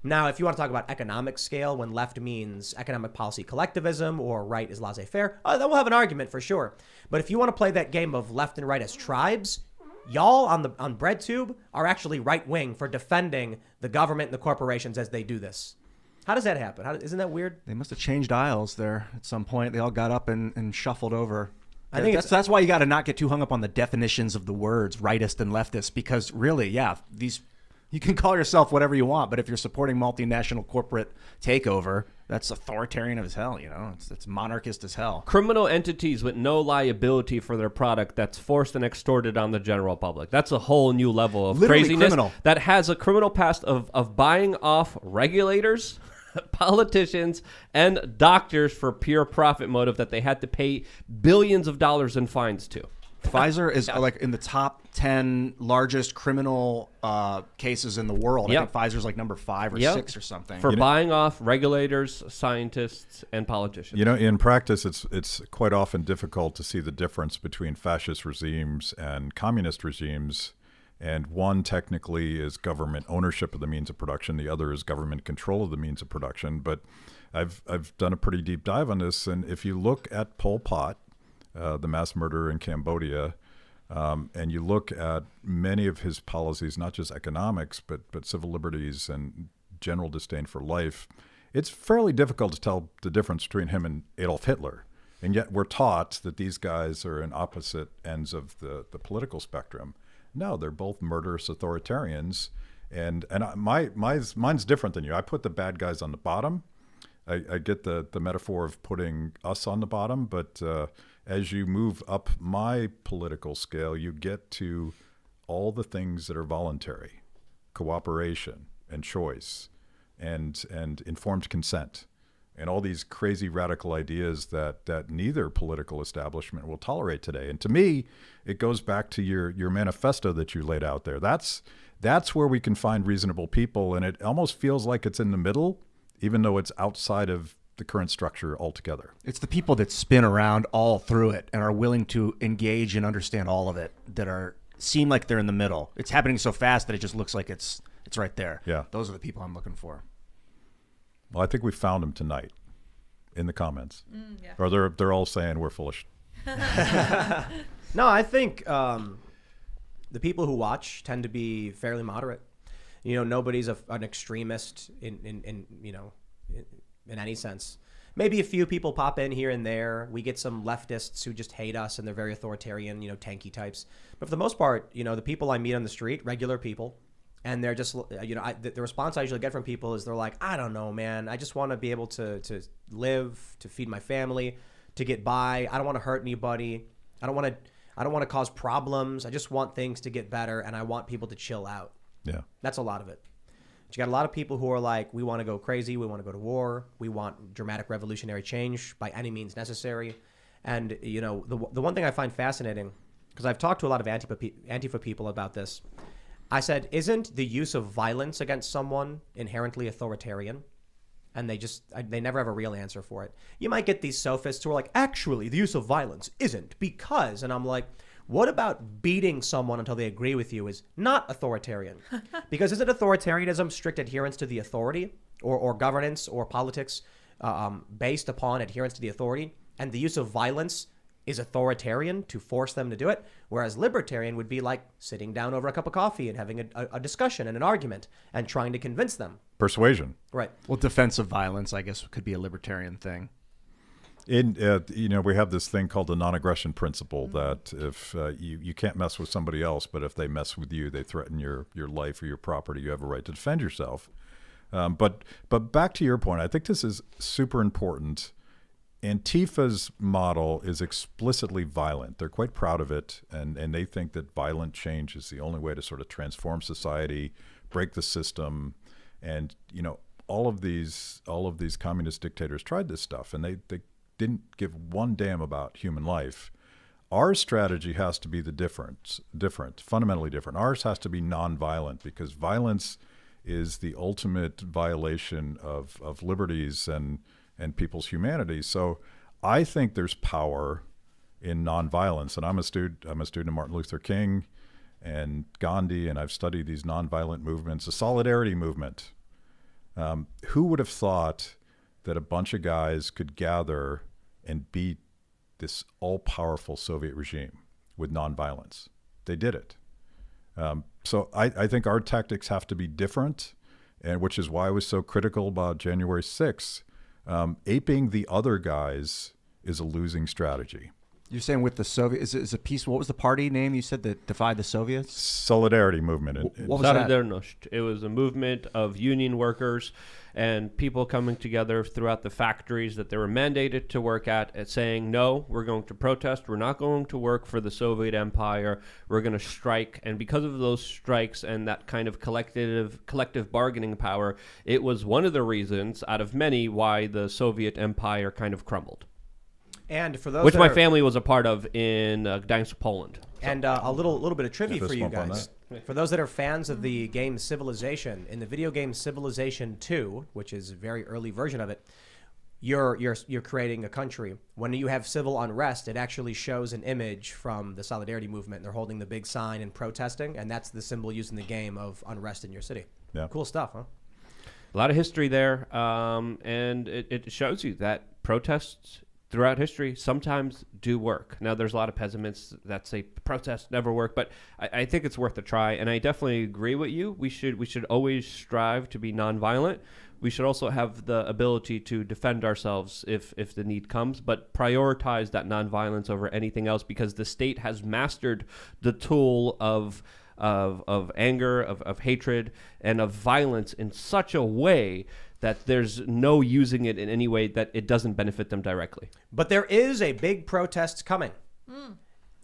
Now, if you want to talk about economic scale, when left means economic policy collectivism or right is laissez-faire, then we'll have an argument for sure. But if you want to play that game of left and right as tribes, y'all on BreadTube are actually right-wing for defending the government and the corporations as they do this. How does that happen? Isn't that weird? They must have changed aisles there at some point. They all got up and shuffled over. I think that's why you got to not get too hung up on the definitions of the words rightist and leftist, because really, yeah, you can call yourself whatever you want, but if you're supporting multinational corporate takeover, that's authoritarian as hell, it's monarchist as hell. Criminal entities with no liability for their product that's forced and extorted on the general public. That's a whole new level of Literally craziness criminal. That has a criminal past of buying off regulators, politicians, and doctors for pure profit motive that they had to pay billions of dollars in fines to. Pfizer is like in the top 10 largest criminal cases in the world. Yep. I think Pfizer's like number 5 or Yep. 6 or something. For buying off regulators, scientists, and politicians. You know, in practice, it's quite often difficult to see the difference between fascist regimes and communist regimes. And one technically is government ownership of the means of production. The other is government control of the means of production. But I've done a pretty deep dive on this. And if you look at Pol Pot, the mass murderer in Cambodia, and you look at many of his policies, not just economics, but civil liberties and general disdain for life, it's fairly difficult to tell the difference between him and Adolf Hitler. And yet we're taught that these guys are in opposite ends of the political spectrum. No, they're both murderous authoritarians. And mine's different than you. I put the bad guys on the bottom. I get the metaphor of putting us on the bottom, but as you move up my political scale, you get to all the things that are voluntary, cooperation and choice and informed consent, and all these crazy radical ideas that neither political establishment will tolerate today. And to me, it goes back to your manifesto that you laid out there. That's where we can find reasonable people, and it almost feels like it's in the middle, even though it's outside of the current structure altogether. It's the people that spin around all through it and are willing to engage and understand all of it that seem like they're in the middle. It's happening so fast that it just looks like it's right there. Yeah. Those are the people I'm looking for. Well, I think we found them tonight in the comments. Yeah. Or they're all saying we're foolish. No, I think the people who watch tend to be fairly moderate. You know, nobody's an extremist in any sense. Maybe a few people pop in here and there. We get some leftists who just hate us and they're very authoritarian, tanky types. But for the most part, the people I meet on the street, regular people, and they're just, the response I usually get from people is they're like, I don't know, man. I just want to be able to live, to feed my family, to get by. I don't want to hurt anybody. I don't want to cause problems. I just want things to get better, and I want people to chill out. Yeah. That's a lot of it. But you got a lot of people who are like, we want to go crazy. We want to go to war. We want dramatic revolutionary change by any means necessary. And, the one thing I find fascinating, because I've talked to a lot of Antifa people about this, I said, isn't the use of violence against someone inherently authoritarian? And they never have a real answer for it. You might get these sophists who are like, actually, the use of violence isn't because, and I'm like, what about beating someone until they agree with you is not authoritarian? Because isn't authoritarianism strict adherence to the authority or governance or politics based upon adherence to the authority? And the use of violence is authoritarian to force them to do it, whereas libertarian would be like sitting down over a cup of coffee and having a discussion and an argument and trying to convince them. Persuasion. Right. Well, defensive violence, I guess, could be a libertarian thing. We have this thing called the non-aggression principle that if you can't mess with somebody else, but if they mess with you, they threaten your life or your property, you have a right to defend yourself. But back to your point, I think this is super important. Antifa's model is explicitly violent. They're quite proud of it, and they think that violent change is the only way to sort of transform society, break the system. And all of these communist dictators tried this stuff, and they didn't give one damn about human life. Our strategy has to be different, fundamentally different. Ours has to be nonviolent, because violence is the ultimate violation of liberties and people's humanity. So I think there's power in nonviolence. And I'm a student of Martin Luther King and Gandhi, and I've studied these nonviolent movements, the solidarity movement. Who would have thought that a bunch of guys could gather and beat this all-powerful Soviet regime with nonviolence? They did it. So I think our tactics have to be different, and which is why I was so critical about January 6th. Aping the other guys is a losing strategy. You're saying with the Soviet, is a piece, what was the party name you said that defied the Soviets? Solidarity movement. What was that? Solidarność. It was a movement of union workers and people coming together throughout the factories that they were mandated to work at saying, no, we're going to protest. We're not going to work for the Soviet Empire. We're going to strike. And because of those strikes and that kind of collective bargaining power, it was one of the reasons out of many why the Soviet Empire kind of crumbled. And for those which that my are- family was a part of in Gdańsk, Poland. And a little bit of trivia Fist for you bump on guys. For those that are fans of the game Civilization, in the video game Civilization 2, which is a very early version of it, you're creating a country. When you have civil unrest, it actually shows an image from the Solidarity Movement. They're holding the big sign and protesting, and that's the symbol used in the game of unrest in your city. Yeah. Cool stuff, huh? A lot of history there, and it shows you that protests throughout history sometimes do work. Now, there's a lot of pessimists that say protests never work, but I think it's worth a try, and I definitely agree with you. We should always strive to be nonviolent. We should also have the ability to defend ourselves if the need comes, but prioritize that nonviolence over anything else, because the state has mastered the tool of anger, of hatred, and of violence in such a way that there's no using it in any way that it doesn't benefit them directly. But there is a big protest coming.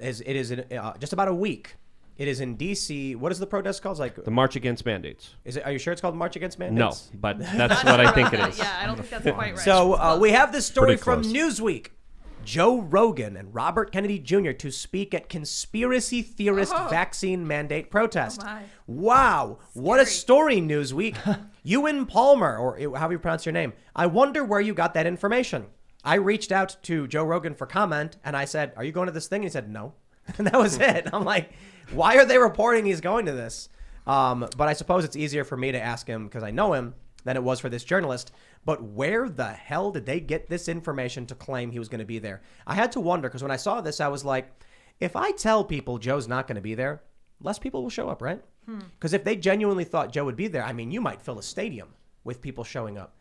It is in, just about a week. It is in D.C. What is the protest called? Like The March Against Mandates. Is it? Are you sure it's called March Against No, Mandates? but that's what I think it is. Yeah, I don't think that's quite right. So we have this story Pretty from close. Newsweek. Joe Rogan and Robert Kennedy Jr. to speak at conspiracy theorist vaccine mandate protest. Oh my. Wow, what a story, Newsweek. Ewan Palmer, or however you pronounce your name. I wonder where you got that information. I reached out to Joe Rogan for comment, and I said, "Are you going to this thing?" And he said, "No." And that was it. I'm like, why are they reporting he's going to this? But I suppose it's easier for me to ask him because I know him than it was for this journalist. But where the hell did they get this information to claim he was going to be there? I had to wonder, because when I saw this, I was like, if I tell people Joe's not going to be there, less people will show up, right? Because if they genuinely thought Joe would be there, I mean, you might fill a stadium with people showing up.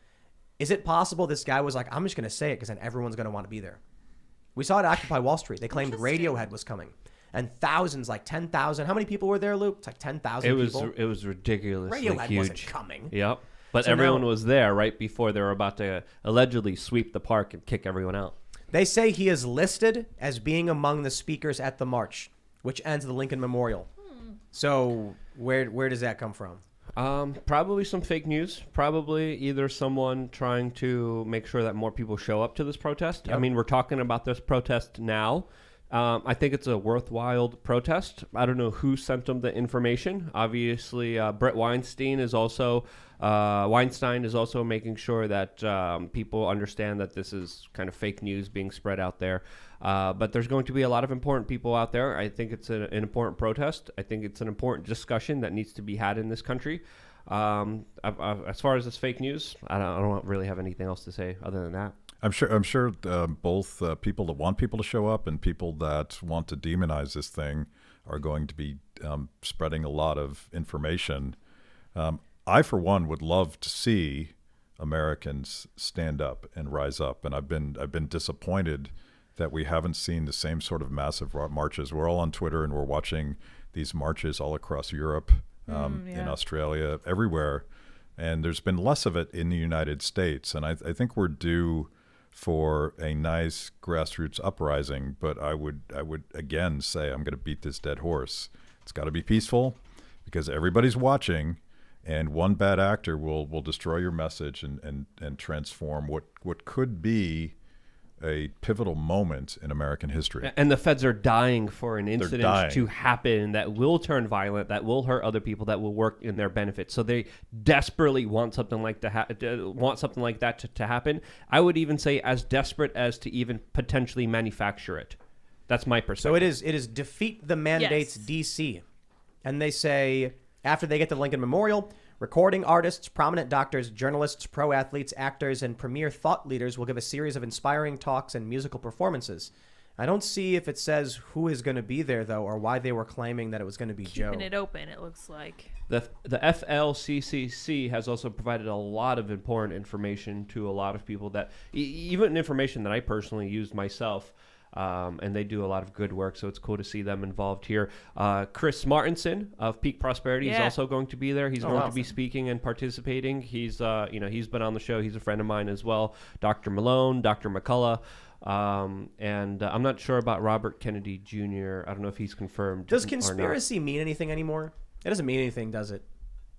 Is it possible this guy was like, I'm just going to say it because then everyone's going to want to be there? We saw it at Occupy Wall Street. They claimed Radiohead was coming. And thousands, like 10,000. How many people were there, Luke? It's like 10,000 people. It was ridiculously Radiohead huge. wasn't coming. Yep. But So everyone now- was there right before they were about to allegedly sweep the park and kick everyone out. They say he is listed as being among the speakers at the march, which ends at the Lincoln Memorial. So where does that come from? Probably some fake news. Probably either someone trying to make sure that more people show up to this protest. I mean, we're talking about this protest now. I think it's a worthwhile protest. I don't know who sent them the information. Obviously, Brett Weinstein is also making sure that people understand that this is kind of fake news being spread out there. But there's going to be a lot of important people out there. I think it's an important protest. I think it's an important discussion that needs to be had in this country. As far as this fake news, I don't really have anything else to say other than that. I'm sure both people that want people to show up and people that want to demonize this thing are going to be spreading a lot of information. I, for one, would love to see Americans stand up and rise up, and I've been disappointed that we haven't seen the same sort of massive marches. We're all on Twitter and we're watching these marches all across Europe, in Australia, everywhere, and there's been less of it in the United States. And I think we're due for a nice grassroots uprising, but I would again say I'm going to beat this dead horse. It's got to be peaceful because everybody's watching, and one bad actor will destroy your message and transform what could be a pivotal moment in American history. And the feds are dying for an dying. incident to happen that will turn violent, that will hurt other people, that will work in their benefit. So they desperately want something like that to happen. I would even say as desperate as to even potentially manufacture it. That's my perspective. So it is defeat the mandates Yes. DC. And they say after they get to the Lincoln Memorial, recording artists, prominent doctors, journalists, pro athletes, actors, and premier thought leaders will give a series of inspiring talks and musical performances. I don't see if it says who is going to be there, though, or why they were claiming that it was going to be Joe. Keeping it open, it looks like. The FLCCC has also provided a lot of important information to a lot of people that even information that I personally used myself. And they do a lot of good work, so it's cool to see them involved here. Chris Martinson of Peak Prosperity is also going to be there. He's going to be speaking and participating. He's he's been on the show. He's a friend of mine as well. Dr. Malone, Dr. McCullough, and I'm not sure about Robert Kennedy Jr. I don't know if he's confirmed. Does or not. conspiracy mean anything anymore? It doesn't mean anything, does it?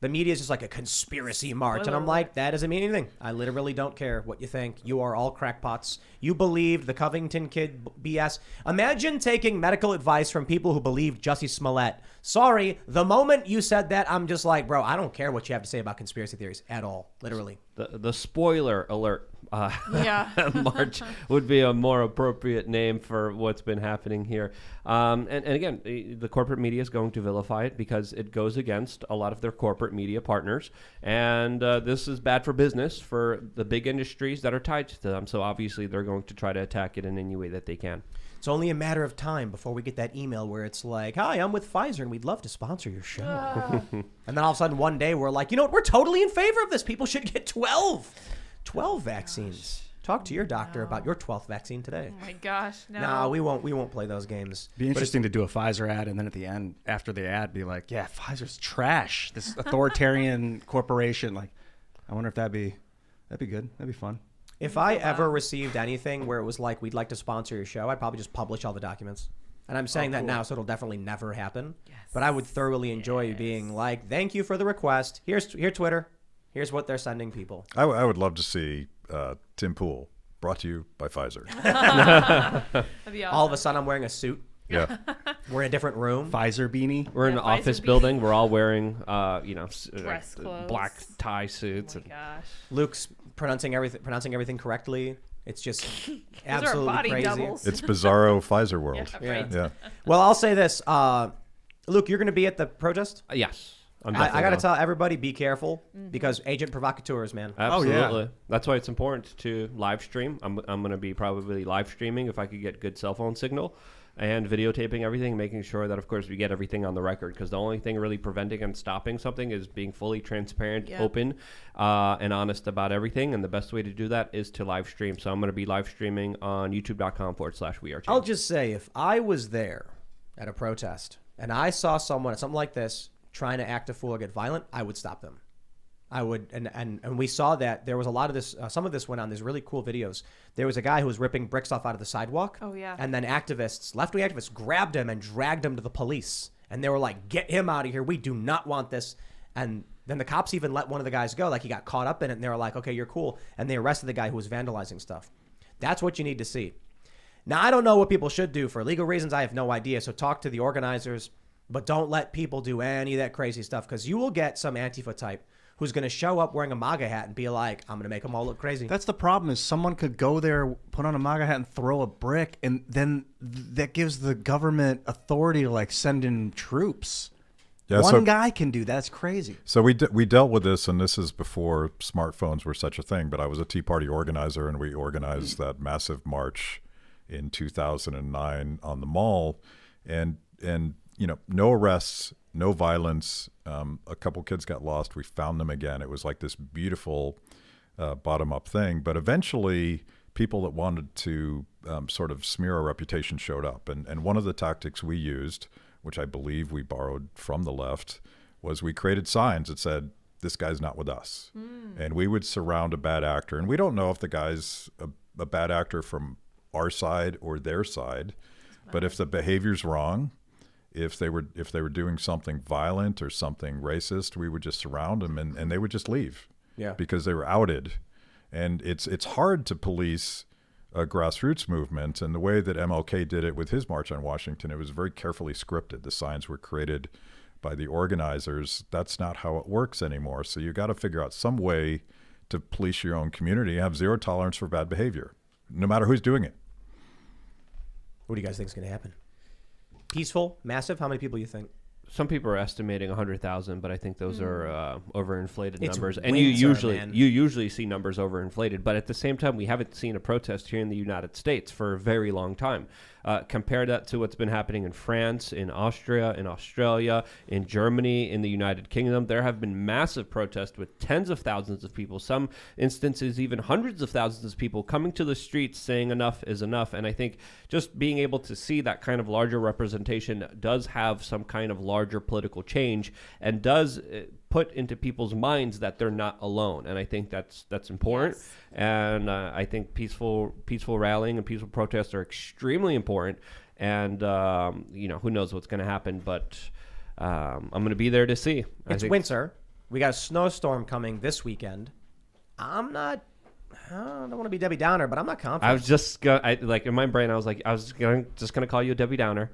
The media is just like a conspiracy march. And I'm like, that doesn't mean anything. I literally don't care what you think. You are all crackpots. You believed the Covington kid BS. Imagine taking medical advice from people who believed Jussie Smollett. Sorry, the moment you said that, I'm just like, bro, I don't care what you have to say about conspiracy theories at all. Literally. The spoiler alert Yeah. march would be a more appropriate name for what's been happening here. And again, the corporate media is going to vilify it because it goes against a lot of their corporate media partners. And this is bad for business for the big industries that are tied to them. So obviously they're going to try to attack it in any way that they can. It's only a matter of time before we get that email where it's like, hi, I'm with Pfizer and we'd love to sponsor your show. And then all of a sudden one day we're like, you know what? We're totally in favor of this. People should get 12 vaccines. Talk to your doctor about your 12th vaccine today. Oh my gosh, no. No, we won't play those games. Be interesting to do a Pfizer ad, and then at the end, after the ad, be like, yeah, Pfizer's trash. This authoritarian corporation. Like, I wonder if that'd be good. That'd be fun. If I ever received anything where it was like, we'd like to sponsor your show, I'd probably just publish all the documents. And I'm saying that now, so it'll definitely never happen. Yes. But I would thoroughly enjoy being like, thank you for the request. Here's Twitter. Here's what they're sending people. I would love to see Tim Pool brought to you by Pfizer. That'd be awesome. All of a sudden, I'm wearing a suit. Yeah. We're in a different room. Pfizer beanie. We're in an Pfizer office beanie. building. We're all wearing, Dress clothes. black tie suits. Oh my gosh. Luke's pronouncing everything correctly. It's just Those are absolutely body crazy. doubles. It's bizarro Pfizer world. Yeah, right. Yeah. Well, I'll say this. Luke, you're going to be at the protest? Yes. I got to going. tell everybody, be careful because agent provocateurs, man. Absolutely. That's why it's important to live stream. I'm going to be probably live streaming if I could get good cell phone signal and videotaping everything, making sure that, of course, we get everything on the record because the only thing really preventing and stopping something is being fully transparent, open, and honest about everything. And the best way to do that is to live stream. So I'm going to be live streaming on youtube.com/wearechange. I'll just say, if I was there at a protest and I saw someone at something like this trying to act a fool or get violent, I would stop them. I would, and we saw that there was a lot of this. Some of this went on. There's really cool videos. There was a guy who was ripping bricks off out of the sidewalk. Oh, yeah. And then left-wing activists, grabbed him and dragged him to the police. And they were like, "Get him out of here. We do not want this." And then the cops even let one of the guys go. Like, he got caught up in it, and they were like, "Okay, you're cool." And they arrested the guy who was vandalizing stuff. That's what you need to see. Now, I don't know what people should do for legal reasons. I have no idea. So talk to the organizers, but don't let people do any of that crazy stuff because you will get some Antifa type who's going to show up wearing a MAGA hat and be like, I'm going to make them all look crazy. That's the problem is someone could go there, put on a MAGA hat and throw a brick, and then that gives the government authority to like send in troops. Yeah, One guy can do that. That's crazy. So we dealt with this, and this is before smartphones were such a thing, but I was a Tea Party organizer, and we organized that massive march in 2009 on the Mall, and no arrests, no violence. A couple kids got lost. We found them again. It was like this beautiful bottom-up thing. But eventually, people that wanted to sort of smear our reputation showed up. And one of the tactics we used, which I believe we borrowed from the left, was we created signs that said, "This guy's not with us." And we would surround a bad actor. And we don't know if the guy's a bad actor from our side or their side. But if the behavior's wrong, if they were doing something violent or something racist, we would just surround them and they would just leave. Yeah. Because they were outed. And it's hard to police a grassroots movement. And the way that MLK did it with his March on Washington, it was very carefully scripted. The signs were created by the organizers. That's not how it works anymore. So you got to figure out some way to police your own community and have zero tolerance for bad behavior, no matter who's doing it. What do you guys think is going to happen? Peaceful, massive? How many people you think? Some people are estimating 100,000, but I think those are overinflated It's numbers. And winter, man. you usually see numbers overinflated, but at the same time, we haven't seen a protest here in the United States for a very long time. Compare that to what's been happening in France, in Austria, in Australia, in Germany, in the United Kingdom. There have been massive protests with tens of thousands of people, some instances even hundreds of thousands of people coming to the streets saying enough is enough. And I think just being able to see that kind of larger representation does have some kind of larger political change and does put into people's minds that they're not alone. And I think that's important. Yes. And I think peaceful rallying and peaceful protests are extremely important. And, who knows what's going to happen, but I'm going to be there to see. It's winter. We got a snowstorm coming this weekend. I don't want to be Debbie Downer, but I'm not confident. I was just like in my brain, I was just gonna call you a Debbie Downer.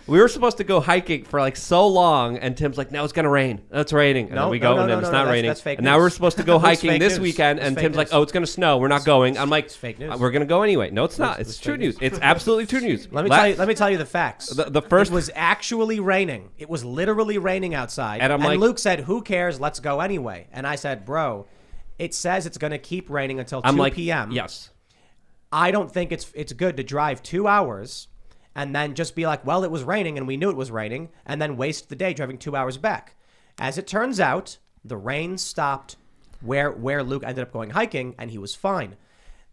We were supposed to go hiking for like so long, and Tim's like, "No, it's gonna rain. It's raining." And then we go, and then it's not raining. That's fake and news. now we're supposed to go hiking this news. weekend, It's and fake Tim's like, news. "Oh, it's gonna snow. We're not going." I'm like, It's fake news. We're gonna go anyway." No, it's not. It's true news. It's absolutely true news. Let me tell you the facts. The first it was actually raining. It was literally raining outside. And I'm like- Luke said, "Who cares? Let's go anyway." And I said, "Bro, it says it's going to keep raining until 2 p.m. Yes. I don't think it's good to drive 2 hours and then just be like, well, it was raining and we knew it was raining, and then waste the day driving 2 hours back. As it turns out, the rain stopped where Luke ended up going hiking, and he was fine.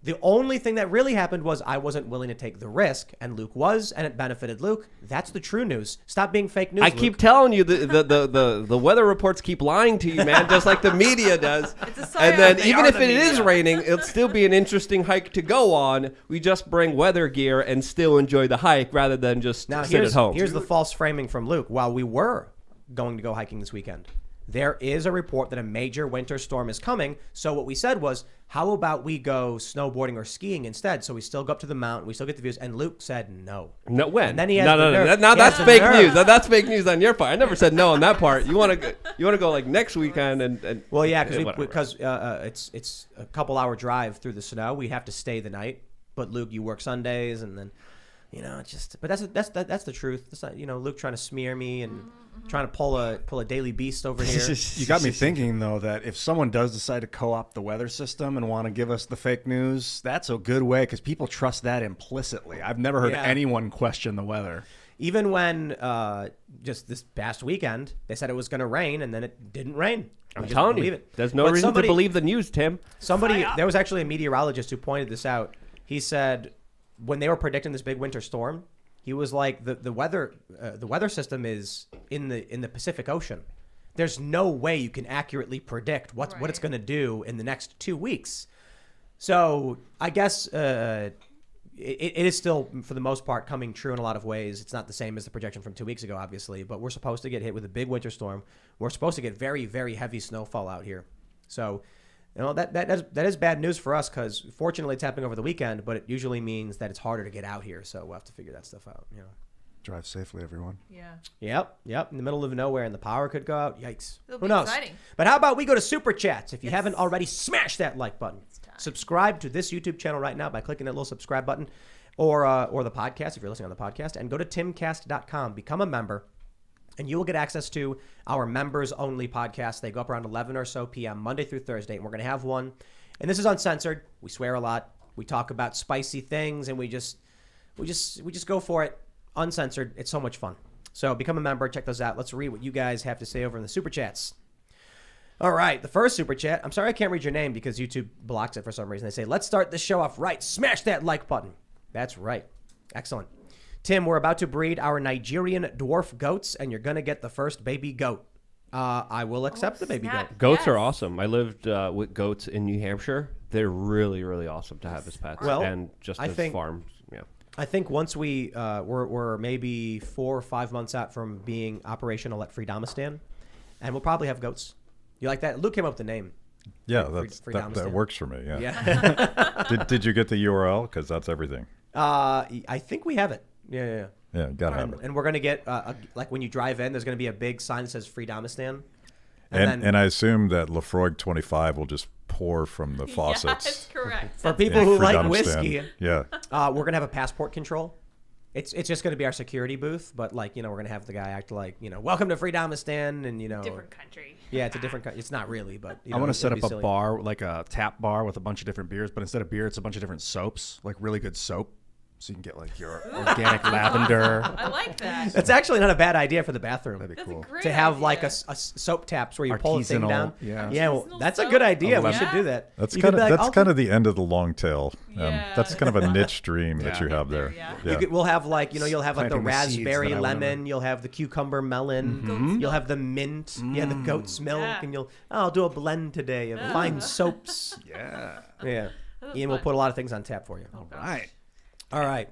The only thing that really happened was I wasn't willing to take the risk, and Luke was, and it benefited Luke. That's the true news. Stop being fake news, I Luke. keep telling you the weather reports keep lying to you, man, just like the media does. It's a And then psyop. even if it is raining, it'll still be an interesting hike to go on. We just bring weather gear and still enjoy the hike rather than just Now, sit at home. here's the false framing from Luke. While we were going to go hiking this weekend, there is a report that a major winter storm is coming. So what we said was, how about we go snowboarding or skiing instead? So we still go up to the mountain, we still get the views. And Luke said no. No, when? And then he has no, the no, no. nerve- Now he has that's the fake nerve. news. That's fake news on your part. I never said no on that part. You want to go like next weekend and Well, yeah, whatever. because it's a couple hour drive through the snow. We have to stay the night. But Luke, you work Sundays, and then it's just. But that's the truth. It's not, Luke trying to smear me and trying to pull a daily beast over here. You got me thinking, though, that if someone does decide to co-opt the weather system and want to give us the fake news, that's a good way, because people trust that implicitly. I've never heard Yeah. anyone question the weather. Even when just this past weekend they said it was going to rain, and then it didn't rain. I'm We just telling believe you, it. there's no But reason to believe the news, Tim. There was actually a meteorologist who pointed this out. He said when they were predicting this big winter storm, he was like, the weather system is in the Pacific Ocean. There's no way you can accurately predict what it's going to do in the next 2 weeks. So I guess it is still, for the most part, coming true in a lot of ways. It's not the same as the projection from 2 weeks ago, obviously, but we're supposed to get hit with a big winter storm. We're supposed to get very, very heavy snowfall out here. So that is bad news for us, because fortunately it's happening over the weekend, but it usually means that it's harder to get out here. So we'll have to figure that stuff out. Drive safely, everyone. Yeah. Yep. In the middle of nowhere, and the power could go out. Yikes. It'll Who be knows? exciting. But how about we go to Super Chats? If you Yes. haven't already, smash that like button. time. Subscribe to this YouTube channel right now by clicking that little subscribe button, or the podcast if you're listening on the podcast, and go to timcast.com. Become a member, and you will get access to our members-only podcast. They go up around 11 or so p.m. Monday through Thursday, and we're going to have one. And this is uncensored. We swear a lot. We talk about spicy things, and we just go for it, uncensored. It's so much fun. So become a member. Check those out. Let's read what you guys have to say over in the Super Chats. All right, the first Super Chat. I'm sorry I can't read your name because YouTube blocks it for some reason. They say, let's start this show off right. Smash that like button. That's right. Excellent. Tim, we're about to breed our Nigerian dwarf goats, and you're going to get the first baby goat. I will accept the baby snap. goat. Goats are Yes. awesome. I lived with goats in New Hampshire. They're really, really awesome to have as pets. Well, and just I as think- farms. Yeah. I think once we're maybe 4 or 5 months out from being operational at Freedomistan, and we'll probably have goats. You like that? Luke came up with the name. Yeah, Free that Domistan. works for me. Yeah. Yeah. Did you get the URL? Because that's everything. I think we have it. Yeah. Yeah, gotta have it. And we're going to get, like when you drive in, there's going to be a big sign that says Freedomistan. And I assume that Lafroig 25 will just pour from the faucets. That's correct. For people in who like Freedomistan. whiskey, Yeah. we're going to have a passport control. It's just going to be our security booth, but we're going to have the guy act like, welcome to Freedomistan, and Different country. Yeah, it's a different country. It's not really, but I want to set it'd up be a silly. bar, like a tap bar with a bunch of different beers, but instead of beer, it's a bunch of different soaps, like really good soap. So you can get like your organic lavender. I like that. That's actually not a bad idea for the bathroom. That'd be That's cool. a great To have idea. like a soap taps where you pull the thing Artisanal, down. yeah. Well, Artisanal that's a soap. good idea. A We lemon. should do that. That's You kind could of be like, that's I'll kind do- of the end of the long tail. Yeah, That's kind of a niche dream that Yeah. you have there. Yeah. Yeah. We'll have like you'll have like the Planting the seeds raspberry that I wanna lemon, you'll have the cucumber melon, Goat's you'll have the mint, yeah, the goat's milk, Yeah. and I'll do a blend today of fine soaps. Yeah. Yeah, That was Ian will fun. put a lot of things on tap for you. Oh, gosh. Right. All right.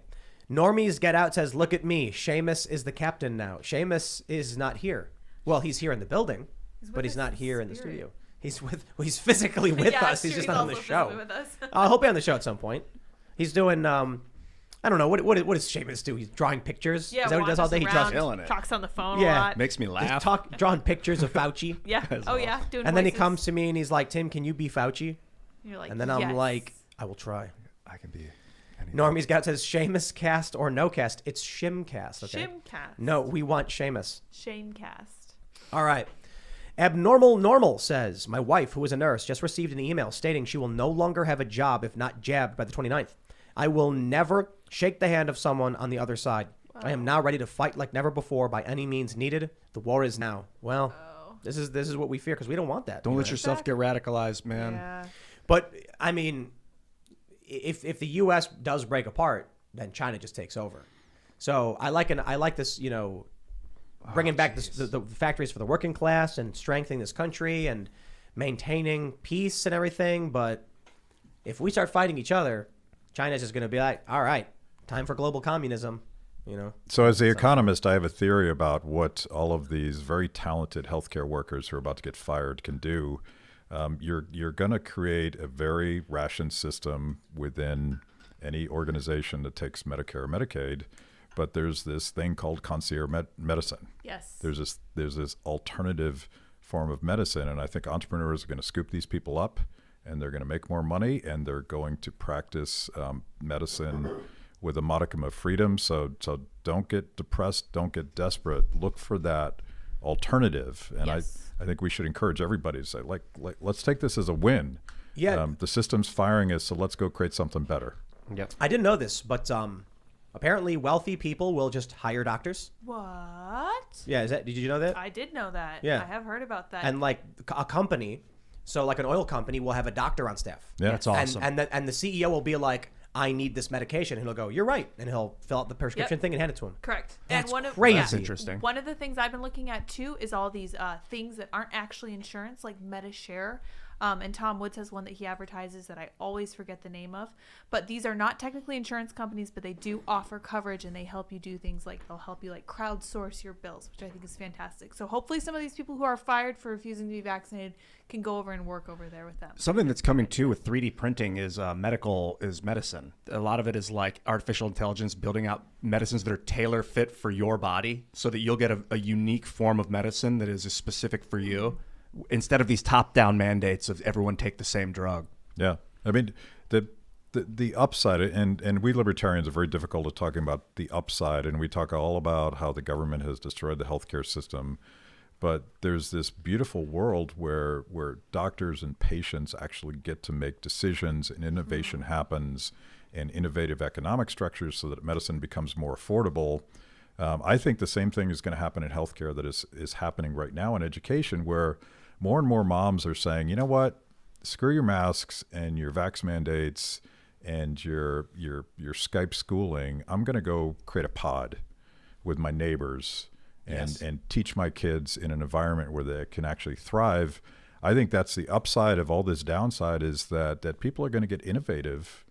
Normies Get Out says, look at me. Seamus is the captain now. Seamus is not here. Well, he's here in the building. but he's us not in here in the spirit. studio. He's physically with Yeah, us. true. He's just not on the also show. physically with us. I hope he'll be on the show at some point. He's doing I don't know what does Seamus do? He's drawing pictures. Yeah, Is that what he does all day? He draws. Killing it. Talks on the phone a Yeah. lot. Makes me laugh. Just drawing pictures of Fauci. Yeah. Oh yeah. Doing And then he voices. comes to me and he's like, Tim, can you be Fauci? You're like, And then I'm yes. like, I will try. I can be anything. Normie's got says Seamus cast or no cast. It's Shimcast. Okay. Shimcast. No, we want Seamus. Shamecast. All right. Abnormal Normal says, my wife, who is a nurse, just received an email stating she will no longer have a job if not jabbed by the 29th. I will never shake the hand of someone on the other side. I am now ready to fight like never before by any means needed. The war is now. Well, this is what we fear because we don't want that. Don't you let know? yourself get radicalized, man. Yeah. But I mean, if the U.S. does break apart, then China just takes over. So I like this, you know, bringing back the factories for the working class and strengthening this country and maintaining peace and everything. But if we start fighting each other, China's just going to be like, all right, time for global communism, you know. So as the economist, I have a theory about what all of these very talented healthcare workers who are about to get fired can do. You're going to create a very ration system within any organization that takes Medicare or Medicaid, but there's this thing called concierge medicine. Yes. There's this alternative form of medicine, and I think entrepreneurs are going to scoop these people up, and they're going to make more money, and they're going to practice medicine with a modicum of freedom. So don't get depressed, don't get desperate. Look for that alternative, and Yes. I think we should encourage everybody to say, like let's take this as a win. Yeah. The system's firing us, so let's go create something better. Yep. I didn't know this, but apparently wealthy people will just hire doctors. What? Yeah, did you know that? I did know that. Yeah. I have heard about that. And like a company, so like an oil company will have a doctor on staff. Yeah. That's awesome. And the CEO will be like, I need this medication. And he'll go, you're right. And he'll fill out the prescription thing and hand it to him. Correct. That's and crazy. That's interesting. One of the things I've been looking at too is all these things that aren't actually insurance, like MediShare. And Tom Woods has one that he advertises that I always forget the name of. But these are not technically insurance companies, but they do offer coverage, and they help you do things like they'll help you like crowdsource your bills, which I think is fantastic. So hopefully some of these people who are fired for refusing to be vaccinated can go over and work over there with them. Something that's coming too with 3D printing is medicine. A lot of it is like artificial intelligence building out medicines that are tailor fit for your body, so that you'll get a unique form of medicine that is specific for you, instead of these top-down mandates of everyone take the same drug. Yeah, I mean the upside, and we libertarians are very difficult at talking about the upside, and we talk all about how the government has destroyed the healthcare system, but there's this beautiful world where doctors and patients actually get to make decisions, and innovation happens, and innovative economic structures so that medicine becomes more affordable. I think the same thing is going to happen in healthcare that is happening right now in education, where more and more moms are saying, you know what, screw your masks and your vax mandates and your Skype schooling. I'm going to go create a pod with my neighbors and teach my kids in an environment where they can actually thrive. I think that's the upside of all this downside, is that people are going to get innovative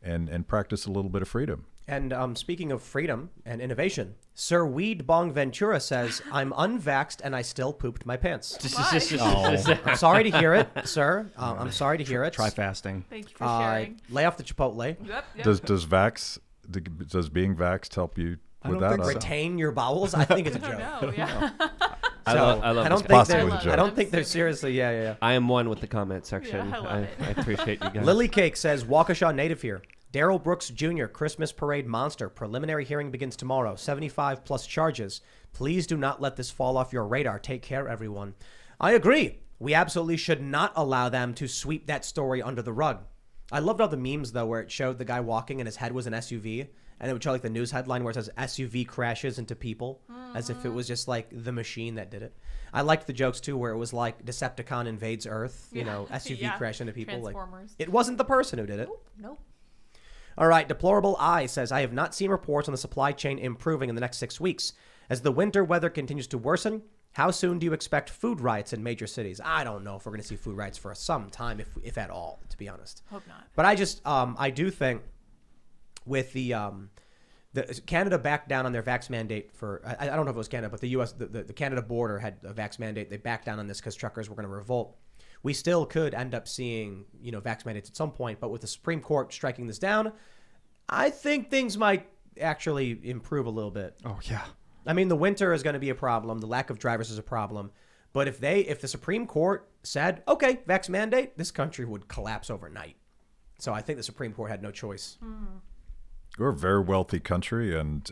and practice a little bit of freedom. And speaking of freedom and innovation, Sir Weed Bong Ventura says, I'm unvaxxed and I still pooped my pants. I'm sorry to hear it, sir. I'm sorry to hear it. Try fasting. Thank you for sharing. Lay off the Chipotle. Yep. Does being vaxxed help you with that? Retain your bowels? I think it's a joke. No, yeah. I love don't this think possibly they're, a joke. I don't think they're seriously. Yeah. I am one with the comment section. Yeah, I love it. I appreciate you guys. Lily Cake says, Waukesha native here. Daryl Brooks Jr., Christmas Parade Monster. Preliminary hearing begins tomorrow. 75 plus charges. Please do not let this fall off your radar. Take care, everyone. I agree. We absolutely should not allow them to sweep that story under the rug. I loved all the memes, though, where it showed the guy walking and his head was an SUV. And it would show like the news headline where it says SUV crashes into people, as if it was just like the machine that did it. I liked the jokes, too, where it was like Decepticon invades Earth, SUV crash into people. Transformers. Like, it wasn't the person who did it. Nope. All right, Deplorable Eye says, I have not seen reports on the supply chain improving in the next 6 weeks. As the winter weather continues to worsen, how soon do you expect food riots in major cities? I don't know if we're going to see food riots for some time, if at all, to be honest. Hope not. But I do think with the Canada backed down on their vax mandate for, I don't know if it was Canada, but the U.S., the Canada border had a vax mandate. They backed down on this because truckers were going to revolt. We still could end up seeing, vax mandates at some point, but with the Supreme Court striking this down, I think things might actually improve a little bit. Oh, yeah. I mean, the winter is going to be a problem. The lack of drivers is a problem. But if the Supreme Court said, okay, vax mandate, this country would collapse overnight. So I think the Supreme Court had no choice. We're a very wealthy country, and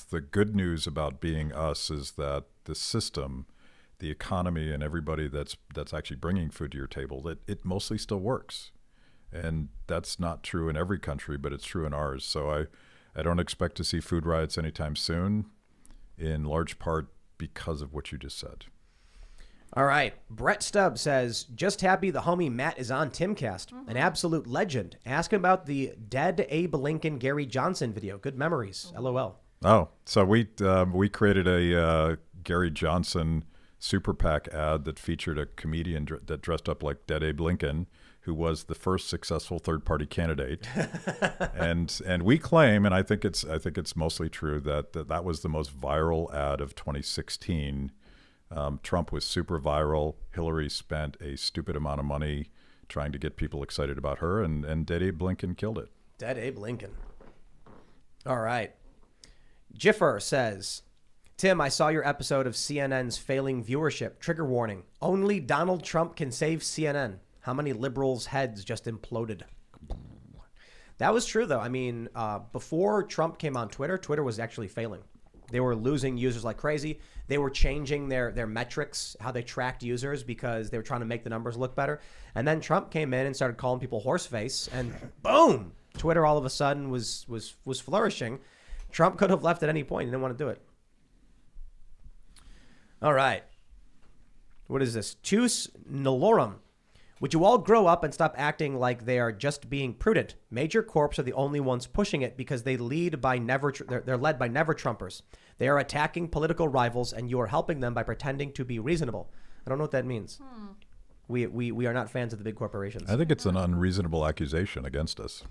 the good news about being us is that the system, the economy, and everybody that's actually bringing food to your table, it mostly still works. And that's not true in every country, but it's true in ours. So I don't expect to see food riots anytime soon, in large part because of what you just said. All right. Brett Stubb says, just happy the homie Matt is on Timcast. An absolute legend. Ask him about the dead Abe Lincoln, Gary Johnson video. Good memories. LOL. Oh, so we created a Gary Johnson super PAC ad that featured a comedian that dressed up like dead Abe Lincoln, who was the first successful third-party candidate. and we claim, and I think it's mostly true, that was the most viral ad of 2016. Trump was super viral. Hillary spent a stupid amount of money trying to get people excited about her, and dead Abe Lincoln killed it. Dead Abe Lincoln. All right. Jiffer says, Tim, I saw your episode of CNN's failing viewership. Trigger warning. Only Donald Trump can save CNN. How many liberals' heads just imploded? That was true, though. I mean, before Trump came on Twitter, Twitter was actually failing. They were losing users like crazy. They were changing their metrics, how they tracked users, because they were trying to make the numbers look better. And then Trump came in and started calling people horseface, and boom, Twitter all of a sudden was flourishing. Trump could have left at any point. He didn't want to do it. All right. What is this? Chus Nolorum. Would you all grow up and stop acting like they are just being prudent? Major corps are the only ones pushing it because they're led by never Trumpers. They are attacking political rivals, and you are helping them by pretending to be reasonable. I don't know what that means. We are not fans of the big corporations. I think it's an unreasonable accusation against us.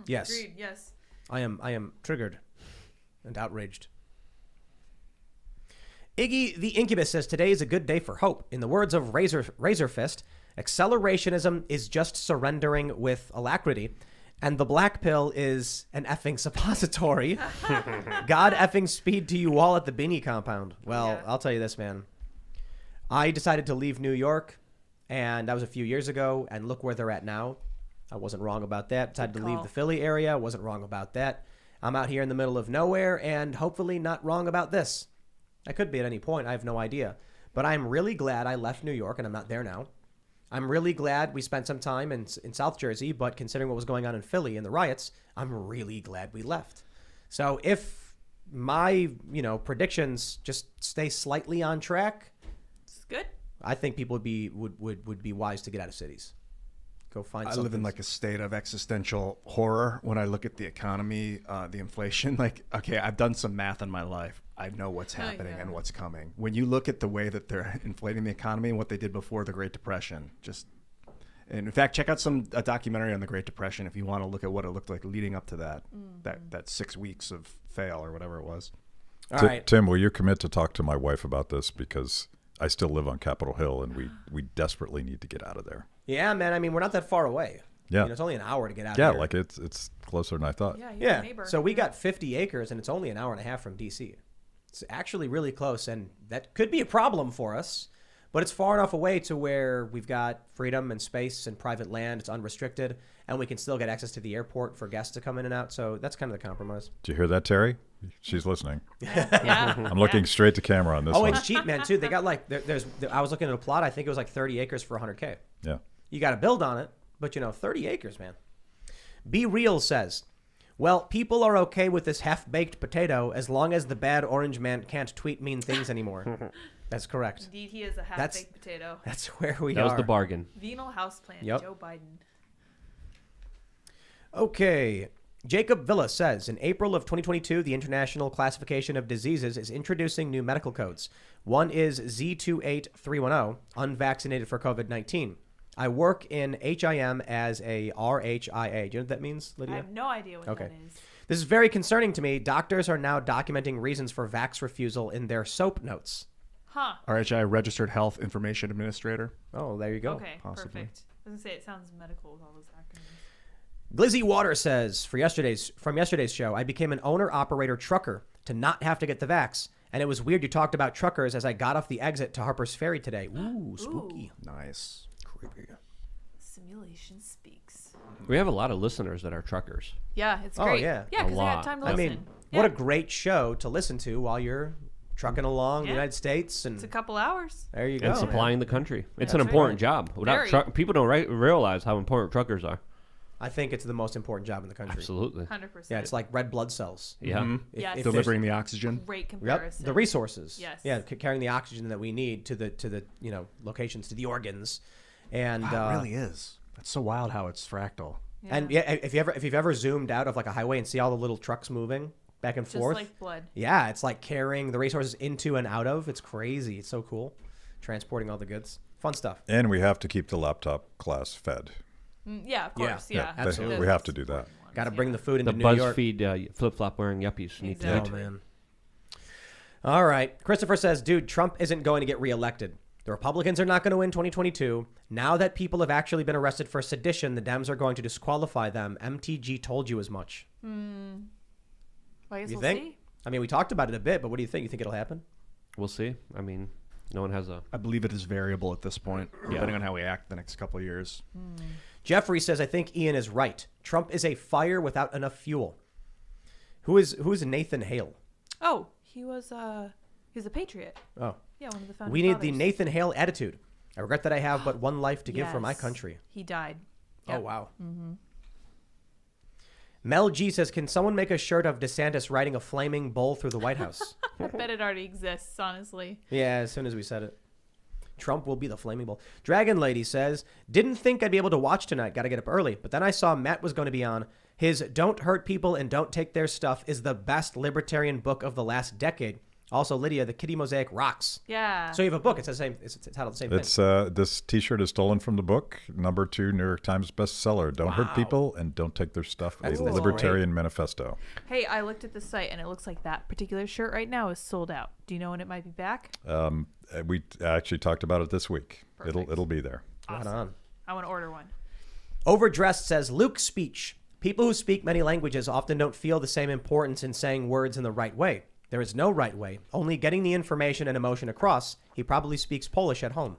Yes. Agreed. Yes. I am triggered and outraged. Iggy the Incubus says, today is a good day for hope. In the words of Razor Fist, accelerationism is just surrendering with alacrity, and the black pill is an effing suppository. God effing speed to you all at the Beanie compound. Well, yeah. I'll tell you this, man. I decided to leave New York, and that was a few years ago, and look where they're at now. I wasn't wrong about that. Decided to leave the Philly area. Wasn't wrong about that. I'm out here in the middle of nowhere, and hopefully not wrong about this. I could be at any point. I have no idea. But I'm really glad I left New York, and I'm not there now. I'm really glad we spent some time in South Jersey, but considering what was going on in Philly and the riots, I'm really glad we left. So if my, predictions just stay slightly on track, it's good. I think people would be wise to get out of cities. Go find something. I live in like a state of existential horror when I look at the economy, the inflation. Like, okay, I've done some math in my life. I know what's happening and what's coming. When you look at the way that they're inflating the economy and what they did before the Great Depression, and in fact, check out a documentary on the Great Depression if you want to look at what it looked like leading up to that 6 weeks of fail or whatever it was. All right. Tim, will you commit to talk to my wife about this, because I still live on Capitol Hill and we desperately need to get out of there. Yeah, man. I mean, we're not that far away. Yeah. It's only an hour to get out here. here. Like it's closer than I thought. Yeah, yeah. A neighbor. So we got 50 acres, and it's only an hour and a half from D.C. It's actually really close, and that could be a problem for us, but it's far enough away to where we've got freedom and space and private land. It's unrestricted, and we can still get access to the airport for guests to come in and out. So that's kind of the compromise. Did you hear that, Terry? She's listening. Yeah. I'm looking straight to camera on this one. It's cheap, man, too. They got I was looking at a plot. I think it was like 30 acres for $100K. Yeah. You got to build on it, but 30 acres, man. Be Real says, well, people are okay with this half-baked potato as long as the bad orange man can't tweet mean things anymore. That's correct. Indeed, he is a half-baked potato. That's where we are. That was the bargain. Venal houseplant, Yep. Joe Biden. Okay. Jacob Villa says, in April of 2022, the International Classification of Diseases is introducing new medical codes. One is Z28310, unvaccinated for COVID-19. I work in HIM as a RHIA. Do you know what that means, Lydia? I have no idea what that is. This is very concerning to me. Doctors are now documenting reasons for vax refusal in their SOAP notes. Huh. RHI, Registered Health Information Administrator. Oh, there you go. Okay, Possibly. perfect. I was going to say, it sounds medical with all those acronyms. Glizzy Water says, from yesterday's show, I became an owner-operator trucker to not have to get the vax. And it was weird you talked about truckers as I got off the exit to Harper's Ferry today. Ooh, spooky. Nice. Creepy. Simulation speaks. We have a lot of listeners that are truckers. Yeah, it's Oh, great. yeah. Yeah, A because I got lot. time to I listen. mean, Yeah. what a great show to listen to while you're trucking along the Yeah. United States. And It's a couple hours. there you go. And man. supplying the country. It's an That's important right. job. Without Very. people don't realize how important truckers are. I think it's the most important job in the country. Absolutely. 100%. Yeah, it's like red blood cells. Yeah. Yes. if Delivering the oxygen. Great Yep, comparison. the resources. Yes. Yeah, carrying the oxygen that we need to the locations, to the organs, and Wow, it really is. That's so wild how it's fractal. Yeah. and yeah, if you've ever zoomed out of like a highway and see all the little trucks moving back and Just forth, like blood. yeah, it's like carrying the resources into and out of. It's crazy. It's so cool, transporting all the goods. Fun stuff. And we have to keep the laptop class fed. Yeah, of Yeah. course. Yeah, absolutely. We have to do that. Got to bring the food into The New York. BuzzFeed flip-flop wearing yuppies need to Exactly. Oh man. All right. Christopher says, dude, Trump isn't going to get reelected. The Republicans are not going to win 2022. Now that people have actually been arrested for sedition, the Dems are going to disqualify them. MTG told you as much. Well, I guess You we'll think? see. I mean, we talked about it a bit, but what do you think? You think it'll happen? We'll see. I mean, no one has a... I believe it is variable at this point, depending on how we act the next couple of years. Jeffrey says, I think Ian is right. Trump is a fire without enough fuel. Who is Nathan Hale? Oh, he was a patriot. Oh, Yeah, one of the founding we need the fathers. Nathan Hale attitude. I regret that I have but one life to give for my Yes. country. He died. Oh, Yep. wow. Mel G says, can someone make a shirt of DeSantis riding a flaming bull through the White House? I bet it already exists, honestly. Yeah, as soon as we said it. Trump will be the flaming bull. Dragon Lady says, didn't think I'd be able to watch tonight. Got to get up early. But then I saw Matt was going to be on. His Don't Hurt People and Don't Take Their Stuff is the best libertarian book of the last decade. Also, Lydia, the Kitty Mosaic rocks. Yeah. So you have a book. It's the same. It's titled the same thing. It's this T-shirt is stolen from the book, #2 New York Times bestseller. Don't hurt people and don't take their stuff. That's a great. libertarian manifesto. Hey, I looked at the site and it looks like that particular shirt right now is sold out. Do you know when it might be back? We actually talked about it this week. Perfect. It'll be there. Right Awesome. on. I want to order one. Overdressed says, Luke's speech. People who speak many languages often don't feel the same importance in saying words in the right way. There is no right way, only getting the information and emotion across. He probably speaks Polish at home.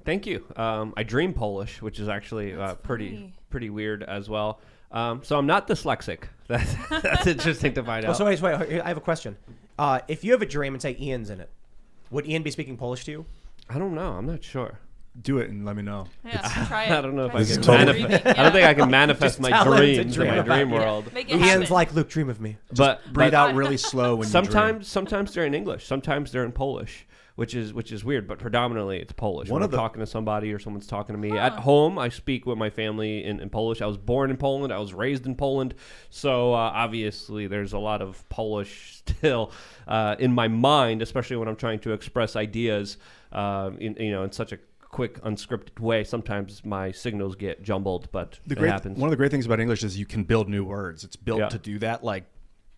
Thank you. I dream Polish, which is actually funny. pretty weird as well. So I'm not dyslexic. That's interesting to find Oh, out. so wait, I have a question. If you have a dream and say Ian's in it, would Ian be speaking Polish to you? I don't know. I'm not sure. Do it and let me know. Yeah, try it. I don't know if Try I it. This can is totally- manifest. Dreaming, I don't think I can manifest Just my tell him to dreams in dream my about dream it. world. Make it Ian's happen. like, Luke, dream of me. Breathe out really slow when you dream. Sometimes they're in English. Sometimes they're in Polish, which is weird. But predominantly it's Polish. One When of I'm the- talking to somebody or someone's talking to me at home, I speak with my family in Polish. I was born in Poland. I was raised in Poland. So obviously there's a lot of Polish still in my mind, especially when I'm trying to express ideas in such a quick, unscripted way. Sometimes my signals get jumbled, but it happens. One of the great things about English is you can build new words. It's built Yeah. to do that, like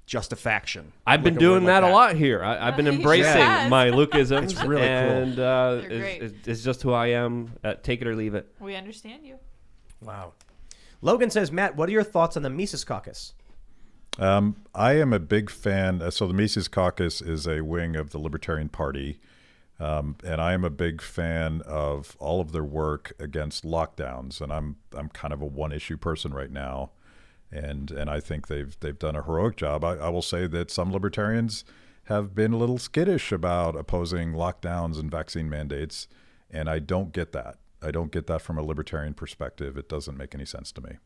justification. I've been Like a word doing like that a lot here. I've been He embracing has. my Lukeisms. It's really cool. And They're great. it's just who I am. Take it or leave it. We understand you. Wow. Logan says, Matt, what are your thoughts on the Mises Caucus? I am a big fan. So the Mises Caucus is a wing of the Libertarian Party. And I am a big fan of all of their work against lockdowns. And I'm kind of a one-issue person right now. And I think they've done a heroic job. I will say that some libertarians have been a little skittish about opposing lockdowns and vaccine mandates. And I don't get that. I don't get that from a libertarian perspective. It doesn't make any sense to me.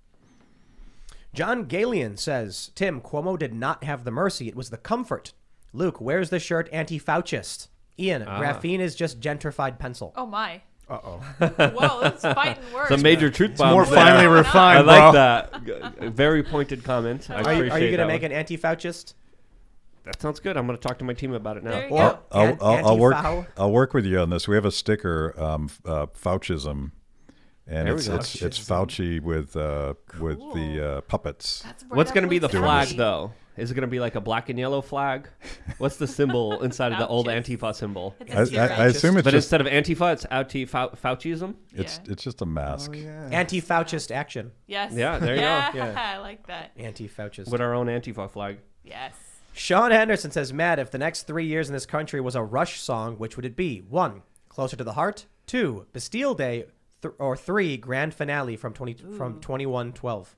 John Galian says, Tim, Cuomo did not have the mercy. It was the comfort. Luke, where's the shirt anti-Faucist? Ian, graphene is just gentrified pencil. Oh my. Uh-oh. Whoa, that's fighting words. Some major truth bombs. More there. finely I refined, like bro. that. A very pointed comment. I Are you appreciate going to that make one. an anti-Faucist? That sounds good. I'm going to talk to my team about it now. There you Or- go. I'll work. Anti-Fau? I'll work with you on this. We have a sticker, Faucism, And There it's we go. it's Fauci with the puppets. That's right What's up going to be the my flag, alley. though? Is it going to be like a black and yellow flag? What's the symbol inside of the old Fauci's. Antifa symbol? It's a zero. I assume it's But just instead of Antifa, it's Fauciism? it's just a mask. Anti-Faucist action. Yes. Yeah, there you go. Yeah, Yeah. I like that. Anti-Faucist. With our own Antifa flag. Yes. Sean Henderson says, Matt, if the next 3 years in this country was a Rush song, which would it be? 1, Closer to the Heart. 2, Bastille Day. Or 3, Grand Finale from 2112.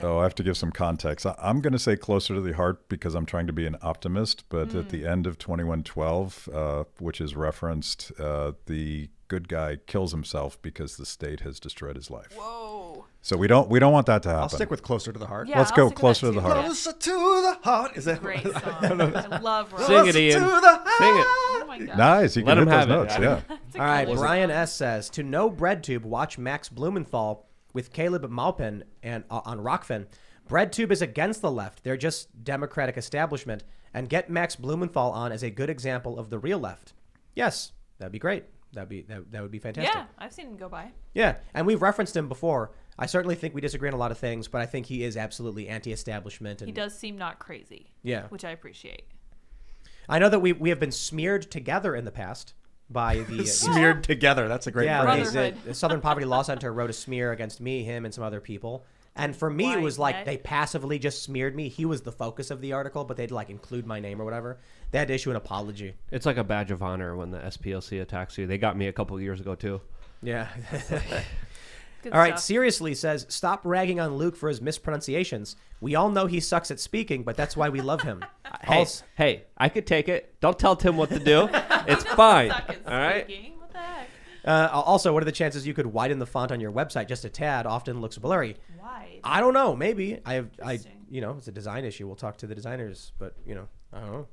Oh, I have to give some context. I'm going to say Closer to the Heart because I'm trying to be an optimist. But at the end of 2112, which is referenced, the good guy kills himself because the state has destroyed his life. Whoa. So we don't want that to happen. I'll stick with Closer to the Heart. Yeah, Let's I'll go stick with Closer that to the too. Heart. Yeah. Closer to the heart. Is that Great song. I love Rush. Sing it, Ian. To the Sing it. Oh my god. Nice. You Let can him hit those have it. notes. Yeah. It's a All right, cool Brian song. S. says, to know BreadTube, watch Max Blumenthal with Caleb Maupin and on Rockfin. BreadTube is against the left. They're just Democratic establishment. And get Max Blumenthal on as a good example of the real left. Yes, that'd be great. That would be fantastic. Yeah, I've seen him go by. Yeah, and we've referenced him before. I certainly think we disagree on a lot of things, but I think he is absolutely anti-establishment. And He does seem not crazy. Yeah. Which I appreciate. I know that we have been smeared together in the past by the Smeared together. That's a great yeah, phrase. the Southern Poverty Law Center wrote a smear against me, him, and some other people. And for me, it was Why, like Ed? they passively just smeared me. He was the focus of the article, but they'd like include my name or whatever. They had to issue an apology. It's like a badge of honor when the SPLC attacks you. They got me a couple of years ago, too. Yeah. Good All right. stuff. Seriously says, stop ragging on Luke for his mispronunciations. We all know he sucks at speaking, but that's why we love him. Hey, I could take it. Don't tell Tim what to do. It's fine. Suck at All right? speaking. What the heck? Also, what are the chances you could widen the font on your website just a tad? Often looks blurry. Why? I don't know. Maybe Interesting. it's a design issue. We'll talk to the designers, but I don't know.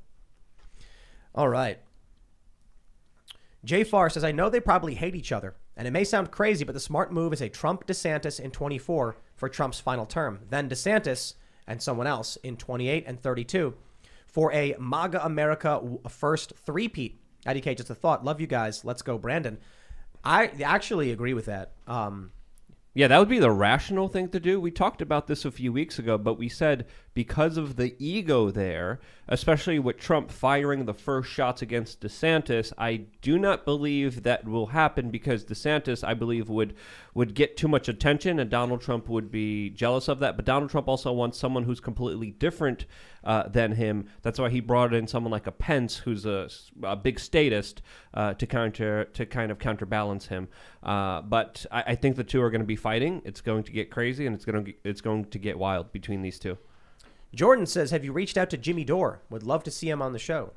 All right. Jay Farr says, I know they probably hate each other, and it may sound crazy, but the smart move is a Trump DeSantis in 24 for Trump's final term, then DeSantis and someone else in 28 and 32 for a MAGA America first three-peat. IDK, just a thought. Love you guys. Let's go, Brandon. I actually agree with that. Yeah, that would be the rational thing to do. We talked about this a few weeks ago, but we said because of the ego there, especially with Trump firing the first shots against DeSantis, I do not believe that will happen because DeSantis, I believe, would get too much attention and Donald Trump would be jealous of that. But Donald Trump also wants someone who's completely different than him. That's why he brought in someone like a Pence, who's a big statist, to kind of counterbalance him. But I think the two are going to be fighting. It's going to get crazy, and it's going to get wild between these two. Jordan says, have you reached out to Jimmy Dore? Would love to see him on the show.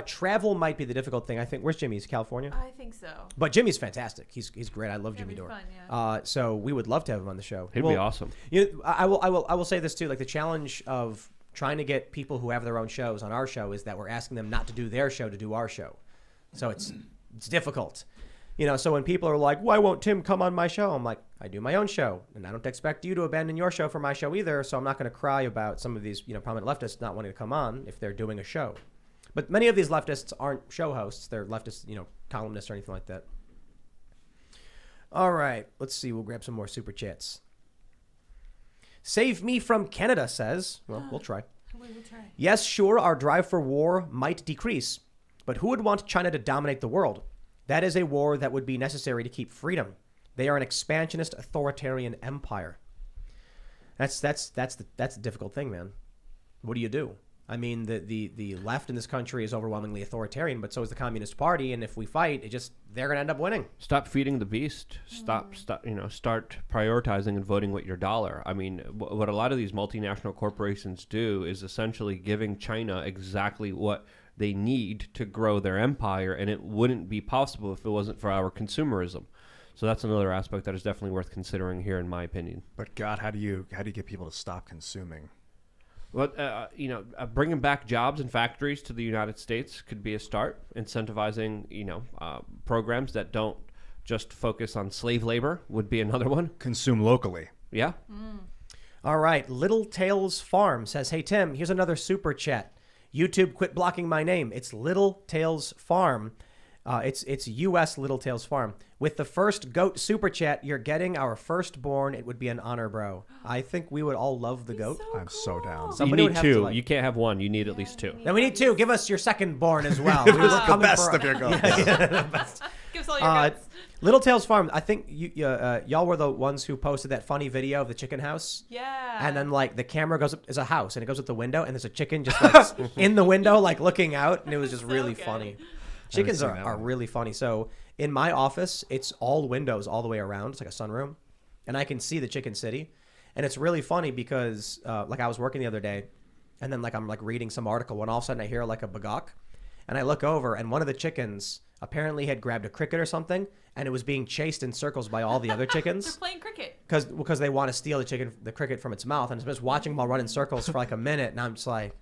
Travel might be the difficult thing. I think. Where's Jimmy? He's California? I think so. But Jimmy's fantastic. He's great. I love That'd Jimmy be Dore. fun, yeah. So we would love to have him on the show. He'd be awesome. I will say this too. Like the challenge of trying to get people who have their own shows on our show is that we're asking them not to do their show to do our show. So it's difficult. So when people are like, why won't Tim come on my show? I'm like, I do my own show, and I don't expect you to abandon your show for my show either. So I'm not going to cry about some of these, prominent leftists not wanting to come on if they're doing a show. But many of these leftists aren't show hosts. They're leftists, columnists or anything like that. All right. Let's see. We'll grab some more super chats. Save Me from Canada says, well, we'll try. We will try. Yes, sure, our drive for war might decrease, but who would want China to dominate the world? That is a war that would be necessary to keep freedom. They are an expansionist authoritarian empire. That's the difficult thing, man. What do you do? I mean, the left in this country is overwhelmingly authoritarian, but so is the Communist Party, and if we fight, they're going to end up winning. Stop feeding the beast. Start prioritizing and voting with your dollar. I mean, what a lot of these multinational corporations do is essentially giving China exactly what they need to grow their empire, and it wouldn't be possible if it wasn't for our consumerism. So that's another aspect that is definitely worth considering here, in my opinion. But God, how do you get people to stop consuming? Well, bringing back jobs and factories to the United States could be a start. Incentivizing, programs that don't just focus on slave labor would be another one. Consume locally. Yeah. All right. Little Tails Farm says, hey, Tim, here's another super chat. YouTube, quit blocking my name. It's Little Tails Farm. It's U.S. Little Tails Farm. With the first goat super chat, you're getting our firstborn. It would be an honor, bro. I think we would all love the goat. I'm so down. Somebody you would need have to, two. like- You can't have one. You need at least two. Now we need two. Give us your second-born as well. We were the coming best for- of your goats. Give us all your goats. Little Tails Farm. I think y'all were the ones who posted that funny video of the chicken house. Yeah. And then like the camera goes up, is a house, and it goes up the window, and there's a chicken just like in the window, like looking out, and it was just really good. funny. Chickens seen are, that are one. really funny. So in my office, it's all windows all the way around. It's like a sunroom, and I can see the chicken city, and it's really funny because like I was working the other day, and then like I'm like reading some article, when all of a sudden I hear like a bagok, and I look over, and one of the chickens apparently had grabbed a cricket or something, and it was being chased in circles by all the other They're chickens. playing cricket. Because they want to steal the cricket from its mouth, and I'm just watching them all run in circles for like a minute, and I'm just like,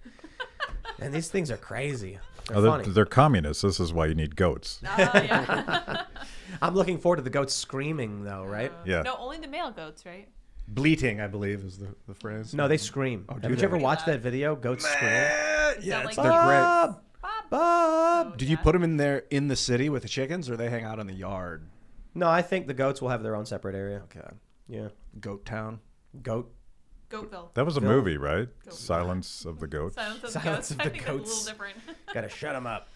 man, these things are crazy. They're funny. They're communists. This is why you need goats. Yeah. I'm looking forward to the goats screaming, though, right? Yeah. No, only the male goats, right? Bleating, I believe, is the phrase. No, they scream. do Have you they? ever watched that video? Goats scream. Yeah, like- they're great. Bob, Bob. Bob. Oh, Did you yeah. put them in there in the city with the chickens, or they hang out in the yard? No, I think the goats will have their own separate area. Okay. Yeah. Goat Town. Goat. Goatville. That was a Phil. movie, right? Goat. Silence of the Goats. Silence of the Silence goats. of I the think that's a goats. little different. Gotta shut them up.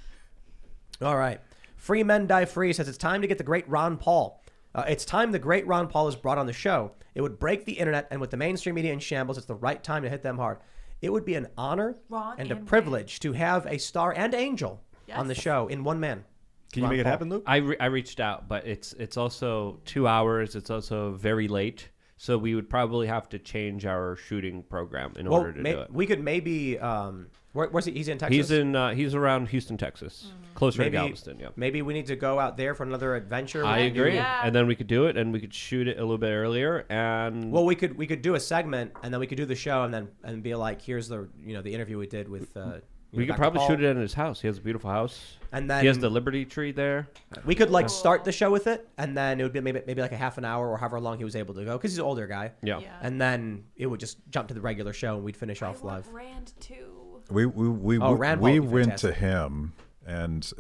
All right. Free Men Die Free says it's time to get the great Ron Paul. It's time the great Ron Paul is brought on the show. It would break the internet, and with the mainstream media in shambles, it's the right time to hit them hard. It would be an honor Ron and a and privilege to have a star and angel on the Yes. show in one man. Can you Ron make it Paul. happen, Luke? I reached out, but it's also 2 hours. It's also very late, so we would probably have to change our shooting program in order to do it. We could maybe. Where's he? He's in Texas. He's around Houston, Texas, closer maybe, to Galveston. Yeah, Maybe we need to go out there for another adventure. I agree. Yeah. And then we could do it, and we could shoot it a little bit earlier. And Well, we could do a segment, and then we could do the show, and be like, here's the the interview we did with. we could probably shoot it in his house. He has a beautiful house. And then He has the Liberty Tree there. we could like start the show with it, and then it would be maybe like a half an hour or however long he was able to go, because he's an older guy. Yeah. Yeah. And then it would just jump to the regular show, and we'd finish off I want live. Rand too. We Rand Paul would be went to fantastic. him, and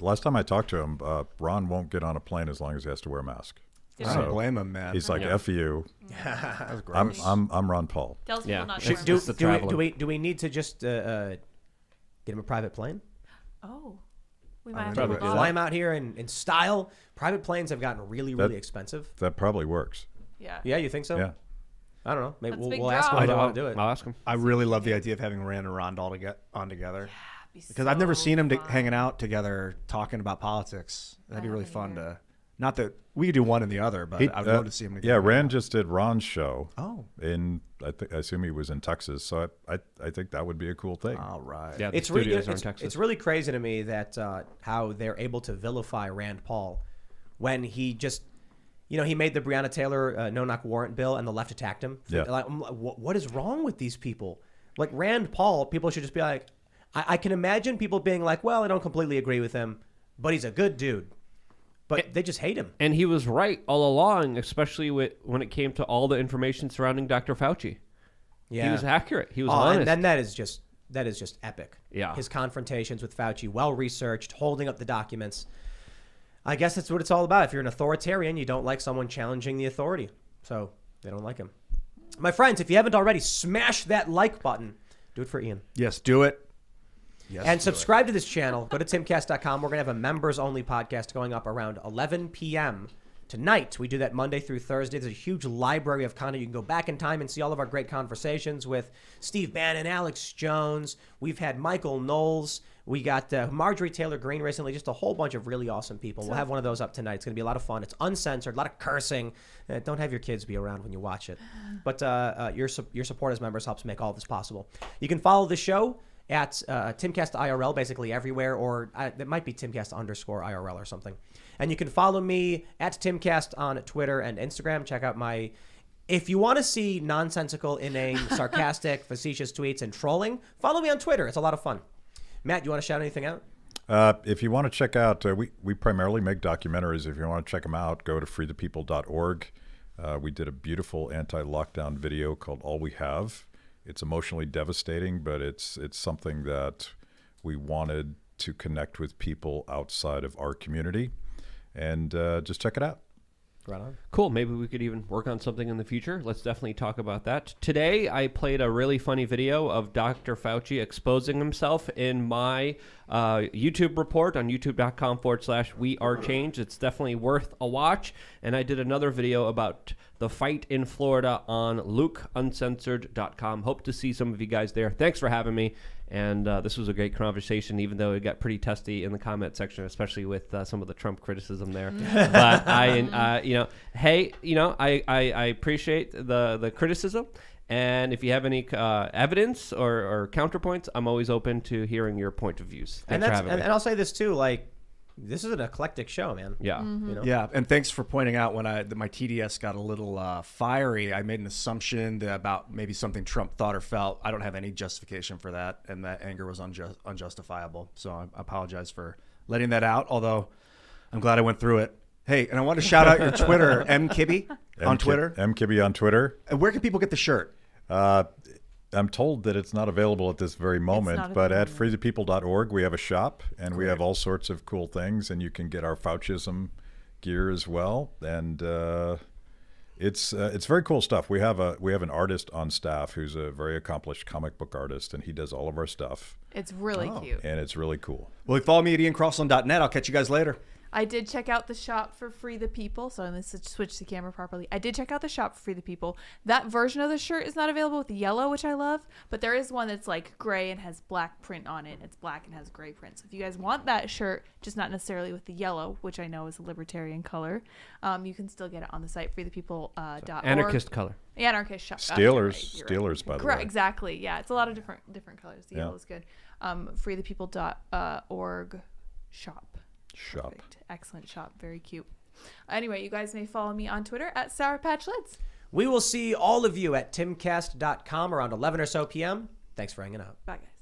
last time I talked to him, Ron won't get on a plane as long as he has to wear a mask. Yeah. I don't blame him, man. He's like, Yeah. "F you." That's great. I'm Ron Paul. Tells Yeah. people not to Should wear Do, It's the masks. traveling. do we need to just get him a private plane? Oh. We might have Probably to do hold Fly on. him out here in style. Private planes have gotten really expensive. That probably works. Yeah. Yeah, you think so? Yeah. I don't know. Maybe That's a we'll, big we'll ask him draw. if they want to do it. I'll ask him. I really love the idea of having Rand and Ron all on together. Be Because I've never so seen them fun. hanging out together talking about politics. That'd be I really haven't fun either. to. Not that we could do one and the other, but I'd love to see them together. Yeah, Rand just did Ron's show. Oh. I assume he was in Texas, so I think that would be a cool thing. All right. Yeah, the It's really studios are in Texas. it's really crazy to me that how they're able to vilify Rand Paul when he just he made the Breonna Taylor no-knock warrant bill, and the left attacked him. Yeah. Like, what is wrong with these people? Like Rand Paul, people should just be like, I can imagine people being like, well, I don't completely agree with him, but he's a good dude. But they just hate him. And he was right all along, especially when it came to all the information surrounding Dr. Fauci. Yeah, He was accurate. He was and honest. then that is just epic. Yeah. His confrontations with Fauci, well researched, holding up the documents. I guess that's what it's all about. If you're an authoritarian, you don't like someone challenging the authority. So they don't like him. My friends, if you haven't already, smash that like button. Do it for Ian. Yes, do it. Yes, And do subscribe to this channel. Go to timcast.com. We're going to have a members-only podcast going up around 11 p.m. tonight. We do that Monday through Thursday. There's a huge library of content. You can go back in time and see all of our great conversations with Steve Bannon, Alex Jones. We've had Michael Knowles. We got Marjorie Taylor Greene recently. Just a whole bunch of really awesome people. We'll have one of those up tonight. It's going to be a lot of fun. It's uncensored, a lot of cursing. Don't have your kids be around when you watch it. But your support as members helps make all this possible. You can follow the show at Timcast IRL basically everywhere, or it might be Timcast _IRL or something. And you can follow me at Timcast on Twitter and Instagram. Check out my... If you want to see nonsensical, inane, sarcastic, facetious tweets and trolling, follow me on Twitter. It's a lot of fun. Matt, you want to shout anything out? If you want to check out, we primarily make documentaries. If you want to check them out, go to freethepeople.org. We did a beautiful anti-lockdown video called All We Have. It's emotionally devastating, but it's something that we wanted to connect with people outside of our community. And just check it out. Right on. Cool. Maybe we could even work on something in the future. Let's definitely talk about that. Today, I played a really funny video of Dr. Fauci exposing himself in my YouTube report on youtube.com/wearechange. It's definitely worth a watch. And I did another video about the fight in Florida on lukeuncensored.com. Hope to see some of you guys there. Thanks for having me. And this was a great conversation, even though it got pretty testy in the comment section, especially with some of the Trump criticism there. But I appreciate the criticism. And if you have any evidence or counterpoints, I'm always open to hearing your point of views. Thanks for having me. And I'll say this too, like, this is an eclectic show, man. Yeah. Mm-hmm. You know? Yeah, and thanks for pointing out when my TDS got a little fiery. I made an assumption about maybe something Trump thought or felt. I don't have any justification for that, and that anger was unjustifiable. So I apologize for letting that out, although I'm glad I went through it. Hey, and I want to shout out your Twitter, Kibbe on Twitter. Kibbe on Twitter. And where can people get the shirt? I'm told that it's not available at this very moment, but at freethepeople.org we have a shop, and we have all sorts of cool things, and you can get our Faucism gear as well. And it's very cool stuff. We have an artist on staff who's a very accomplished comic book artist, and he does all of our stuff. It's really cute. And it's really cool. Well, follow me at iancrossland.net. I'll catch you guys later. I did check out the shop for Free the People, so I'm going to switch the camera properly. I did check out the shop for Free the People. That version of the shirt is not available with the yellow, which I love, but there is one that's like gray and has black print on it. It's black and has gray print. So if you guys want that shirt, just not necessarily with the yellow, which I know is a libertarian color, you can still get it on the site, freethepeople.org. Anarchist color. Anarchist shop. Steelers, You're right. by the Correct, way. exactly. Yeah, it's a lot of different colors. The Yeah. yellow is good. Freethepeople.org shop. Perfect. Excellent shop. Very cute. Anyway, you guys may follow me on Twitter at Sour Patch Lids. We will see all of you at timcast.com around 11 or so p.m. Thanks for hanging out. Bye, guys.